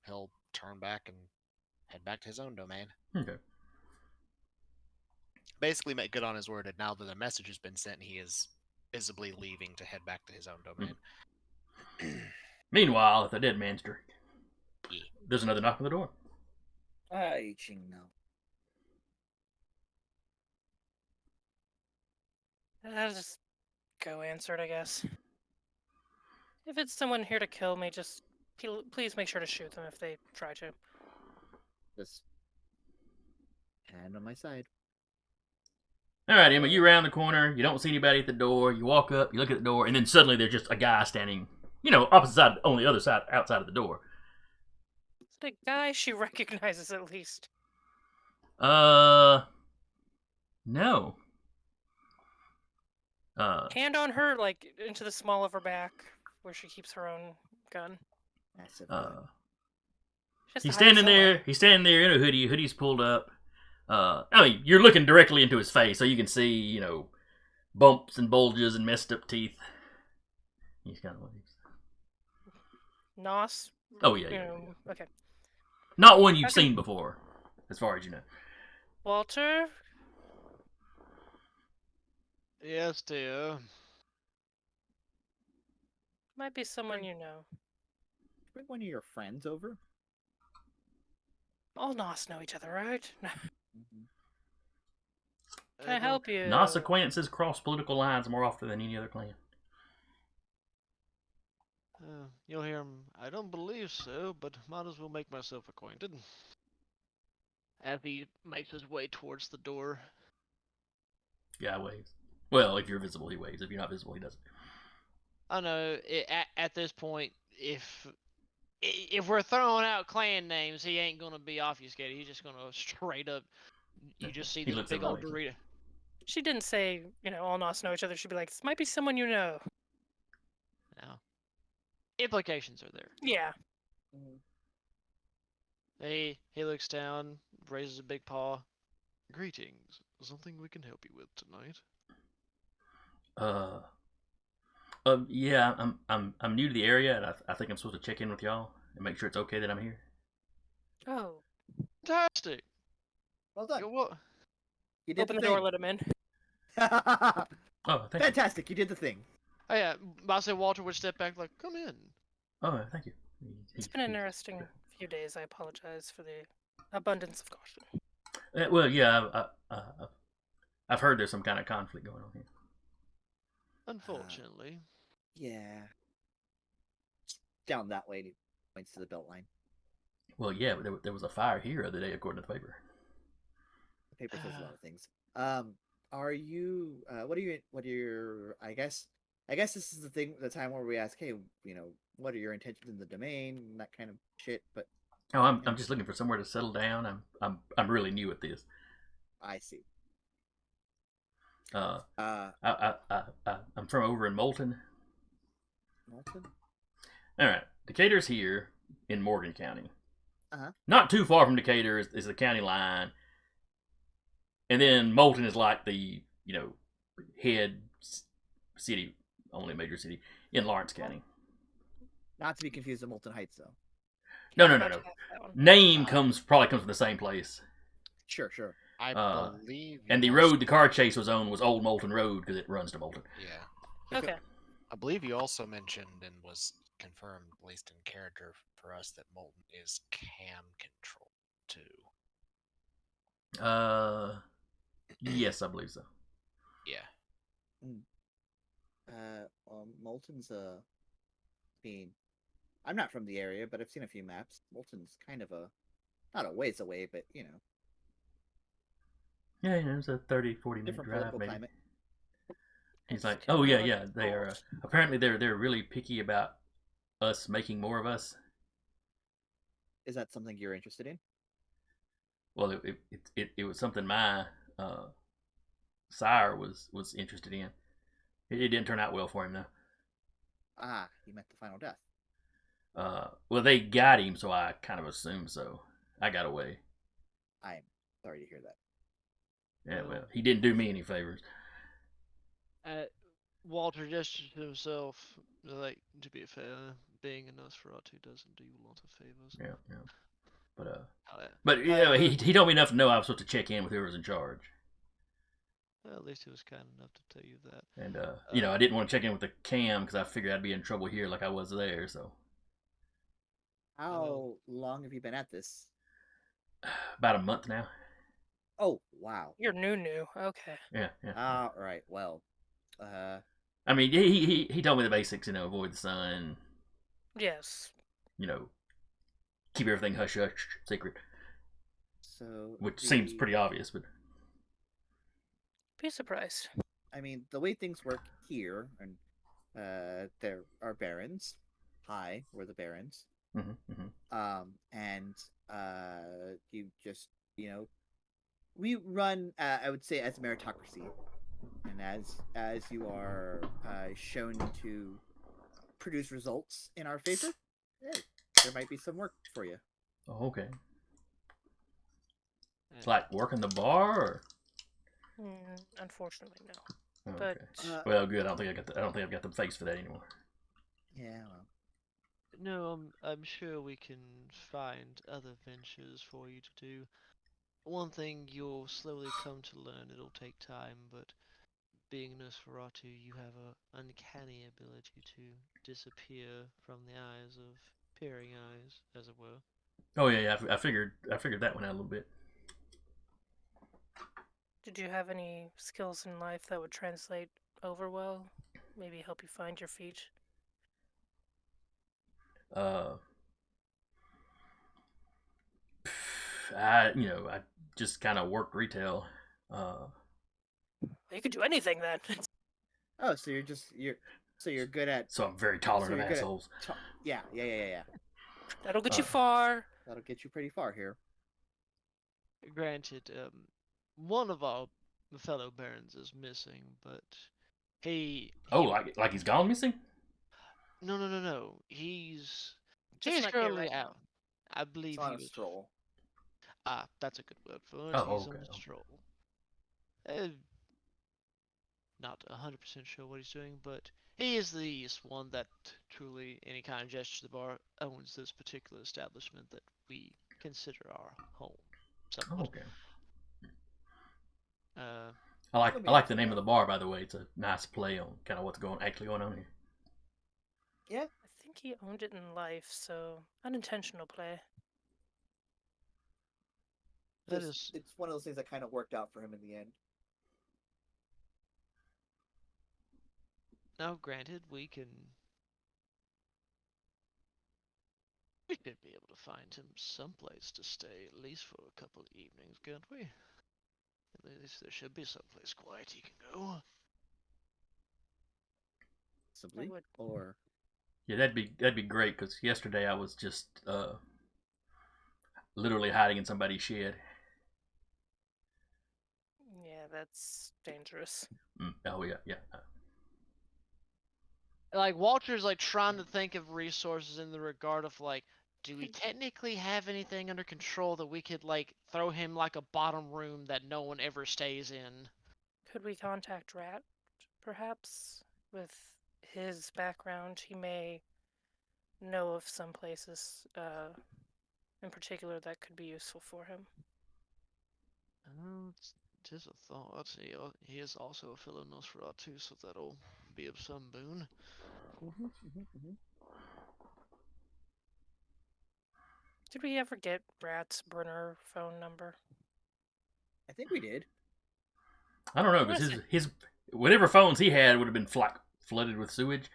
he'll turn back and head back to his own domain. Okay. Basically, make good on his word, and now that the message has been sent, he is visibly leaving to head back to his own domain. Meanwhile, at the dead man's drink, Yeah. there's another knock on the door. Hi, Ching now. I'll just go answer it, I guess. If it's someone here to kill me, just please make sure to shoot them if they try to. Just hand on my side. All right, Emma, you round the corner. You don't see anybody at the door. You walk up, you look at the door, and then suddenly there's just a guy standing, opposite side, on the other side, outside of the door. Is it a guy she recognizes at least? No. Hand on her, like, into the small of her back, where she keeps her own gun. Massive gun. She has to He's hide it standing somewhere. there. He's standing there in a hoodie. Hoodie's pulled up. You're looking directly into his face, so you can see, bumps and bulges and messed up teeth. He's kind of waves. Nos? Oh yeah. Okay. Not one you've seen before, as far as you know. Walter? Yes, dear. Might be someone you know. Bring one of your friends over. All Nos know each other, right? Mm-hmm. Can I help you? Nos acquaintances cross political lines more often than any other clan. You'll hear him. I don't believe so, but might as well make myself acquainted. As he makes his way towards the door. Guy waves. Well, if you're visible, he waves. If you're not visible, he doesn't. I know. At this point, if we're throwing out clan names, he ain't gonna be obfuscated. He's just gonna straight up. You just see He this looks big at old Wellington. She Dorito. didn't say, all Nos know each other. She'd be like, this might be someone you know. Now, implications are there. Yeah. He looks down, raises a big paw. Greetings. Something we can help you with tonight? Yeah, I'm new to the area, and I think I'm supposed to check in with y'all and make sure it's okay that I'm here. Oh. Fantastic. Well done. You what? You did Open the the door, thing. let him in. Oh, thank you. Fantastic! You did the thing. Oh yeah, I say Walter would step back like, come in. Oh, thank you. It's been an interesting few days. I apologize for the abundance of caution. Well, yeah, I've heard there's some kind of conflict going on here. Unfortunately. Yeah. Down that way. He points to the belt line. Well, yeah, but there was a fire here the other day, according to the paper. The paper says a lot of things. Are you? What are your? I guess this is the time where we ask, hey, what are your intentions in the domain and that kind of shit. But Oh, I'm just looking for somewhere to settle down. I'm really new at this. I see. I'm from over in Moulton. Moulton? All right, Decatur's here in Morgan County. Uh-huh. Not too far from Decatur is the county line, and then Moulton is like the head city, only major city in Lawrence County. Not to be confused with Moulton Heights, though. No. About to ask that one. Name probably comes from the same place. Sure. I believe. And the road the car chase was on was Old Moulton Road because it runs to Moulton. Yeah. Okay. I believe you also mentioned and was confirmed, at least in character for us, that Molten is cam control too. Yes, I believe so. Yeah. Well, Molten's I'm not from the area, but I've seen a few maps. Molten's kind of not a ways away, but Yeah, it's a 30, 40-minute different drive, political maybe. climate. He's It's like, too oh yeah, much yeah. They are involved. apparently they're really picky about us making more of us. Is that something you're interested in? Well, it was something my uh, sire was interested in. It didn't turn out well for him though. Ah, he met the final death. Well, they got him, so I kind of assumed so. I got away. I'm sorry to hear that. Yeah, Well, well, he didn't do me any favors. Walter gestures to himself, like, to be fair, being a Nosferatu doesn't do you a lot of favors. Yeah, yeah. But However, he told me enough to know I was supposed to check in with whoever was in charge. well, at least he was kind enough to tell you that. And I didn't want to check in with the cam because I figured I'd be in trouble here like I was there. So How long have you been at this? about a month now. Oh, wow. You're new. Okay. Yeah, yeah. All right. Well, I mean, he told me the basics. Avoid the sun. Yes. Keep everything hush hush secret, so which seems pretty obvious, but Be surprised. I mean, the way things work here, and there are barons. Hi, we're the barons. And you just we run. I would say as a meritocracy, and as you are shown to produce results in our favor, hey, there might be some work for you. oh, okay. It's like working the bar. Or? Unfortunately, no. Oh, But okay. Well, good. I don't think I've got the face for that anymore. Yeah. Well, No, I'm sure we can find other ventures for you to do. One thing you'll slowly come to learn, it'll take time, but being Nosferatu, you have an uncanny ability to disappear from the eyes of peering eyes, as it were. Oh yeah. I figured that one out a little bit. did you have any skills in life that would translate over well? Maybe help you find your feet? I just kind of worked retail. You could do anything then. oh, so you're good at. So I'm very tolerant So of you're good at assholes. Yeah. That'll get you far. That'll get you pretty far here. Granted, one of our fellow barons is missing, but he like he's gone missing? No. He's Just not here currently right now. out. I believe It's on he a was. stroll. Ah, that's a good word for it. Oh, He's okay. on a stroll. Not 100% sure what he's doing, but he is the one that truly, any kind of gesture to the bar, owns this particular establishment that we consider our home. Oh, Somewhat. okay. I I like the name of the bar, by the way. It's a nice play on kind of what's actually going on here. Yeah. I think he owned it in life, so unintentional play. It's one of those things that kind of worked out for him in the end. Now, granted, we should be able to find him someplace to stay, at least for a couple of evenings, can't we? At least there should be someplace quiet he can go. Simply, or Yeah, that'd be great because yesterday I was just literally hiding in somebody's shed. Yeah, that's dangerous. Oh yeah. Like, Walter's like trying to think of resources in the regard of like, do we technically have anything under control that we could like throw him like a bottom room that no one ever stays in? Could we contact Rat, perhaps? With his background, he may know of some places in particular that could be useful for him. It's just a thought. He is also a fellow Nosferatu, so that'll be of some boon. Did we ever get Rat's burner phone number? I think we did. I don't know, What because is his whatever phones he had would have been flooded with sewage,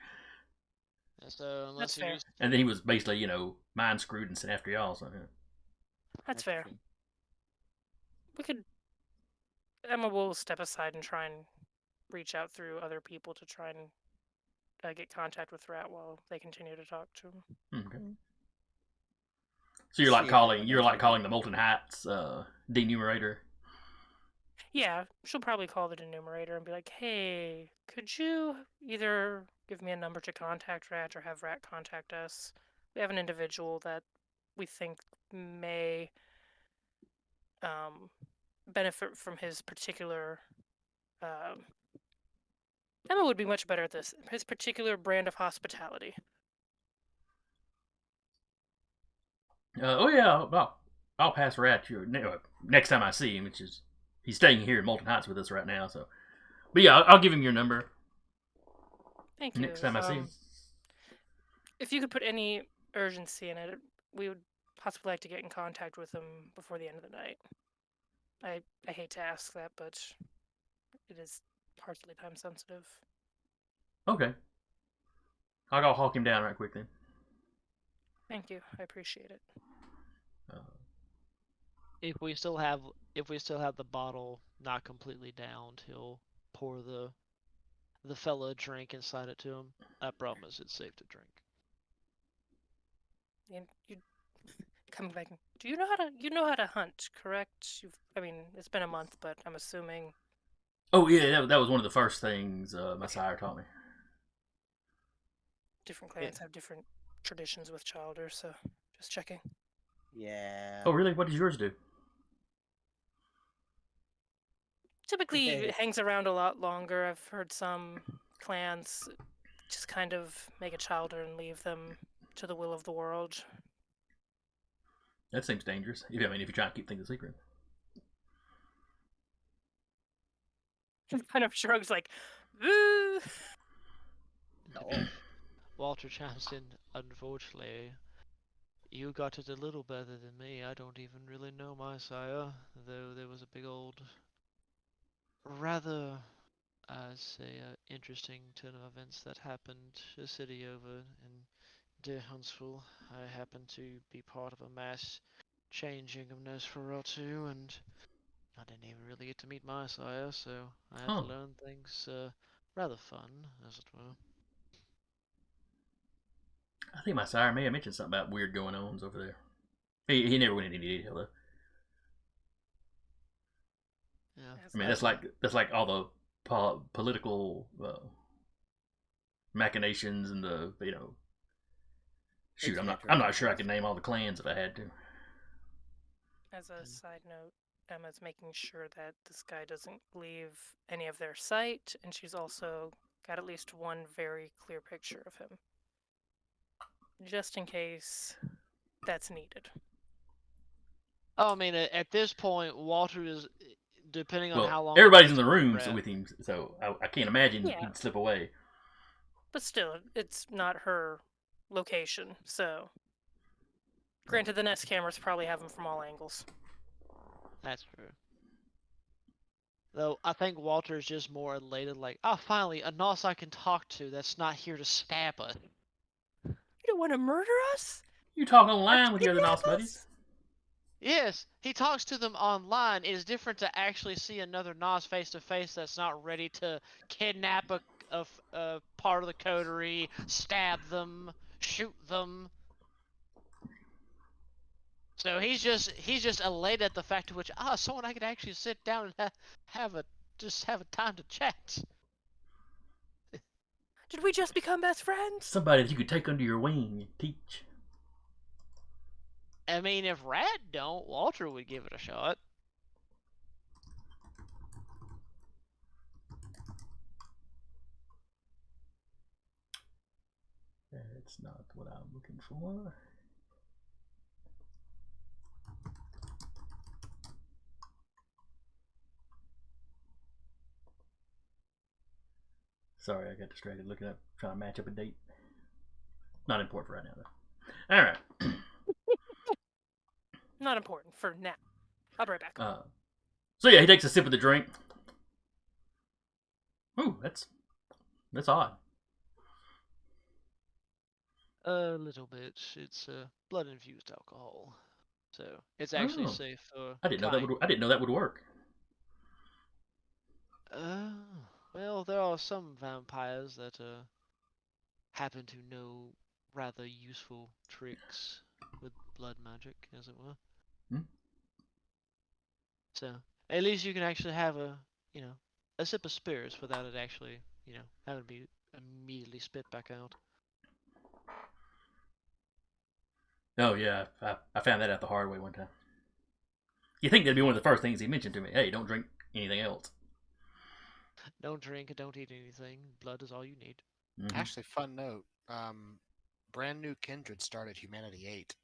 So unless That's he fair. was, and then he was basically, mind screwed and sent after y'all. So yeah. That's fair. true. We could. Emma will step aside and try and reach out through other people to try and get contact with Rat while they continue to talk to him. Okay. So you're like See if calling anyone knows anything. the Molten Heights denumerator. Yeah, she'll probably call the enumerator and be like, "Hey, could you either give me a number to contact Rat or have Rat contact us? We have an individual that we think may benefit from his particular." Emma would be much better at this. His particular brand of hospitality. Oh yeah, I'll pass Rat your next time I see him, which is he's staying here in Molten Heights with us right now. So, but yeah, I'll give him your number Thank you. next time I see him. If you could put any urgency in it, we would possibly like to get in contact with him before the end of the night. I hate to ask that, but it is partially time sensitive. Okay, I'll go hawk him down right quick then. Thank you. I appreciate it. if we still have the bottle not completely downed, he'll pour the fella a drink and slide it to him. I promise it's safe to drink. And you come back. Do you know how to hunt? Correct? It's been a month, but I'm assuming. Oh yeah, that was one of the first things my sire taught me. Different clans have different traditions with childers, so just checking. Yeah. Oh really? What does yours do? Typically, it hangs around a lot longer. I've heard some clans just kind of make a childer and leave them to the will of the world. That seems dangerous. If you're trying to keep things a secret. Kind of shrugs like, "Ooh." No. Walter chimes in, unfortunately, you got it a little better than me. I don't even really know my sire, though there was a big old, rather, I'd say, interesting turn of events that happened a city over in dear Huntsville. I happened to be part of a mass changing of Nosferatu, and I didn't even really get to meet my sire, so I had to learn things rather fun, as it were. I think my sire may have mentioned something about weird going ons over there. He never went into any detail though. Yeah. That's like all the political machinations and the Shoot, I'm not sure I could name all the clans if I had to. As a side note, Emma's making sure that this guy doesn't leave any of their sight, and she's also got at least one very clear picture of him. Just in case that's needed. Oh, I mean, at this point, Walter is, depending on how long. Everybody's in the rooms with him, so I can't imagine he'd slip away. But still, it's not her location, so. Granted, the Nest cameras probably have him from all angles. That's true. Though, I think Walter's just more elated, like, oh, finally, a Nos I can talk to that's not here to stab us. You don't want to murder us? You talk online with your other Nos buddies? Yes, he talks to them online. It is different to actually see another Nos face to face that's not ready to kidnap a part of the coterie, stab them, shoot them. So he's just elated at the fact of which someone I could actually sit down and have a time to chat. Did we just become best friends? Somebody that you could take under your wing and teach. I mean, if Rat don't, Walter would give it a shot. That's not what I'm looking for. Sorry, I got distracted looking up, trying to match up a date. Not important for right now, though. All right. Not important for now. I'll be right back. So yeah, he takes a sip of the drink. Ooh, that's odd. A little bit. It's blood infused alcohol, so it's actually Oh. safe for I didn't know that kind. would. I didn't know that would work. Well, there are some vampires that happen to know rather useful tricks with blood magic, as it were. Hmm. So at least you can actually have a sip of spirits without it actually, having to be immediately spit back out. Oh yeah, I found that out the hard way one time. You think that'd be one of the first things he mentioned to me? Hey, don't drink anything else. Don't drink and don't eat anything. Blood is all you need. Mm-hmm. Actually, fun note. Brand New Kindred started Humanity 8.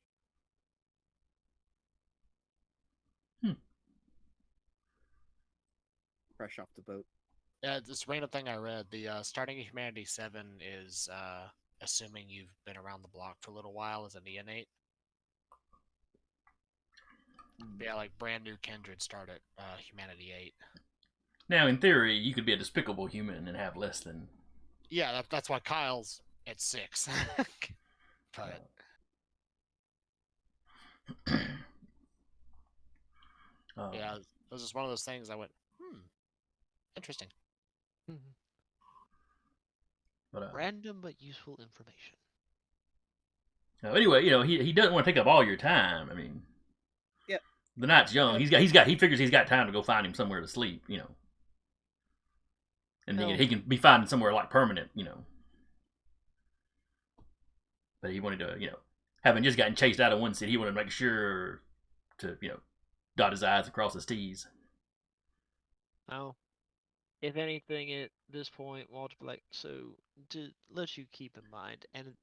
Fresh off the boat. Yeah, this random thing I read. The starting of Humanity 7 is assuming you've been around the block for a little while as a neonate. But yeah, like Brand New Kindred started Humanity 8. Now, in theory, you could be a despicable human and have less than. Yeah, that's why Kyle's at 6. But yeah, it was just one of those things. I went, interesting. But, Random but useful information. Anyway, he doesn't want to take up all your time. I mean, Yep. The night's young. He figures he's got time to go find him somewhere to sleep. And then he can be finding somewhere like permanent. But he wanted to, having just gotten chased out of one city, he wanted to make sure to, dot his I's and cross his T's. Now, if anything, at this point, Walter be like, so to let you keep in mind, and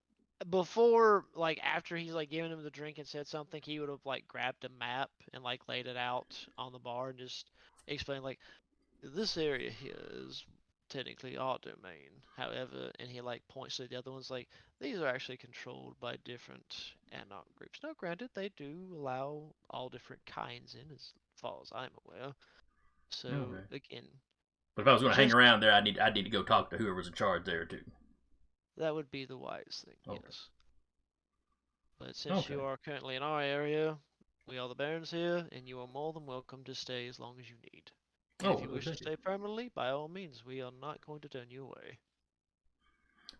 before, like, after he's like giving him the drink and said something, he would have like grabbed a map and like laid it out on the bar and just explained like, this area here is technically our domain. However, and he like points to the other ones like, these are actually controlled by different anon groups. Now, granted, they do allow all different kinds in, as far as I'm aware. So again, but if I was going to hang around there, I'd need to go talk to whoever's in charge there too. That would be the wise thing, Okay. yes. But since you are currently in our area, we are the Barons here, and you are more than welcome to stay as long as you need. And if you wish to stay permanently, by all means, we are not going to turn you away.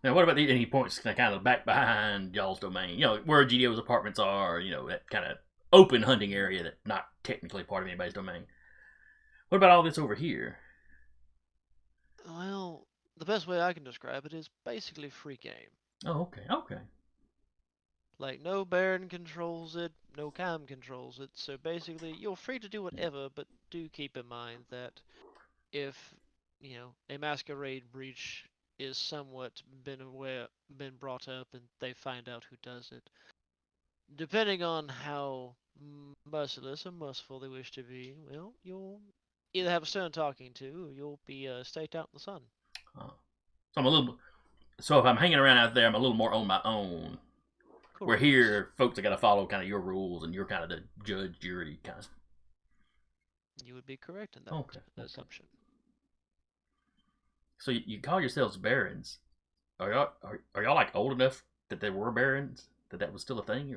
Now, what about and he points kind of back behind y'all's domain, where GDO's apartments are, that kind of open hunting area that's not technically part of anybody's domain. What about all this over here? Well, the best way I can describe it is basically free game. Oh, okay. Like, no Baron controls it, no Cam controls it, so basically you're free to do whatever, but do keep in mind that if, a masquerade breach is somewhat been brought up and they find out who does it, depending on how merciless or merciful they wish to be, well, you'll either have a stern talking to, or you'll be staked out in the sun. So if I'm hanging around out there, I'm a little more on my own. Correct. Where here, folks have got to follow kind of your rules, and you're kind of the judge, jury kind of. You would be correct in that assumption. So you call yourselves barons? Are y'all like old enough that there were barons? That was still a thing,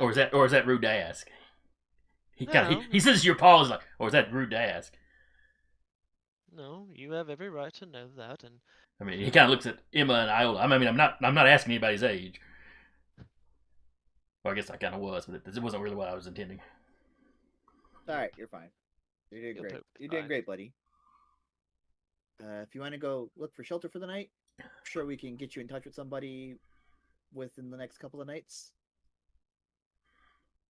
or is that rude to ask? He says your paws like, or is that rude to ask? No, you have every right to know that, and I mean, he kind of looks at Emma and Iola. I mean, I'm not asking anybody's age. Well, I guess I kind of was, but it wasn't really what I was intending. All right, you're fine. You're doing great. You're doing great, buddy. If you want to go look for shelter for the night, I'm sure we can get you in touch with somebody within the next couple of nights.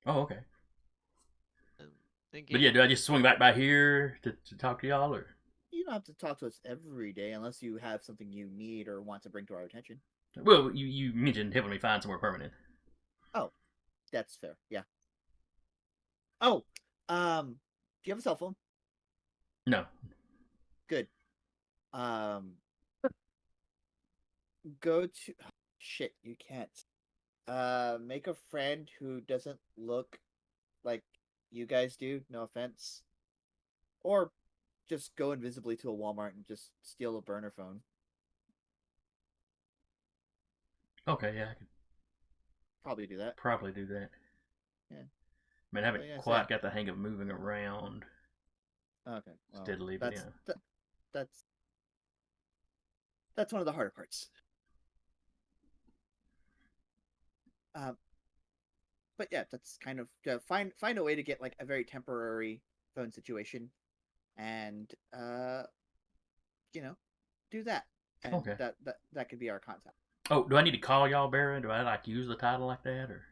Oh, okay. But yeah, do I just swing back by here to talk to y'all, or? You don't have to talk to us every day unless you have something you need or want to bring to our attention. Well, you mentioned helping me find somewhere permanent. Oh, that's fair. Yeah. Oh, do you have a cell phone? No. Good. Go to shit. You can't. Make a friend who doesn't look like you guys do, no offense. Or just go invisibly to a Walmart and just steal a burner phone. Okay, yeah, I could Probably do that. probably do that. Yeah. I mean, I haven't yeah, quite so- got the hang of moving around Okay. Well, steadily, but that's yeah. that's one of the harder parts. But yeah, that's kind of find a way to get like a very temporary phone situation, and do that, and Okay. that could be our contact. Oh, do I need to call y'all Baron? Do I like use the title like that, or?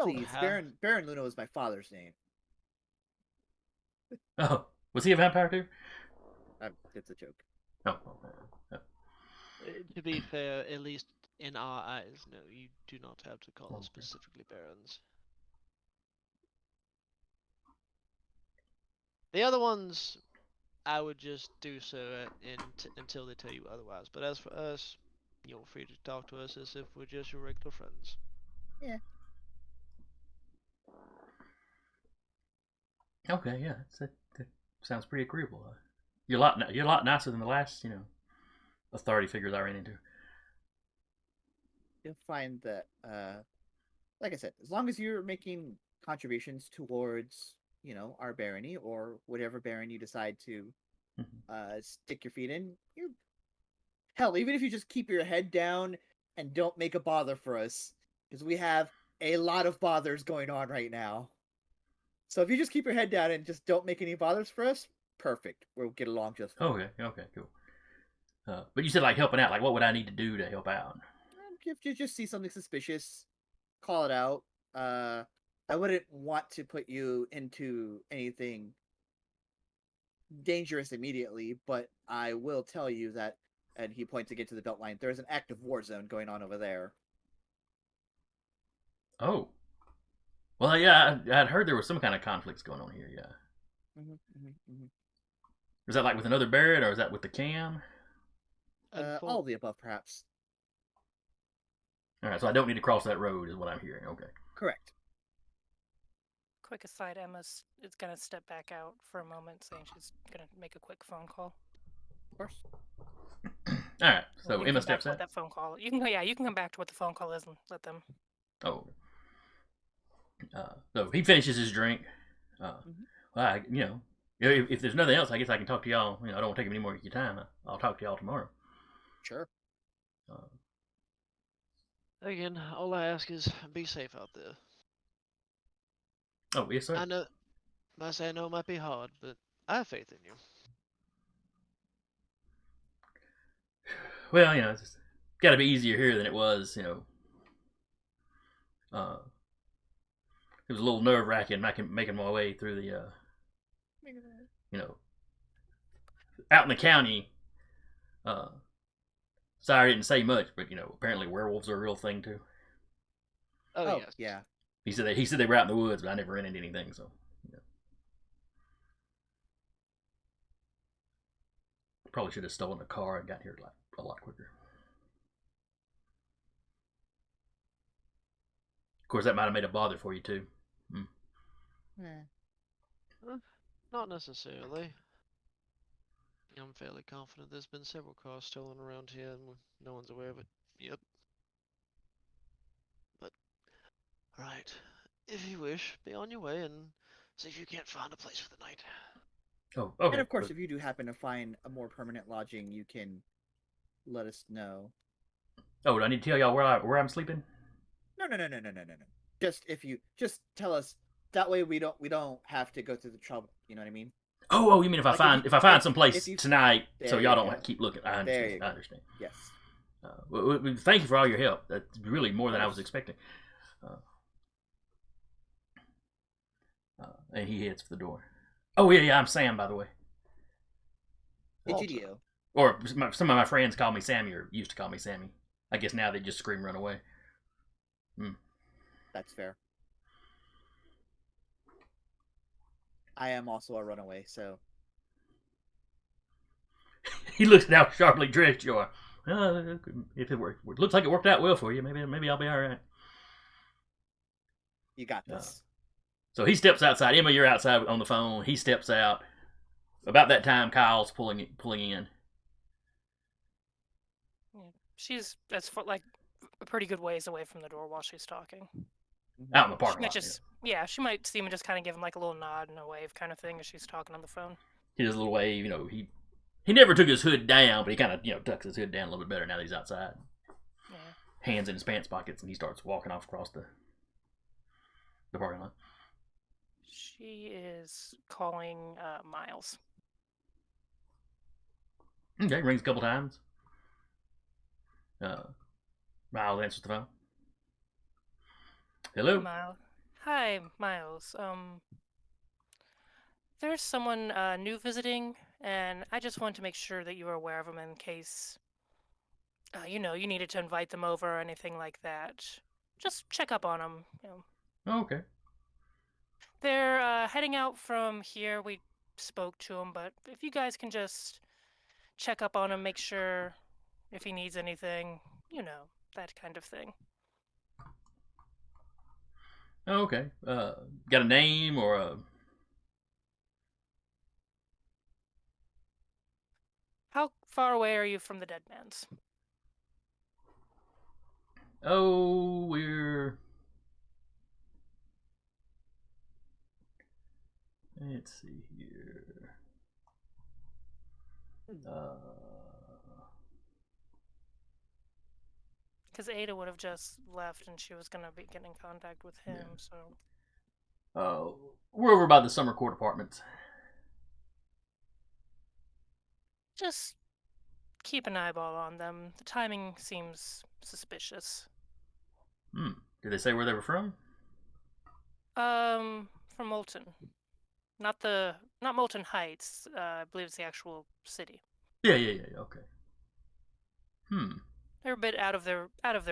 Please, how- Baron Luno is my father's name. Oh, was he a vampire too? It's a joke. Oh, To be fair, at least in our eyes, no, you do not have to call us Okay. specifically barons. The other ones, I would just do so until they tell you otherwise. But as for us, you're free to talk to us as if we're just your regular friends. okay, yeah, that sounds pretty agreeable. You're a lot nicer than the last, authority figures I ran into. You'll find that, like I said, as long as you're making contributions towards, our barony or whatever baron you decide to stick your feet in, you're hell. Even if you just keep your head down and don't make a bother for us, because we have a lot of bothers going on right now. So if you just keep your head down and just don't make any bothers for us, perfect. We'll get along just fine. Okay, cool. But you said like helping out. Like, what would I need to do to help out? If you just see something suspicious, call it out. I wouldn't want to put you into anything dangerous immediately, but I will tell you that, and he points again to the Beltline, there's an active war zone going on over there. Oh, well, yeah, I'd heard there was some kind of conflicts going on here. Yeah, is that like with another Barrett, or is that with the cam? All of the above, perhaps. All right, so I don't need to cross that road, is what I'm hearing. Okay. Correct. Quick aside, Emma is gonna step back out for a moment, saying she's gonna make a quick phone call. Of course. All right, You so can Emma come back steps to what out. that phone call. You can come back to what the phone call is and let them. Oh. So he finishes his drink. Well, if there's nothing else, I guess I can talk to y'all. I don't want to take any more of your time. I'll talk to y'all tomorrow. Sure. Again, all I ask is be safe out there. Oh, yes, sir. I know it might be hard, but I have faith in you. Well, it's got to be easier here than it was. It was a little nerve wracking making my way through the, out in the county. Sorry, I didn't say much, but apparently werewolves are a real thing too. Oh, yes. Yeah. He said they were out in the woods, but I never ran into anything. So, probably should have stolen a car and got here like a lot quicker. Of course, that might have made a bother for you too. Not necessarily. I'm fairly confident there's been several cars stolen around here and no one's aware of it. Yep. But, right. If you wish, be on your way and see if you can't find a place for the night. Oh, okay. And of course, if you do happen to find a more permanent lodging, you can let us know. Oh, do I need to tell y'all where I'm sleeping? No. Just tell us. That way we don't have to go through the trouble. You know what I mean? Oh, you mean if I find some place tonight, so There y'all you don't go. have to keep looking? I There you understand. go. I understand. Yes. Well, thank you for all your help. That's really more than I was expecting. And he heads for the door. Oh yeah, I'm Sam, by the way. Egidio. Or some of my friends call me Sammy, or used to call me Sammy. I guess now they just scream run away. That's fair. I am also a runaway, so. He looks at how sharply dressed you are. If it looks like it worked out well for you, maybe I'll be all right. You got this. So he steps outside. Emma, you're outside on the phone. He steps out. About that time, Kyle's pulling in. Yeah. She's like a pretty good ways away from the door while she's talking. Out in the She parking might lot. just she might see him and just kind of give him like a little nod and a wave kind of thing as she's talking on the phone. He does a little wave. He never took his hood down, but he kind of tucks his hood down a little bit better now that he's outside. Yeah. Hands in his pants pockets, and he starts walking off across the parking lot. She is calling Miles. Okay, rings a couple times. Miles answers the phone. Hello. Miles. Hi, Miles. There's someone new visiting, and I just wanted to make sure that you were aware of them in case, you needed to invite them over or anything like that. Just check up on them. Oh, okay. They're heading out from here. We spoke to him, but if you guys can just check up on him, make sure if he needs anything, that kind of thing. Oh, okay. Got a name or a... How far away are you from the dead man's? Oh, we're... Let's see here. Because Ada would have just left and she was going to be getting in contact with him, Yeah. so... We're over by the summer court apartments. Just keep an eyeball on them. The timing seems suspicious. Did they say where they were from? From Moulton. Not Moulton Heights. I believe it's the actual city. Yeah. Okay. They're a bit out of their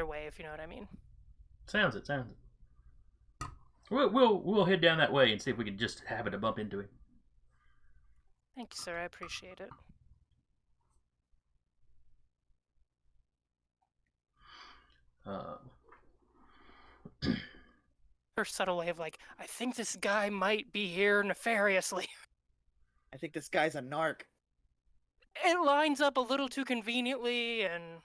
way, if you know what I mean. Sounds it. We'll head down that way and see if we can just happen to bump into him. Thank you, sir. I appreciate it. Her subtle way of like, I think this guy might be here nefariously. I think this guy's a narc. It lines up a little too conveniently, and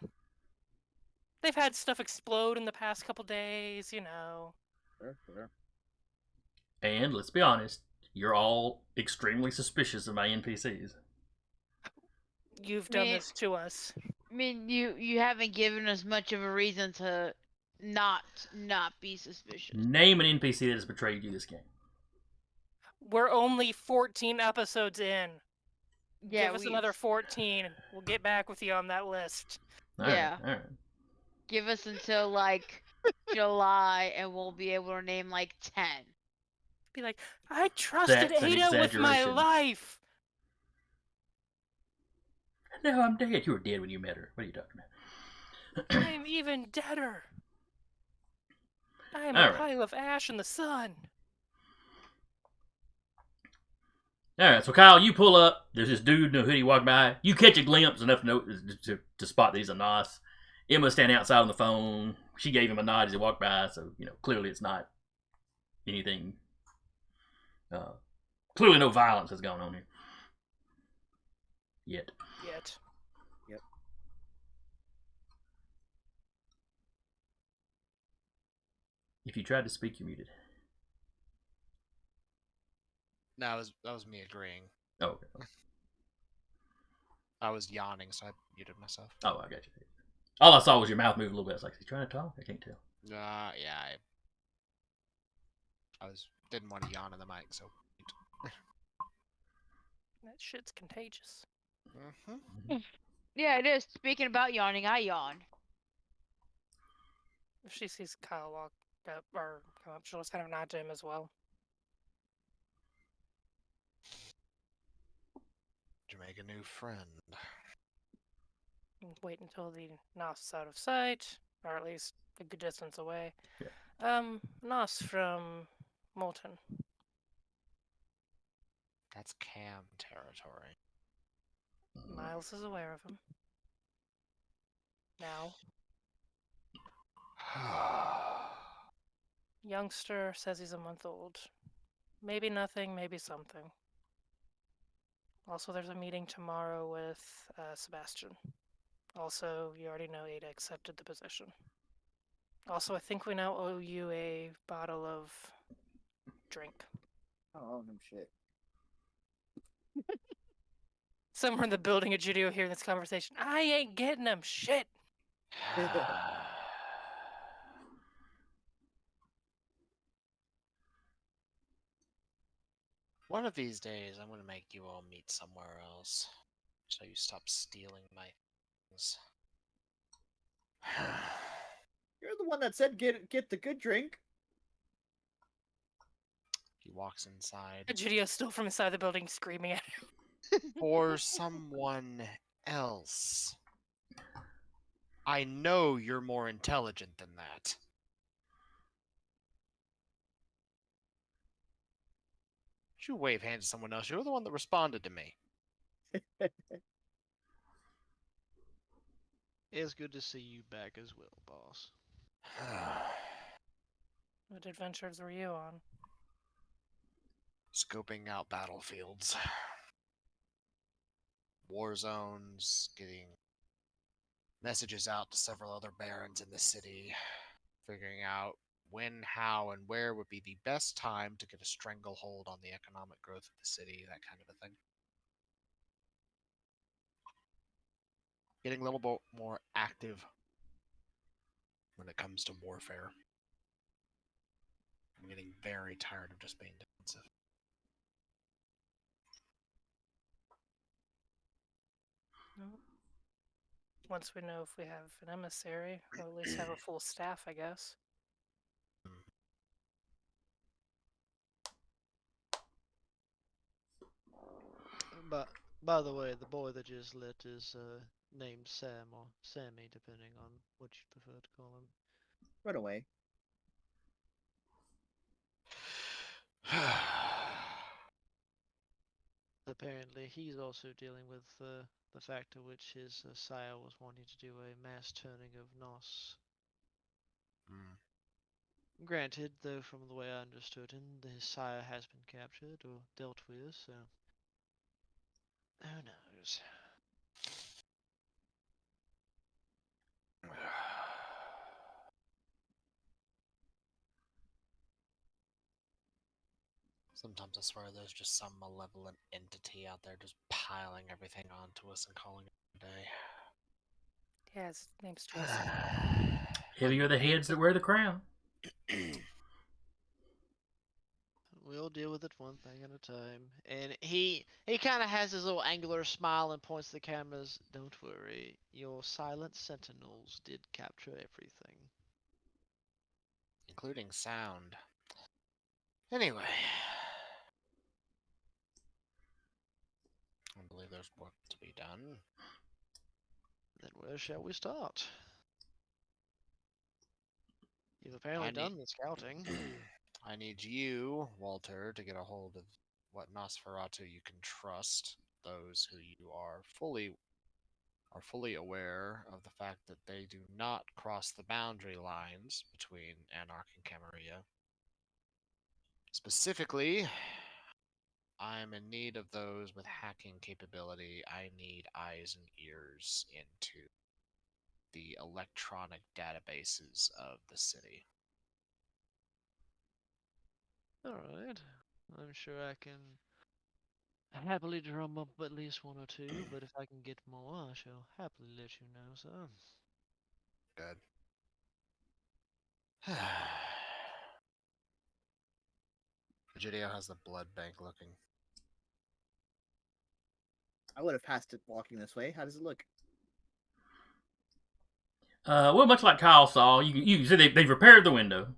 they've had stuff explode in the past couple days, Sure. And let's be honest, you're all extremely suspicious of my NPCs. You've done this to us. I mean, you haven't given us much of a reason to not be suspicious. Name an NPC that has betrayed you this game. We're only 14 episodes in. Yeah, Give us another 14. We'll get back with you on that list. All Yeah. right. Give us until like July, and we'll be able to name like 10. Be like, I trusted That's an Ada with my exaggeration. life. No, I'm dead. You were dead when you met her. What are you talking about? I'm even deader. I am All a right. pile of ash in the sun. All right, so Kyle, you pull up. There's this dude in a hoodie walking by. You catch a glimpse enough to spot that he's a Nos. Emma's standing outside on the phone. She gave him a nod as he walked by, so clearly it's not anything. Clearly, no violence has gone on here yet. Yep. If you tried to speak, you're muted. No, that was me agreeing. Oh, okay. I was yawning, so I muted myself. Oh, I got you. All I saw was your mouth move a little bit. It's like, is he trying to talk? I can't tell. Yeah, I didn't want to yawn in the mic, so. That shit's contagious. Mm-hmm. Yeah, it is. Speaking about yawning, I yawn. If she sees Kyle walk up or come up, she'll just kind of nod to him as well. Did you make a new friend? And wait until the Nos is out of sight, or at least a good distance away. Yeah. Nos from Moulton. That's Cam territory. Miles is aware of him. Now, Youngster says he's a month old. Maybe nothing, maybe something. Also, there's a meeting tomorrow with Sebastian. Also, you already know Ada accepted the position. Also, I think we now owe you a bottle of drink. Oh, no shit. Somewhere in the building, a Judio hearing this conversation. I ain't getting them. Shit. One of these days, I'm gonna make you all meet somewhere else, so you stop stealing my things. You're the one that said get the good drink. He walks inside. A Judio still from inside the building screaming at him. For someone else. I know you're more intelligent than that. You wave hands to someone else. You're the one that responded to me. It's good to see you back as well, boss. What adventures were you on? Scoping out battlefields. War zones, getting messages out to several other barons in the city, figuring out when, how, and where would be the best time to get a stranglehold on the economic growth of the city, that kind of a thing. Getting a little bit more active when it comes to warfare. I'm getting very tired of just being defensive. Once we know if we have an emissary, or at least have a full staff, I guess. But by the way, the boy that just lit is named Sam or Sammy, depending on what you prefer to call him. Right away. Apparently, he's also dealing with the fact to which his sire was wanting to do a mass turning of Nos. Granted, though, from the way I understood him, his sire has been captured or dealt with, so who knows? Sometimes I swear there's just some malevolent entity out there just piling everything onto us and calling it a day. Yeah, his name's Jason. Heavy are the heads that wear the crown. We'll deal with it one thing at a time. And he kind of has his little angular smile and points to the cameras. Don't worry, your silent sentinels did capture everything. Including sound. Anyway. I believe there's work to be done. Then where shall we start? You've apparently done the scouting. I need you, Walter, to get a hold of what Nosferatu you can trust. Those who you are fully aware of the fact that they do not cross the boundary lines between Anarch and Camarilla. Specifically, I'm in need of those with hacking capability. I need eyes and ears into the electronic databases of the city. Alright. I'm sure I can happily drum up at least one or two, but if I can get more, I shall happily let you know, sir. Good. Egidio, how's the blood bank looking? I would have passed it walking this way. How does it look? Well, much like Kyle saw, you can see they've repaired the window,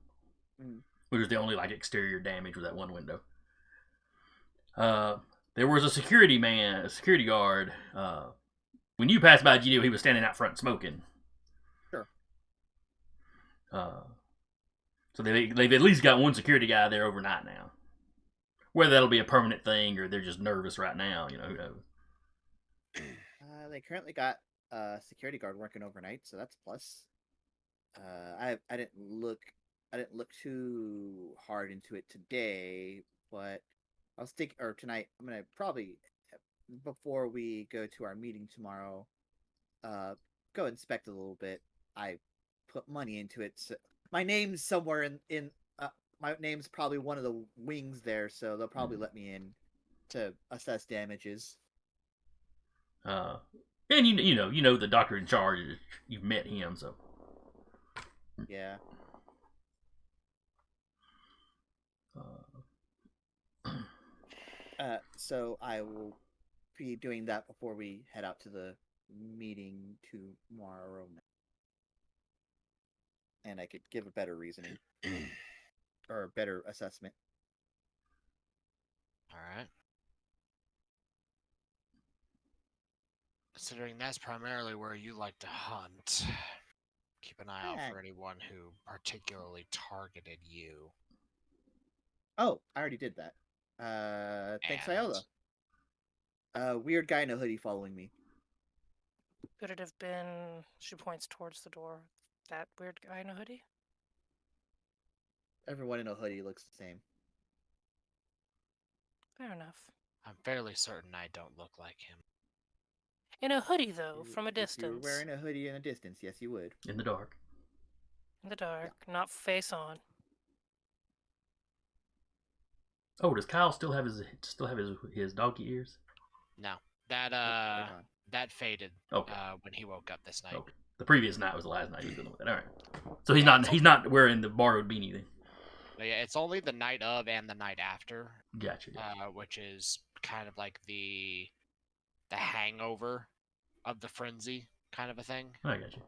which is the only like exterior damage with that one window. There was a security guard. When you passed by Gidio, he was standing out front smoking. Sure. So they've at least got one security guy there overnight now. Whether that'll be a permanent thing or they're just nervous right now, who knows. They currently got a security guard working overnight, so that's a plus. I didn't look I didn't look too hard into it today, but I was thinking, or tonight, I'm gonna probably, before we go to our meeting tomorrow, go inspect a little bit. I put money into it. So my name's somewhere in my name's probably one of the wings there, so they'll probably let me in to assess damages. And you know the doctor in charge. You've met him, so Yeah. So I will be doing that before we head out to the meeting tomorrow night. And I could give a better reasoning or a better assessment. All right. Considering that's primarily where you like to hunt, keep an eye out Yeah. for anyone who particularly targeted you. Oh, I already did that. Thanks, Iola. Weird guy in a hoodie following me. Could it have been? She points towards the door. That weird guy in a hoodie. Everyone in a hoodie looks the same. Fair enough. I'm fairly certain I don't look like him. In a hoodie, though, from a If you were distance. wearing a hoodie in a distance, yes, you would. in the dark. In the dark, not face on. Oh, does Kyle still have his donkey ears? No, that They're gone. that faded Okay. when he woke up this night. Okay. The previous night was the last night he was dealing with it. All right. So he's not wearing the borrowed beanie then. But yeah, it's only the night of and the night after, Gotcha. which is kind of like the hangover of the frenzy kind of a thing. I got you.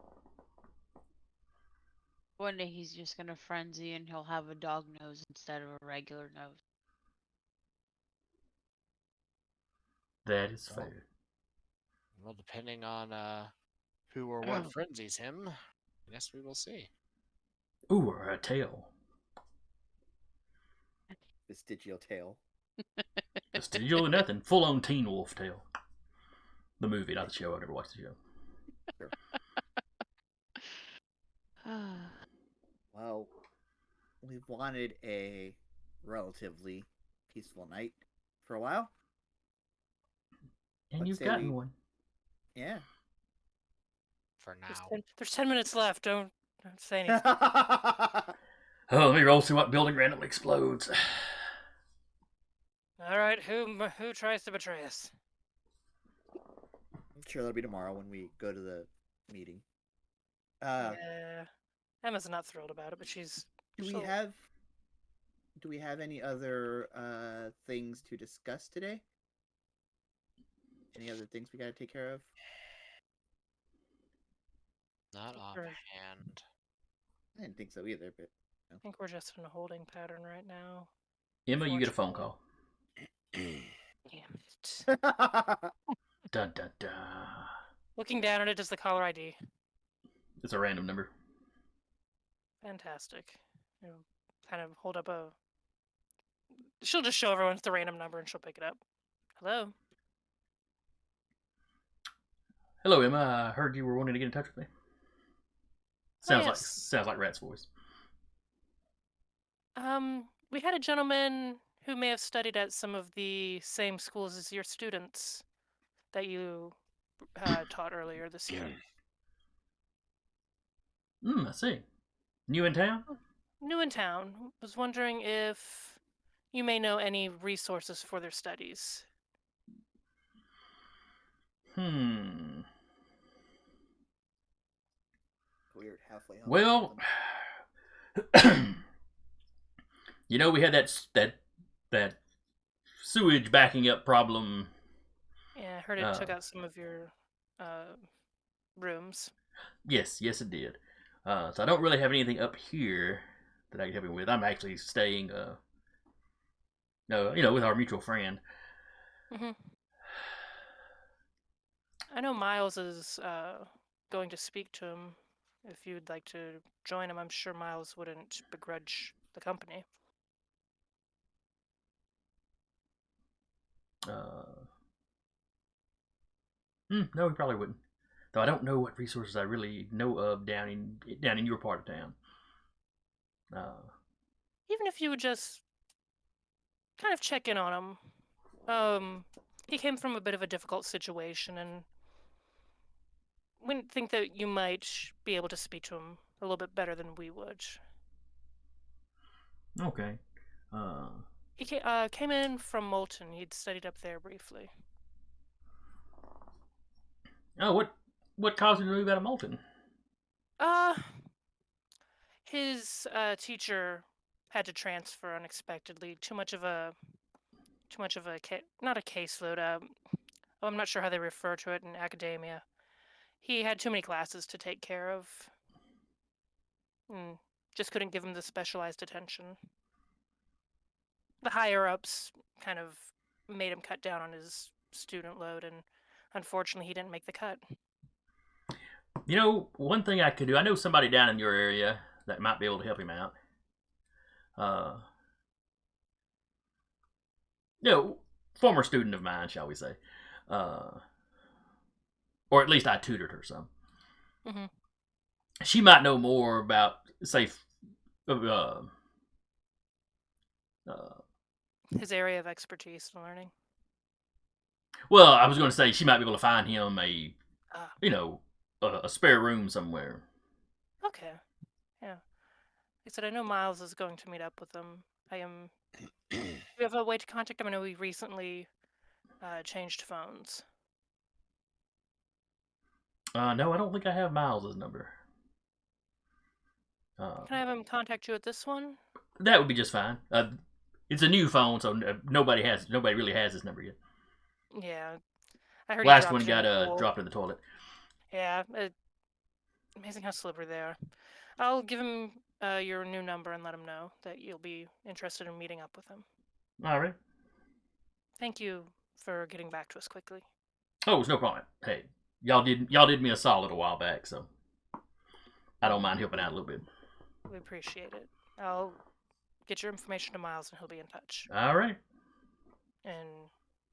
One day he's just gonna frenzy and he'll have a dog nose instead of a regular nose. That is Well, fair. Well, depending on who or what frenzies him, I guess we will see. Ooh, or a tail. Vestigial tail. Vestigial or nothing. Full on Teen Wolf tail. The movie, not the show. I never watched the show. Well, we've wanted a relatively peaceful night for a while. And Let's you've say gotten we- one. Yeah. For now. There's 10 minutes left. Don't say anything. Oh, let me roll see what building randomly explodes. All right, who tries to betray us? I'm sure that'll be tomorrow when we go to the meeting. Yeah, Emma's not thrilled about it, but she's. Do she'll- we have any other things to discuss today? Any other things we gotta take care of? Not Sure. offhand. I didn't think so either, but I think we're just in a holding pattern right now. Emma, you get a phone call. Damn it. Dun dun dun. Looking down at it is the caller ID. It's a random number. Fantastic. You know, kind of hold up a. She'll just show everyone it's the random number and she'll pick it up. Hello. Hello, Emma. I heard you were wanting to get in touch with me. Sounds yes. like Rat's voice. We had a gentleman who may have studied at some of the same schools as your students that you taught earlier this year. I see. New in town? New in town. Was wondering if you may know any resources for their studies. weird halfway home. Well, you know, we had that sewage backing up problem. Yeah, I heard it took out some of your rooms. Yes, it did. So I don't really have anything up here that I can help you with. I'm actually staying, with our mutual friend. Mm-hmm. I know Miles is going to speak to him. If you'd like to join him, I'm sure Miles wouldn't begrudge the company. No, he probably wouldn't. Though I don't know what resources I really know of down in your part of town. Even if you would just kind of check in on him. He came from a bit of a difficult situation, and we think that you might be able to speak to him a little bit better than we would. Okay. He came in from Moulton. He'd studied up there briefly. Oh, what caused him to move out of Moulton? His teacher had to transfer unexpectedly. Too much of a not a caseload. I'm not sure how they refer to it in academia. He had too many classes to take care of. And just couldn't give him the specialized attention. The higher ups kind of made him cut down on his student load, and unfortunately, he didn't make the cut. You know, one thing I could do. I know somebody down in your area that might be able to help him out. You know, former student of mine, shall we say, or at least I tutored her some. Mm-hmm. She might know more about, say, His area of expertise and learning. well, I was going to say she might be able to find him Ah. a spare room somewhere. Okay. Yeah. I said I know Miles is going to meet up with him. Do you have a way to contact him? I know we recently changed phones. No, I don't think I have Miles's number. Can I have him contact you at this one? That would be just fine. It's a new phone, so nobody really has his number yet. Yeah. I heard Last he one dropped it in got the pool. dropped in the toilet. Yeah. Amazing how slippery they are. I'll give him your new number and let him know that you'll be interested in meeting up with him. All right. Thank you for getting back to us quickly. Oh, it's no problem. Hey, y'all did me a solid a while back, so I don't mind helping out a little bit. We appreciate it. I'll get your information to Miles and he'll be in touch. All right. And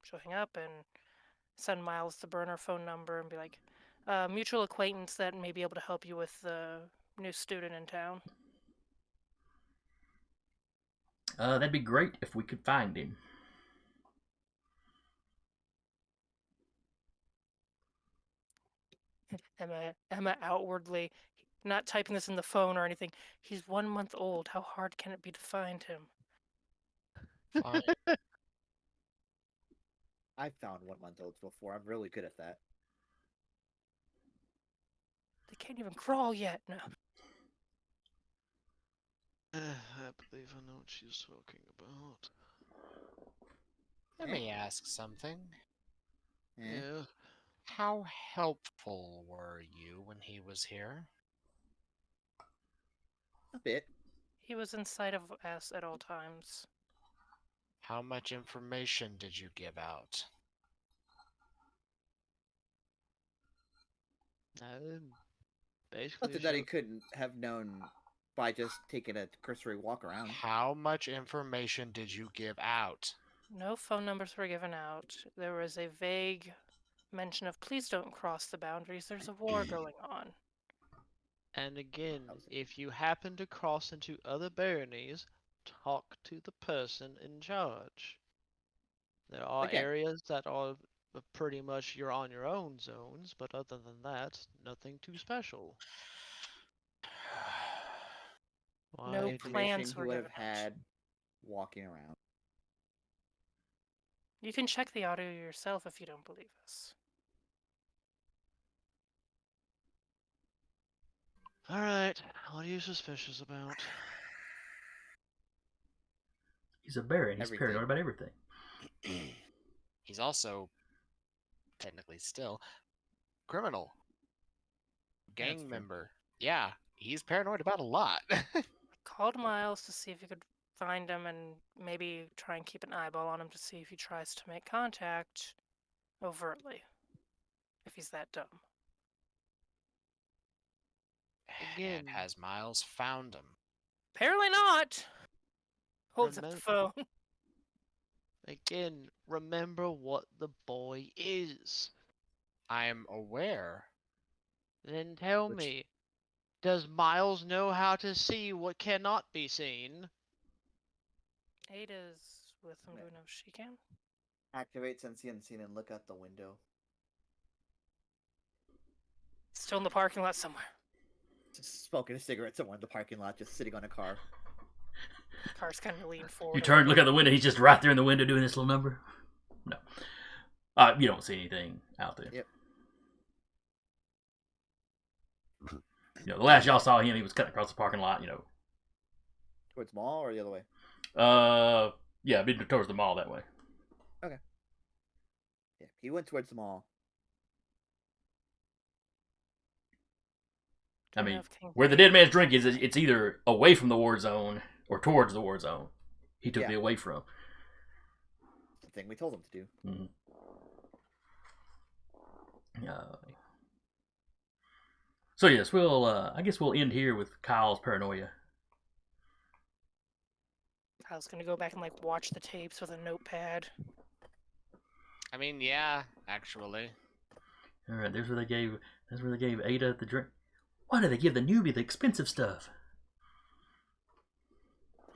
she'll hang up and send Miles the burner phone number and be like, mutual acquaintance that may be able to help you with the new student in town. That'd be great if we could find him. Emma outwardly, not typing this in the phone or anything. He's 1 month old. How hard can it be to find him? Fine. I've found 1-month-olds before. I'm really good at that. They can't even crawl yet. No. I believe I know what she's talking about. Let me ask something. Eh? Yeah. How helpful were you when he was here? A bit. He was inside of us at all times. How much information did you give out? Basically, Nothing that he couldn't have known by just taking a cursory walk around. How much information did you give out? No phone numbers were given out. There was a vague mention of please don't cross the boundaries. There's a war going on. And again, if you happen to cross into other baronies, talk to the person in charge. There are Again. areas that are pretty much you're on your own zones, but other than that, nothing too special. No Why? plans Information he were would given have out. had walking around. You can check the audio yourself if you don't believe us. Alright, what are you suspicious about? He's a baron. He's Everything. paranoid about everything. He's also, technically still, criminal. That's Gang true. member. Yeah, he's paranoid about a lot. Called Miles to see if you could find him and maybe try and keep an eyeball on him to see if he tries to make contact overtly. If he's that dumb. Again. And has Miles found him? Apparently not! Holds up the phone. Again, remember what the boy is. I am aware. Then tell Which- me, Does Miles know how to see what cannot be seen? Ada's with him. Do we know if she can? Activate Sensi Unseen and look out the window. Still in the parking lot somewhere. Just smoking a cigarette somewhere in the parking lot, just sitting on a car. Car's kind of leaned forward. You a turn, little look out the window. He's just right there in the window doing this little number. No, you don't see anything out there. Yep. You know, the last y'all saw him, he was cutting across the parking lot. You know. Towards mall or the other way? Yeah, been towards the mall that way. Yeah, he went towards the mall. Do I we know mean, if King where the dead man's drink is, it's either away from the war zone or towards the war zone. He took Yeah. the away from. The thing we told him to do. Mm-hmm. So yes, we'll. I guess we'll end here with Kyle's paranoia. Kyle's gonna go back and like watch the tapes with a notepad. I mean, yeah, actually. All right, there's where they gave. That's where they gave Ada the drink. Why do they give the newbie the expensive stuff?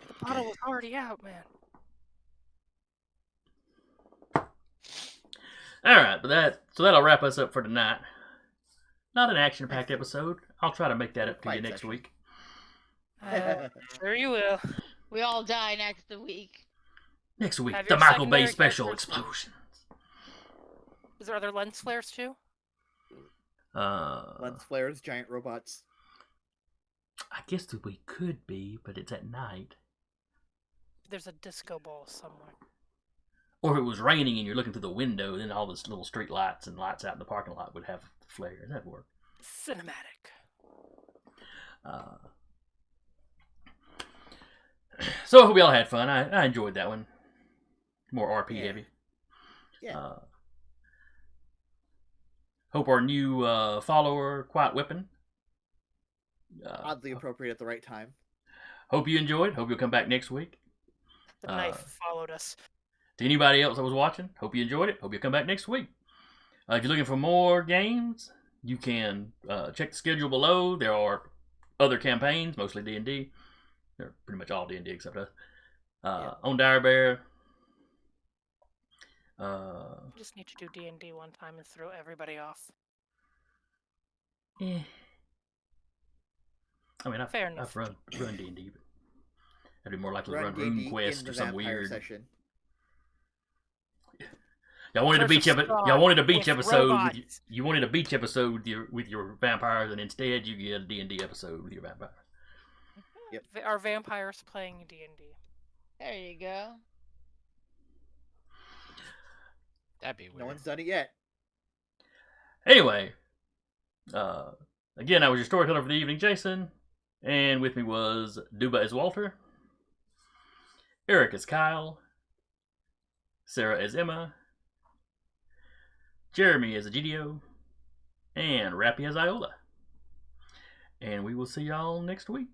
The bottle was already out, man. All right, but that'll wrap us up for tonight. Not an action-packed episode. I'll try to make that up to you Fight next session. week. Sure you will. We all die next week. Next week, Have the your Michael Bay secondary special characters- explosions. Is there other lens flares too? Lens flares, giant robots. I guess that we could be, but it's at night. There's a disco ball somewhere. Or if it was raining and you're looking through the window, then all those little street lights and lights out in the parking lot would have flares. That'd work. Cinematic. So I hope we all had fun. I enjoyed that one. More RP Yeah. heavy. Yeah. Hope our new follower, Quiet Weapon. Oddly appropriate at the right time. Hope you enjoyed. Hope you'll come back next week. The knife followed us. To anybody else that was watching, hope you enjoyed it. Hope you'll come back next week. If you're looking for more games, you can check the schedule below. There are other campaigns, mostly D&D. They're pretty much all D&D except us. On Dire Bear. You just need to do D&D one time and throw everybody off. I mean, Fair I've enough. run D&D, but I'd be more likely to Run run Rune D&D Quest in or the some vampire weird. session. Y'all wanted a Curse of beach episode. Strahd Y'all wanted a beach with episode. robots. You wanted a beach episode with your vampires, and instead you get a D&D episode with your vampires. Are vampires playing D&D? There you go. That'd be weird. No one's done it yet. Anyway, again, I was your storyteller for the evening, Jason, and with me was Duba as Walter, Eric as Kyle, Sarah as Emma, Jeremy as Egidio, and Rappy as Iola. And we will see y'all next week.